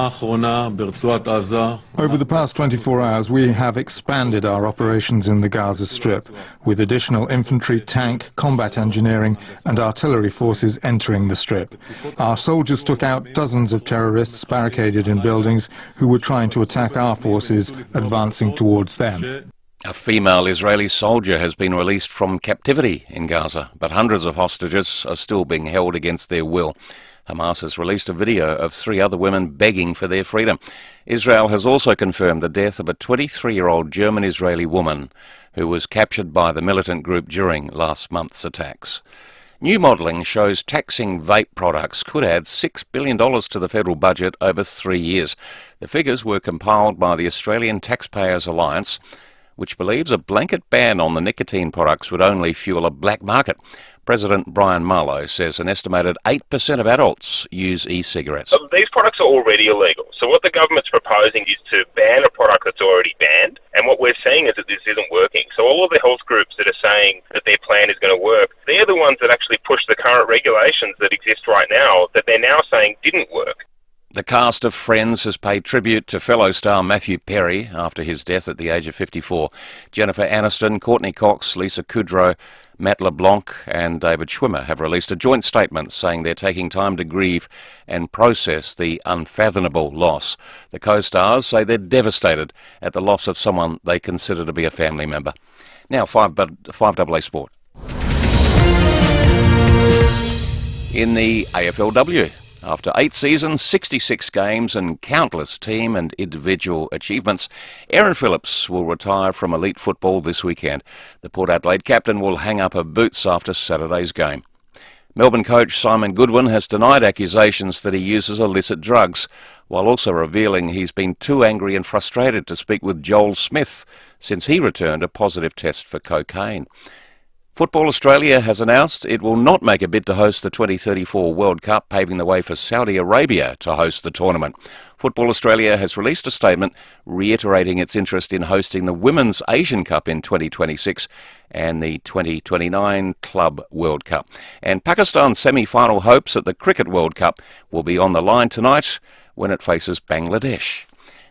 the past 24 hours, we have expanded our operations in the Gaza Strip, with additional infantry, tank, combat engineering and artillery forces entering the Strip. Our soldiers took out dozens of terrorists barricaded in buildings who were trying to attack our forces advancing towards them. A female Israeli soldier has been released from captivity in Gaza, but hundreds of hostages are still being held against their will. Hamas has released a video of 3 other women begging for their freedom. Israel has also confirmed the death of a 23-year-old German-Israeli woman who was captured by the militant group during last month's attacks. New modelling shows taxing vape products could add $6 billion to the federal budget over 3 years. The figures were compiled by the Australian Taxpayers Alliance, which believes a blanket ban on the nicotine products would only fuel a black market. President Brian Marlow says an estimated 8% of adults use e-cigarettes. These products are already illegal. So what the government's proposing is to ban a product that's already banned. And what we're seeing is that this isn't working. So all of the health groups that are saying that their plan is going to work, they're the ones that actually push the current regulations that exist right now that they're now saying didn't work. The cast of Friends has paid tribute to fellow star Matthew Perry after his death at the age of 54. Jennifer Aniston, Courtney Cox, Lisa Kudrow, Matt LeBlanc and David Schwimmer have released a joint statement saying they're taking time to grieve and process the unfathomable loss. The co-stars say they're devastated at the loss of someone they consider to be a family member. Now, 5AA Sport. In the AFLW. After 8 seasons, 66 games and countless team and individual achievements, Aaron Phillips will retire from elite football this weekend. The Port Adelaide captain will hang up her boots after Saturday's game. Melbourne coach Simon Goodwin has denied accusations that he uses illicit drugs, while also revealing he's been too angry and frustrated to speak with Joel Smith since he returned a positive test for cocaine. Football Australia has announced it will not make a bid to host the 2034 World Cup, paving the way for Saudi Arabia to host the tournament. Football Australia has released a statement reiterating its interest in hosting the Women's Asian Cup in 2026 and the 2029 Club World Cup. And Pakistan's semi-final hopes at the Cricket World Cup will be on the line tonight when it faces Bangladesh.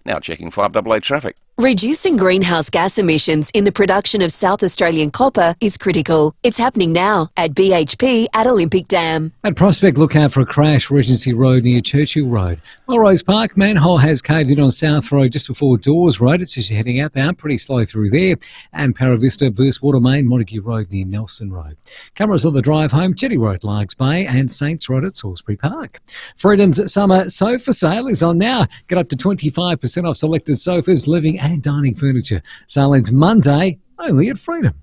Now checking 5AA traffic. Reducing greenhouse gas emissions in the production of South Australian copper is critical. It's happening now at BHP at Olympic Dam. At Prospect, look out for a crash, Regency Road near Churchill Road. Melrose Park, manhole has caved in on South Road just before Dawes Road. It's as you're heading outbound, pretty slow through there. And Paravista, burst water main, Montague Road near Nelson Road. Cameras on the drive home, Jetty Road, Largs Bay, and Saints Road at Salisbury Park. Freedom's summer sofa sale is on now. Get up to 25% off selected sofas, living and dining furniture. Sale ends Monday, only at Freedom.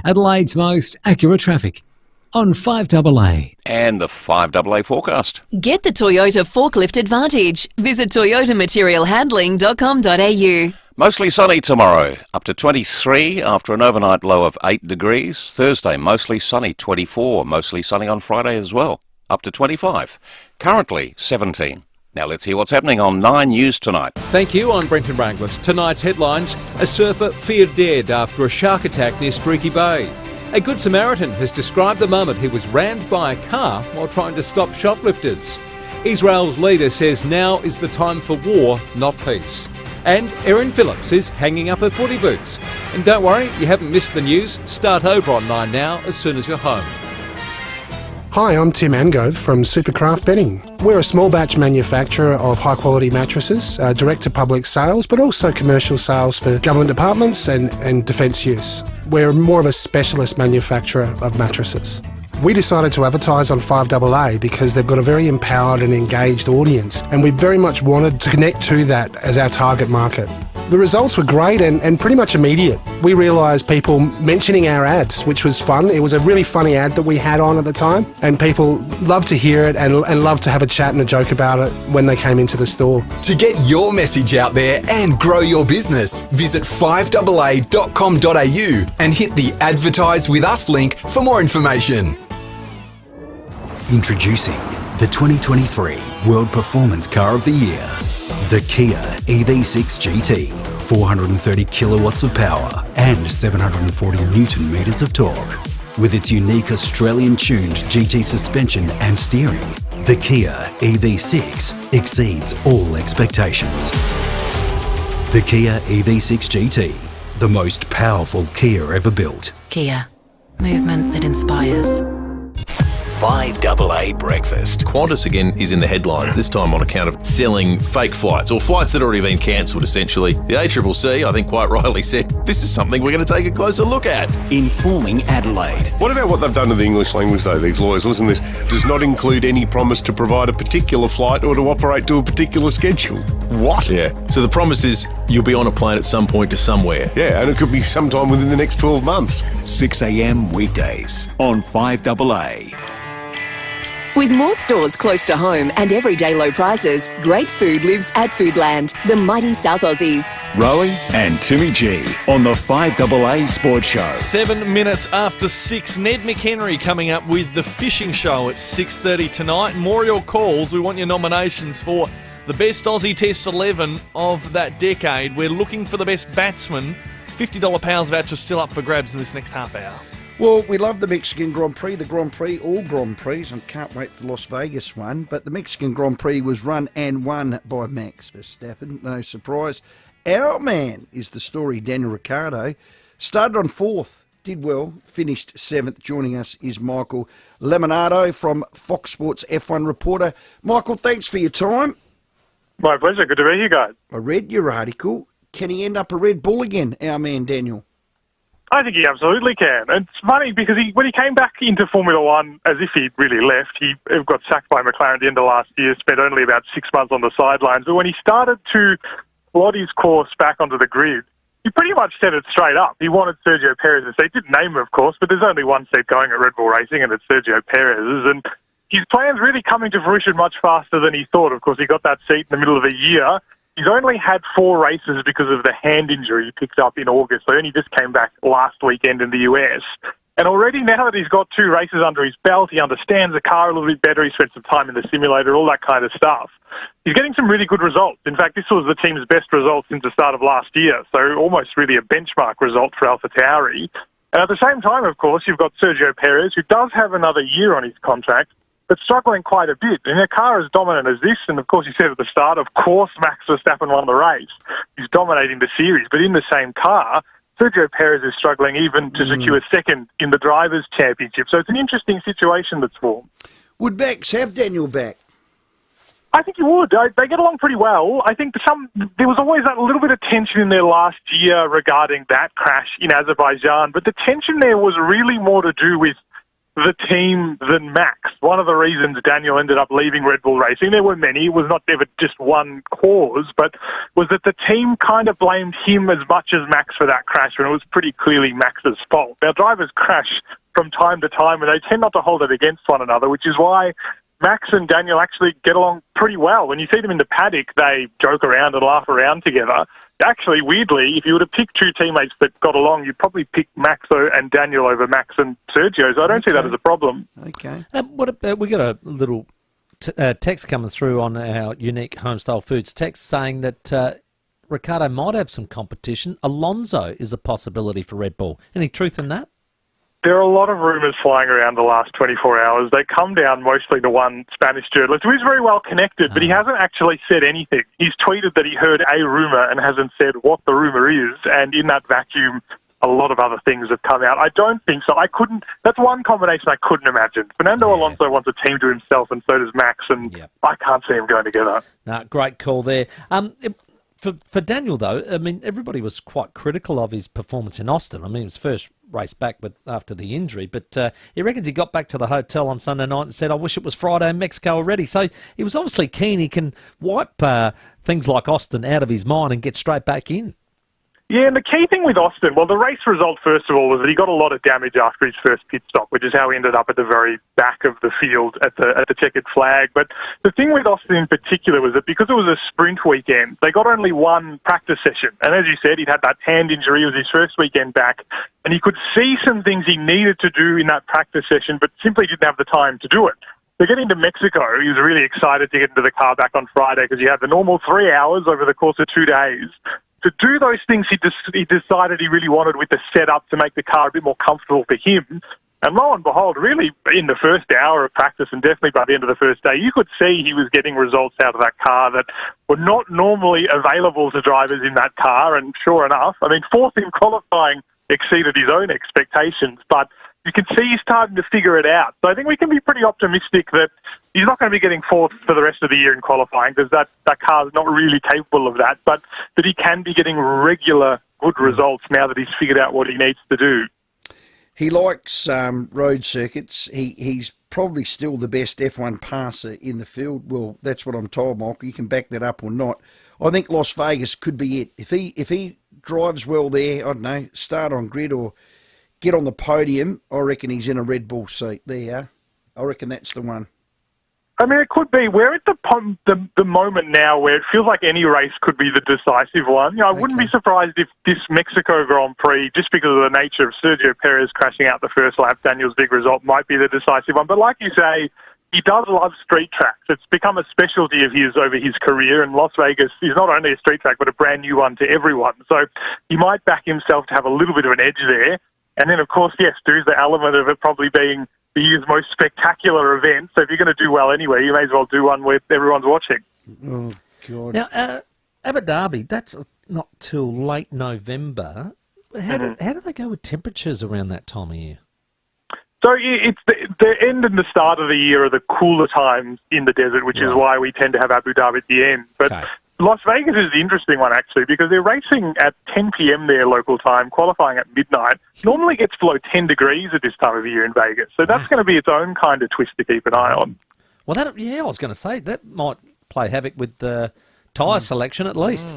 Adelaide's most accurate traffic on 5AA. And the 5AA forecast. Get the Toyota Forklift Advantage. Visit toyotamaterialhandling.com.au. Mostly sunny tomorrow, up to 23 after an overnight low of 8 degrees. Thursday, mostly sunny, 24. Mostly sunny on Friday as well, up to 25. Currently, 17. Now let's hear what's happening on 9 News tonight. Thank you, I'm Brenton Branglis. Tonight's headlines: a surfer feared dead after a shark attack near Streaky Bay. A Good Samaritan has described the moment he was rammed by a car while trying to stop shoplifters. Israel's leader says now is the time for war, not peace. And Erin Phillips is hanging up her footy boots. And don't worry, you haven't missed the news. Start over on 9 Now as soon as you're home. Hi, I'm Tim Angove from Supercraft Bedding. We're a small batch manufacturer of high quality mattresses, direct to public sales, but also commercial sales for government departments and defence use. We're more of a specialist manufacturer of mattresses. We decided to advertise on 5AA because they've got a very empowered and engaged audience, and we very much wanted to connect to that as our target market. The results were great and pretty much immediate. We realised people mentioning our ads, which was fun. It was a really funny ad that we had on at the time, and people loved to hear it and loved to have a chat and a joke about it when they came into the store. To get your message out there and grow your business, visit 5AA.com.au and hit the Advertise With Us link for more information. Introducing the 2023 World Performance Car of the Year. The Kia EV6 GT, 430 kilowatts of power and 740 newton meters of torque. With its unique Australian-tuned GT suspension and steering, the Kia EV6 exceeds all expectations. The Kia EV6 GT, the most powerful Kia ever built. Kia, movement that inspires. 5AA Breakfast. Qantas again is in the headlines, this time on account of selling fake flights, or flights that had already been cancelled essentially. The ACCC, I think quite rightly, said this is something we're going to take a closer look at. Informing Adelaide. What about what they've done to the English language though, these lawyers? Listen to this. Does not include any promise to provide a particular flight or to operate to a particular schedule. What? Yeah. So the promise is you'll be on a plane at some point to somewhere. Yeah, and it could be sometime within the next 12 months. 6 a.m. weekdays on 5AA. With more stores close to home and everyday low prices, great food lives at Foodland, the mighty South Aussies. Rowie and Timmy G on the 5AA Sports Show. 7 minutes after 6, Ned McHenry coming up with the fishing show at 6:30 tonight. More your calls. We want your nominations for the best Aussie Test 11 of that decade. We're looking for the best batsman. $50 Powers voucher still up for grabs in this next half hour. Well, we love the Mexican Grand Prix, all Grand Prix, and can't wait for the Las Vegas one. But the Mexican Grand Prix was run and won by Max Verstappen, no surprise. Our man is the story, Daniel Ricciardo. Started on 4th, did well, finished 7th. Joining us is Michael Lemonardo from Fox Sports F1 reporter. Michael, thanks for your time. My pleasure, good to be here, guys. I read your article. Can he end up a Red Bull again, our man Daniel? I think he absolutely can. It's funny because when he came back into Formula One, as if he'd really left, he got sacked by McLaren at the end of last year, spent only about 6 months on the sidelines. But when he started to plot his course back onto the grid, he pretty much said it straight up. He wanted Sergio Perez's seat. Didn't name him, of course, but there's only one seat going at Red Bull Racing, and it's Sergio Perez's. And his plan's really coming to fruition much faster than he thought. Of course, he got that seat in the middle of a year. He's only had 4 races because of the hand injury he picked up in August. So he only just came back last weekend in the US. And already now that he's got 2 races under his belt, he understands the car a little bit better, he spent some time in the simulator, all that kind of stuff. He's getting some really good results. In fact, this was the team's best result since the start of last year, so almost really a benchmark result for AlphaTauri. And at the same time, of course, you've got Sergio Perez, who does have another year on his contract, but struggling quite a bit. In a car as dominant as this, and of course you said at the start, of course Max Verstappen won the race. He's dominating the series, but in the same car, Sergio Perez is struggling even to secure second in the Drivers' Championship. So it's an interesting situation that's formed. Would Max have Daniel back? I think he would. They get along pretty well. I think there was always that little bit of tension in there last year regarding that crash in Azerbaijan, but the tension there was really more to do with the team than Max. One of the reasons Daniel ended up leaving Red Bull Racing, there were many, it was not ever just one cause, but was that the team kind of blamed him as much as Max for that crash, when it was pretty clearly Max's fault. Now, drivers crash from time to time, and they tend not to hold it against one another, which is why Max and Daniel actually get along pretty well. When you see them in the paddock, they joke around and laugh around together. Actually, weirdly, if you were to pick 2 teammates that got along, you'd probably pick Max and Daniel over Max and Sergio, so I don't see that as a problem. Okay. We got a little text coming through on our unique homestyle foods text saying that Ricciardo might have some competition. Alonso is a possibility for Red Bull. Any truth in that? There are a lot of rumours flying around the last 24 hours. They come down mostly to one Spanish journalist who is very well connected, but he hasn't actually said anything. He's tweeted that he heard a rumour and hasn't said what the rumour is, and in that vacuum, a lot of other things have come out. I don't think so. That's one combination I couldn't imagine. Fernando Alonso wants a team to himself, and so does Max, and I can't see them going together. Great call there. For Daniel, though, I mean, everybody was quite critical of his performance in Austin. I mean, his first race back after the injury, but he reckons he got back to the hotel on Sunday night and said, I wish it was Friday in Mexico already. So he was obviously keen. He can wipe things like Austin out of his mind and get straight back in. Yeah, and the key thing with Austin, well, the race result, first of all, was that he got a lot of damage after his first pit stop, which is how he ended up at the very back of the field at the checkered flag. But the thing with Austin in particular was that because it was a sprint weekend, they got only one practice session. And as you said, he'd had that hand injury. It was his first weekend back. And he could see some things he needed to do in that practice session, but simply didn't have the time to do it. So getting to Mexico, he was really excited to get into the car back on Friday because you had the normal 3 hours over the course of 2 days to do those things he decided he really wanted with the setup to make the car a bit more comfortable for him. And lo and behold, really in the first hour of practice and definitely by the end of the first day, you could see he was getting results out of that car that were not normally available to drivers in that car. And sure enough, I mean, fourth in qualifying exceeded his own expectations, but you can see he's starting to figure it out. So I think we can be pretty optimistic that he's not going to be getting fourth for the rest of the year in qualifying because that car's not really capable of that, but that he can be getting regular good results now that he's figured out what he needs to do. He likes road circuits. He's probably still the best F1 passer in the field. Well, that's what I'm told, Michael. You can back that up or not. I think Las Vegas could be it. If he drives well there, I don't know, start on grid or get on the podium, I reckon he's in a Red Bull seat. There you are. I reckon that's the one. I mean, it could be. We're at the moment now where it feels like any race could be the decisive one. You know, I wouldn't be surprised if this Mexico Grand Prix, just because of the nature of Sergio Perez crashing out the first lap, Daniel's big result, might be the decisive one. But like you say, he does love street tracks. It's become a specialty of his over his career, and Las Vegas is not only a street track, but a brand new one to everyone. So he might back himself to have a little bit of an edge there. And then, of course, yes, there's the element of it probably being the year's most spectacular event. So if you're going to do well anyway, you may as well do one where everyone's watching. Oh, God. Now, Abu Dhabi, that's not till late November. How do they go with temperatures around that time of year? So it's the end and the start of the year are the cooler times in the desert, which is why we tend to have Abu Dhabi at the end. But Las Vegas is the interesting one, actually, because they're racing at 10 p.m. their local time, qualifying at midnight. Normally gets below 10 degrees at this time of the year in Vegas. So that's going to be its own kind of twist to keep an eye on. Well, I was going to say, that might play havoc with the tyre selection at least.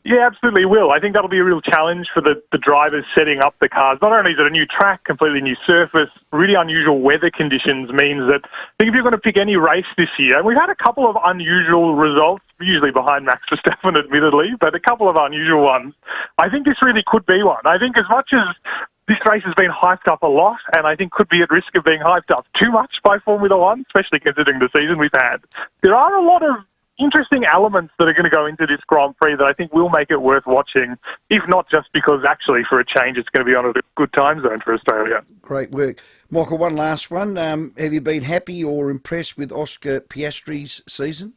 Yeah, absolutely will. I think that'll be a real challenge for the drivers setting up the cars. Not only is it a new track, completely new surface, really unusual weather conditions means that I think if you're going to pick any race this year, and we've had a couple of unusual results, usually behind Max Verstappen, admittedly, but a couple of unusual ones, I think this really could be one. I think as much as this race has been hyped up a lot, and I think could be at risk of being hyped up too much by Formula One, especially considering the season we've had. There are a lot of interesting elements that are going to go into this Grand Prix that I think will make it worth watching, if not just because actually for a change it's going to be on a good time zone for Australia. Great work. Michael, one last one. Have you been happy or impressed with Oscar Piastri's season?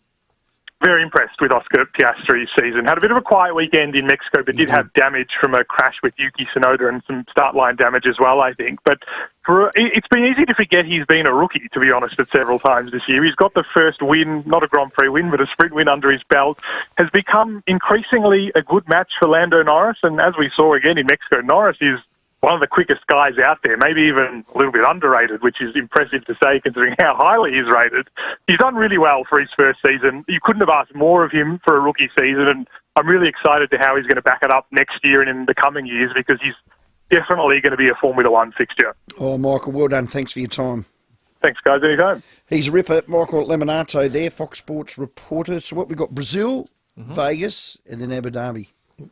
Very impressed with Oscar Piastri's season. Had a bit of a quiet weekend in Mexico, but did have damage from a crash with Yuki Tsunoda and some start line damage as well, I think. But it's been easy to forget he's been a rookie, to be honest, at several times this year. He's got the first win, not a Grand Prix win, but a sprint win under his belt. Has become increasingly a good match for Lando Norris, and as we saw again in Mexico, Norris is one of the quickest guys out there, maybe even a little bit underrated, which is impressive to say considering how highly he's rated. He's done really well for his first season. You couldn't have asked more of him for a rookie season, and I'm really excited to how he's going to back it up next year and in the coming years, because he's definitely going to be a Formula One fixture. Oh, Michael, well done. Thanks for your time. Thanks, guys. Anytime. He's a ripper. Michael Lemonato there, Fox Sports reporter. So what, we've got Brazil, Vegas, and then Abu Dhabi.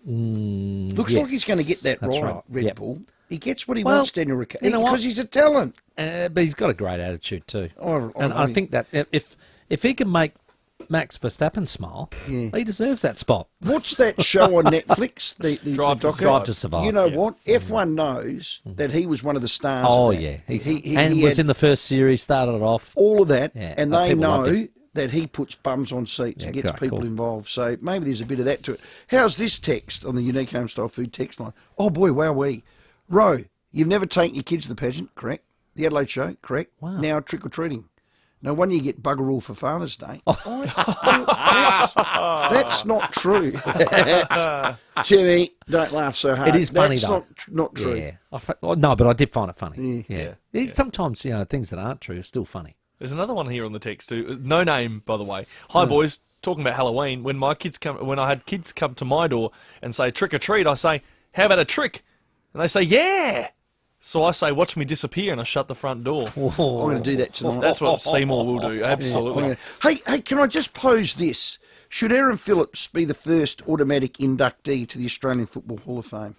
Looks like he's going to get that right, Red Bull. He gets what he wants, Daniel Ricciardo, because he's a talent. But he's got a great attitude too. I think that if he can make Max Verstappen smile, he deserves that spot. What's that show on Netflix? The Drive to Survive. You know what? F1 knows that he was one of the stars. Oh, of that. yeah. He was in the first series, started it off. All of that, Yeah, and they people loved know him. that he puts bums on seats and gets great, people cool. involved. So maybe there's a bit of that to it. How's this text on the Unique Homestyle Food text line? Oh, boy, wowee. Ro, you've never taken your kids to the pageant, correct? The Adelaide Show, correct? Wow. Now trick-or-treating. No wonder you get bugger all for Father's Day. That's not true. Timmy, don't laugh so hard. It is funny, That's though. not true. Yeah. No, but I did find it funny. Yeah. Sometimes, things that aren't true are still funny. There's another one here on the text too. No name, by the way. Hi, boys. Talking about Halloween. When I had kids come to my door and say trick or treat, I say, "How about a trick?" And they say, "Yeah." So I say, "Watch me disappear," and I shut the front door. I'm going to do that tonight. That's what Seymour will do. Absolutely. Hey, can I just pose this? Should Aaron Phillips be the first automatic inductee to the Australian Football Hall of Fame?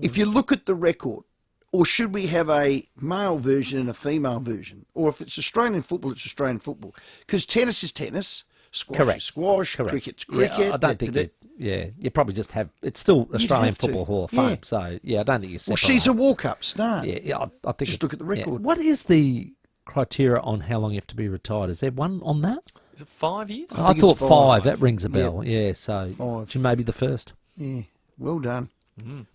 If you look at the record, or should we have a male version and a female version? Or if it's Australian football, it's Australian football. Because tennis is tennis, squash is squash, cricket's cricket. Yeah, I don't think you probably just have... It's still Australian Football Hall of Fame, so, I don't think you separate. Well, she's a walk-up start. Yeah, I think... Just look at the record. What is the criteria on how long you have to be retired? Is there one on that? Is it 5 years? I thought 5. That rings a bell. Yeah, so 5. She may be the first. Yeah, well done.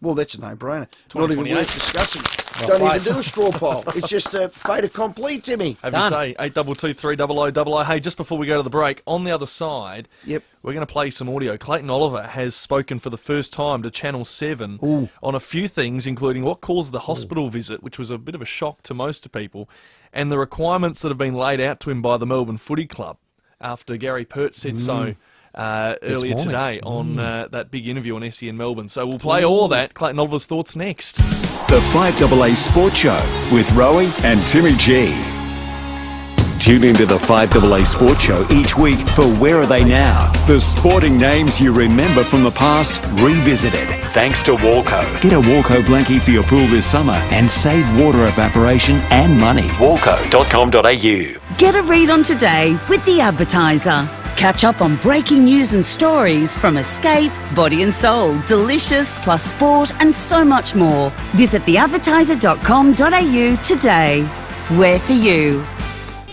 Well, that's a no-brainer. Not 2028. even worth discussing. Don't even do a straw poll. It's just a fait accompli, Timmy. Have you say 8223 0000. Hey, just before we go to the break, on the other side, we're going to play some audio. Clayton Oliver has spoken for the first time to Channel 7 on a few things, including what caused the hospital visit, which was a bit of a shock to most people, and the requirements that have been laid out to him by the Melbourne Footy Club after Gary Pert said so earlier today on that big interview on SEN Melbourne. So we'll play all of that. Clayton Oliver's thoughts next. The 5AA Sports Show with Rowie and Timmy G. Tune into the 5AA Sports Show each week for Where Are They Now? The sporting names you remember from the past revisited. Thanks to Walco. Get a Walco blankie for your pool this summer and save water evaporation and money. Walco.com.au. Get a read on today with The Advertiser. Catch up on breaking news and stories from Escape, Body and Soul, Delicious, plus sport and so much more. Visit theadvertiser.com.au today. We're for you.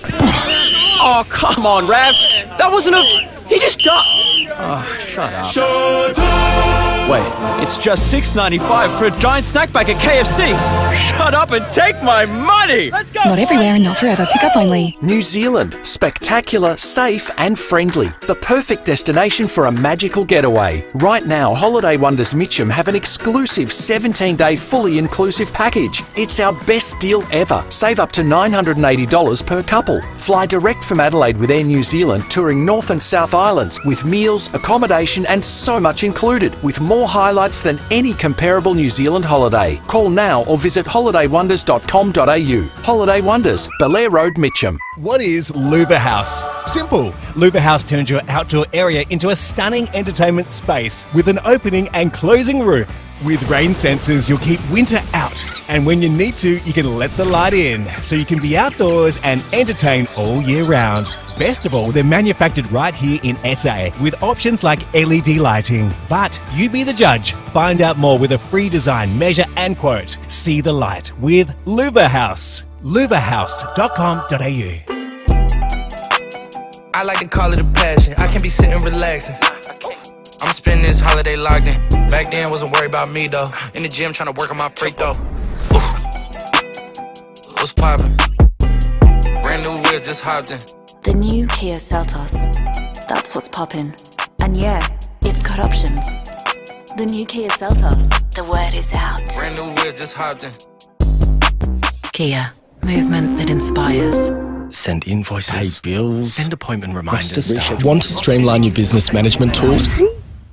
Oh, come on, Rav. That wasn't a... He just got... Oh, shut up. Shut up! Wait, it's just $6.95 for a giant snack bag at KFC. Shut up and take my money! Let's go! Not everywhere and not forever. Pick up only. New Zealand. Spectacular, safe and friendly. The perfect destination for a magical getaway. Right now, Holiday Wonders Mitcham have an exclusive 17-day fully inclusive package. It's our best deal ever. Save up to $980 per couple. Fly direct from Adelaide with Air New Zealand, touring North and South Islands with meals, accommodation and so much included, with more highlights than any comparable New Zealand holiday. Call now or visit holidaywonders.com.au. Holiday Wonders, Belair Road, Mitcham. What is Luva House? Simple. Luva House turns your outdoor area into a stunning entertainment space with an opening and closing roof. With rain sensors, you'll keep winter out. And when you need to, you can let the light in, so you can be outdoors and entertain all year round. Best of all, they're manufactured right here in SA with options like LED lighting. But you be the judge. Find out more with a free design, measure and quote. See the light with FIVEAA House. FIVEAAhouse.com.au. I like to call it a passion. I can be sitting relaxing. I'm spending this holiday locked in. Back then, wasn't worried about me though. In the gym, trying to work on my free throw. What's poppin'? Brand new whip, just hopped in. The new Kia Seltos. That's what's poppin'. And yeah, it's got options. The new Kia Seltos. The word is out. Brand new whip, just hopped in. Kia. Movement that inspires. Send invoices, pay bills, send appointment reminders. Want to streamline your business management tools?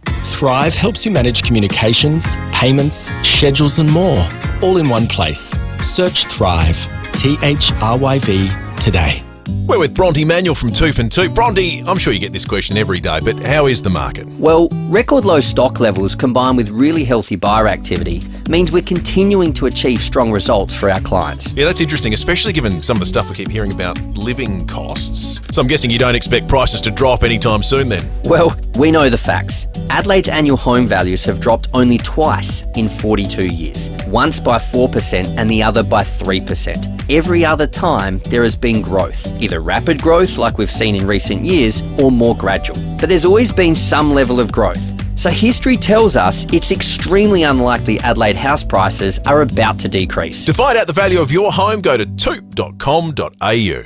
Thrive helps you manage communications, payments, schedules and more, all in one place. Search Thrive, THRYV, today. We're with Bronte Manuel from Toof and Toot. Bronte, I'm sure you get this question every day, but how is the market? Well, record low stock levels combined with really healthy buyer activity means we're continuing to achieve strong results for our clients. Yeah, that's interesting, especially given some of the stuff we keep hearing about living costs. So I'm guessing you don't expect prices to drop anytime soon then? Well, we know the facts. Adelaide's annual home values have dropped only twice in 42 years. Once by 4% and the other by 3%. Every other time there has been growth, either rapid growth like we've seen in recent years or more gradual. But there's always been some level of growth. So history tells us it's extremely unlikely Adelaide house prices are about to decrease. To find out the value of your home, go to toop.com.au.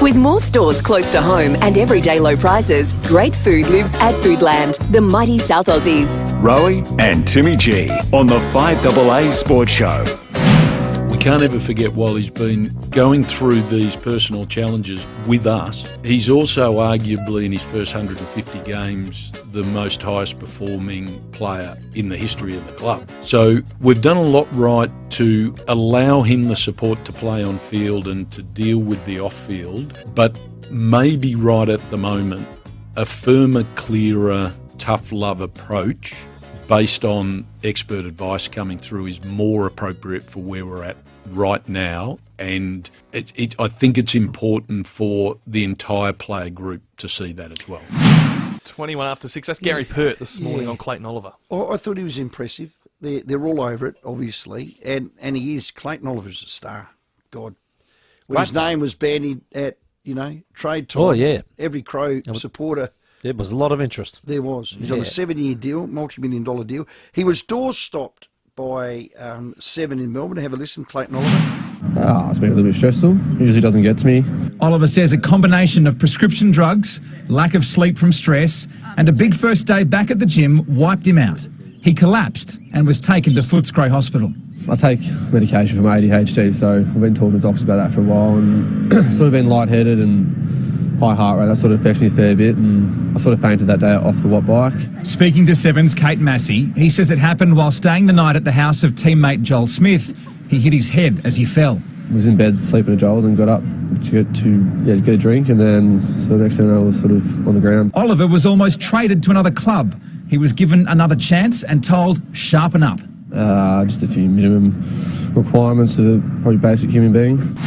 With more stores close to home and everyday low prices, great food lives at Foodland, the mighty South Aussies. Rowie and Timmy G on the 5AA Sports Show. We can't ever forget, while he's been going through these personal challenges with us, he's also arguably in his first 150 games the most highest performing player in the history of the club. So we've done a lot right to allow him the support to play on field and to deal with the off field, but maybe right at the moment a firmer, clearer, tough love approach based on expert advice coming through is more appropriate for where we're at right now, and I think it's important for the entire player group to see that as well. 21 after 6. That's Gary Pert this morning on Clayton Oliver. I thought he was impressive. They're all over it, obviously, and he is. Clayton Oliver's a star. God, when his name was bandied at trade time. Oh yeah, every Crow supporter. There was a lot of interest. There was. He's on a 7-year deal, multi-million-dollar deal. He was door stopped by Seven in Melbourne. Have a listen, Clayton Oliver. It's been a little bit stressful. Usually doesn't get to me. Oliver says a combination of prescription drugs, lack of sleep from stress, and a big first day back at the gym wiped him out. He collapsed and was taken to Footscray Hospital. I take medication for my ADHD, so I've been talking to doctors about that for a while, and sort of been lightheaded and high heart rate. That sort of affects me a fair bit, and I sort of fainted that day off the Watt bike. Speaking to Seven's Kate Massey, he says it happened while staying the night at the house of teammate Joel Smith. He hit his head as he fell. I was in bed sleeping at Joel's and got up to get a drink, and then so the next thing I know, I was sort of on the ground. Oliver was almost traded to another club. He was given another chance and told, sharpen up. Just a few minimum requirements of a probably basic human being.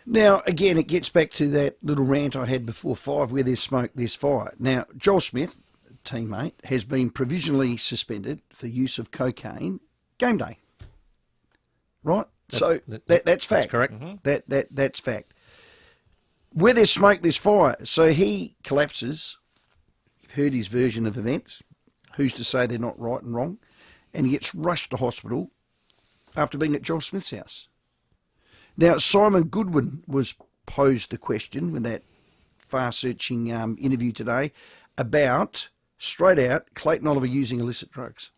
Now, again, it gets back to that little rant I had before 5, where there's smoke, there's fire. Now, Joel Smith, teammate, has been provisionally suspended for use of cocaine game day. Right? That's fact. That's correct. Mm-hmm. That's fact. Where there's smoke, there's fire. So he collapses. You've heard his version of events. Who's to say they're not right and wrong? And he gets rushed to hospital after being at Joel Smith's house. Now, Simon Goodwin was posed the question with that far-searching interview today about, straight out, Clayton Oliver using illicit drugs.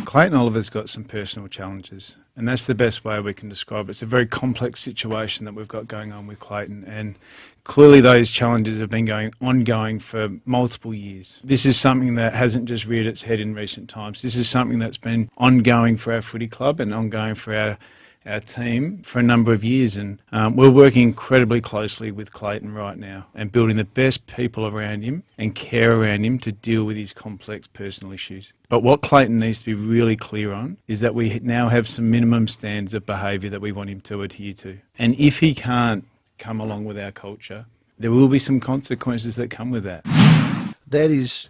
Clayton Oliver's got some personal challenges, and that's the best way we can describe it. It's a very complex situation that we've got going on with Clayton, and clearly those challenges have been ongoing for multiple years. This is something that hasn't just reared its head in recent times. This is something that's been ongoing for our footy club and ongoing for our team for a number of years, and we're working incredibly closely with Clayton right now and building the best people around him and care around him to deal with his complex personal issues. But what Clayton needs to be really clear on is that we now have some minimum standards of behaviour that we want him to adhere to. And if he can't come along with our culture, there will be some consequences that come with that. That is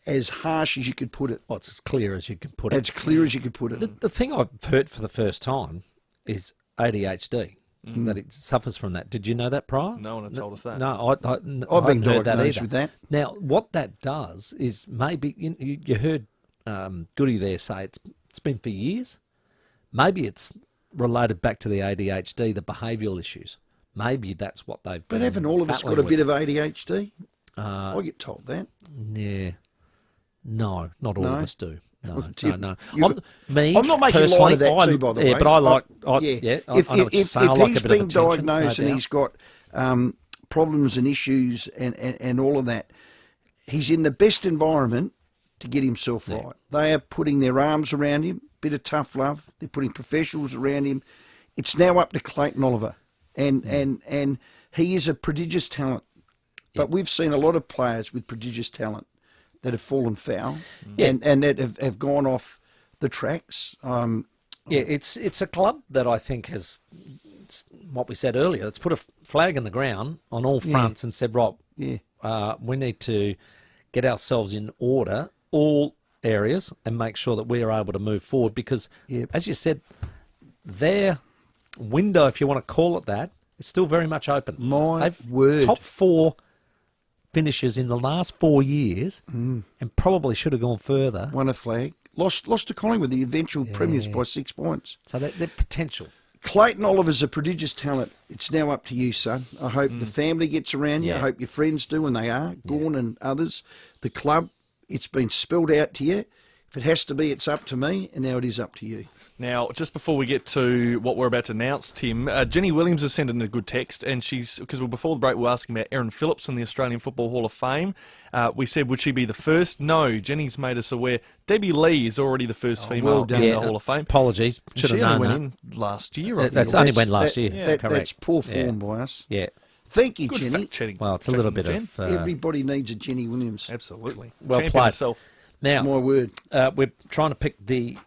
as harsh as you could put it. Well, it's as clear as you can put it. As clear as you could put it. The thing I've heard for the first time is ADHD, that it suffers from that. Did you know that prior? No one had told us that. No, I I've been hadn't heard that diagnosed either. with that. Now, what that does is maybe, you heard Goody there say it's been for years. Maybe it's related back to the ADHD, the behavioural issues. Maybe that's what they've been. But haven't all of us got a bit of ADHD? I get told that. Yeah. No, not all of us do. No. I'm I'm not making light personally, of that too, by the way. Yeah, but I like. I know If what you're saying. I like he's a bit of been attention, diagnosed no and doubt. he's got problems and issues and all of that, he's in the best environment to get himself right. They are putting their arms around him, bit of tough love. They're putting professionals around him. It's now up to Clayton Oliver, and he is a prodigious talent. But we've seen a lot of players with prodigious talent that have fallen foul and that have gone off the tracks. It's a club that I think has, what we said earlier, it's put a flag in the ground on all fronts and said, right, we need to get ourselves in order, all areas, and make sure that we are able to move forward because, as you said, their window, if you want to call it that, is still very much open. Word. Top 4 finishes in the last 4 years and probably should have gone further. Won a flag. Lost to Collingwood, the eventual premiers, by 6 points. So they're potential. Clayton Oliver's a prodigious talent. It's now up to you, son. I hope the family gets around you. I hope your friends do, and they are. Gorn and others. The club, it's been spelled out to you. If it has to be, it's up to me, and now it is up to you. Now, just before we get to what we're about to announce, Tim, Jenny Williams has sent in a good text, and because before the break we were asking about Erin Phillips in the Australian Football Hall of Fame. We said, would she be the first? No, Jenny's made us aware. Debbie Lee is already the first female in the Hall of Fame. Apologies, should have known She that. only went in last year. That's only went last year. Correct. That's poor form by us. Yeah. Thank you, Good Jenny. fact-checking. Well, it's a little bit Jen. of... Everybody needs a Jenny Williams. Absolutely. Well Champion played. herself. Now, My word. we're trying to pick we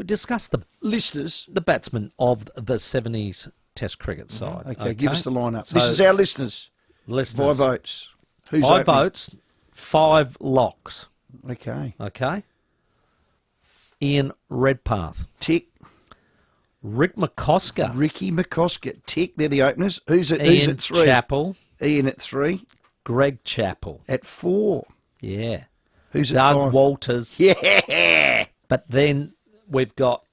discussed the listeners, the batsmen of the 70s Test cricket side. Okay, give us the lineup. So, this is our listeners. 5 votes. Who's 5 opening? votes, 5 locks. Okay. Ian Redpath. Tick. Rick McCosker. Ricky McCosker. Tick. They're the openers. Who's at 3? Chappell. Ian at 3. Greg Chappell. At 4. Yeah. Who's at Doug 5? Walters. Yeah. But then we've got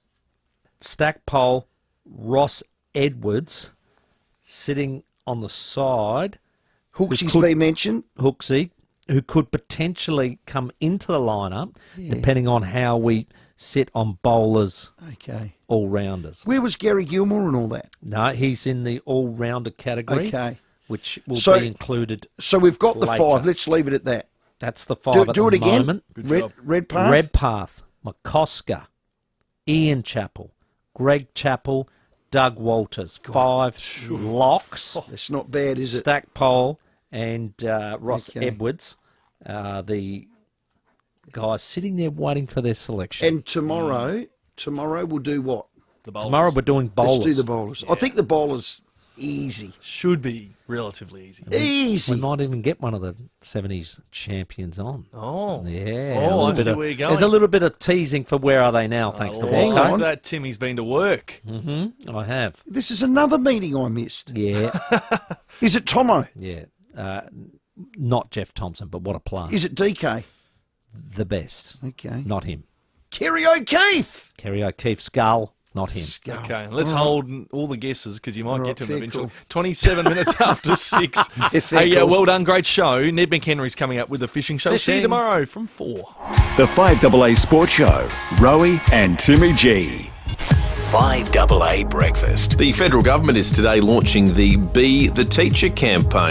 Stackpole, Ross Edwards sitting on the side. Hooksy's been mentioned. Hooksy, who could potentially come into the lineup depending on how we sit on bowlers, all-rounders. Where was Gary Gilmore and all that? No, he's in the all-rounder category, which will be included. So we've got later. the 5. Let's leave it at that. That's the 5 do at it the again. moment. Redpath. Redpath, McCosker, Ian Chappell, Greg Chappell, Doug Walters. 5 locks. It's not bad, is it? Stackpole and Ross Edwards, the guys sitting there waiting for their selection. And tomorrow we'll do what? The bowlers. Tomorrow we're doing bowlers. Let's do the bowlers. I think the bowlers easy. Should be relatively easy. Easy. We might even get one of the 70s champions on. Oh. Yeah. Oh, I see where you're going. There's a little bit of teasing for where are they now, thanks to hang Walker. on. That Timmy's been to work. Mm-hmm. I have. This is another meeting I missed. Yeah. Is it Tomo? Yeah. Not Jeff Thompson, but what a player. Is it DK? The best. Okay. Not him. Kerry O'Keefe. Kerry O'Keefe, Skull. Not him. Okay, let's hold all the guesses because you might get to them eventually. cool. 27 minutes after 6. Hey, well done, great show. Ned McHenry's coming up with the fishing show. See you tomorrow from 4. The 5AA Sports Show, Rowie and Timmy G. 5AA Breakfast. The federal government is today launching the Be the Teacher campaign.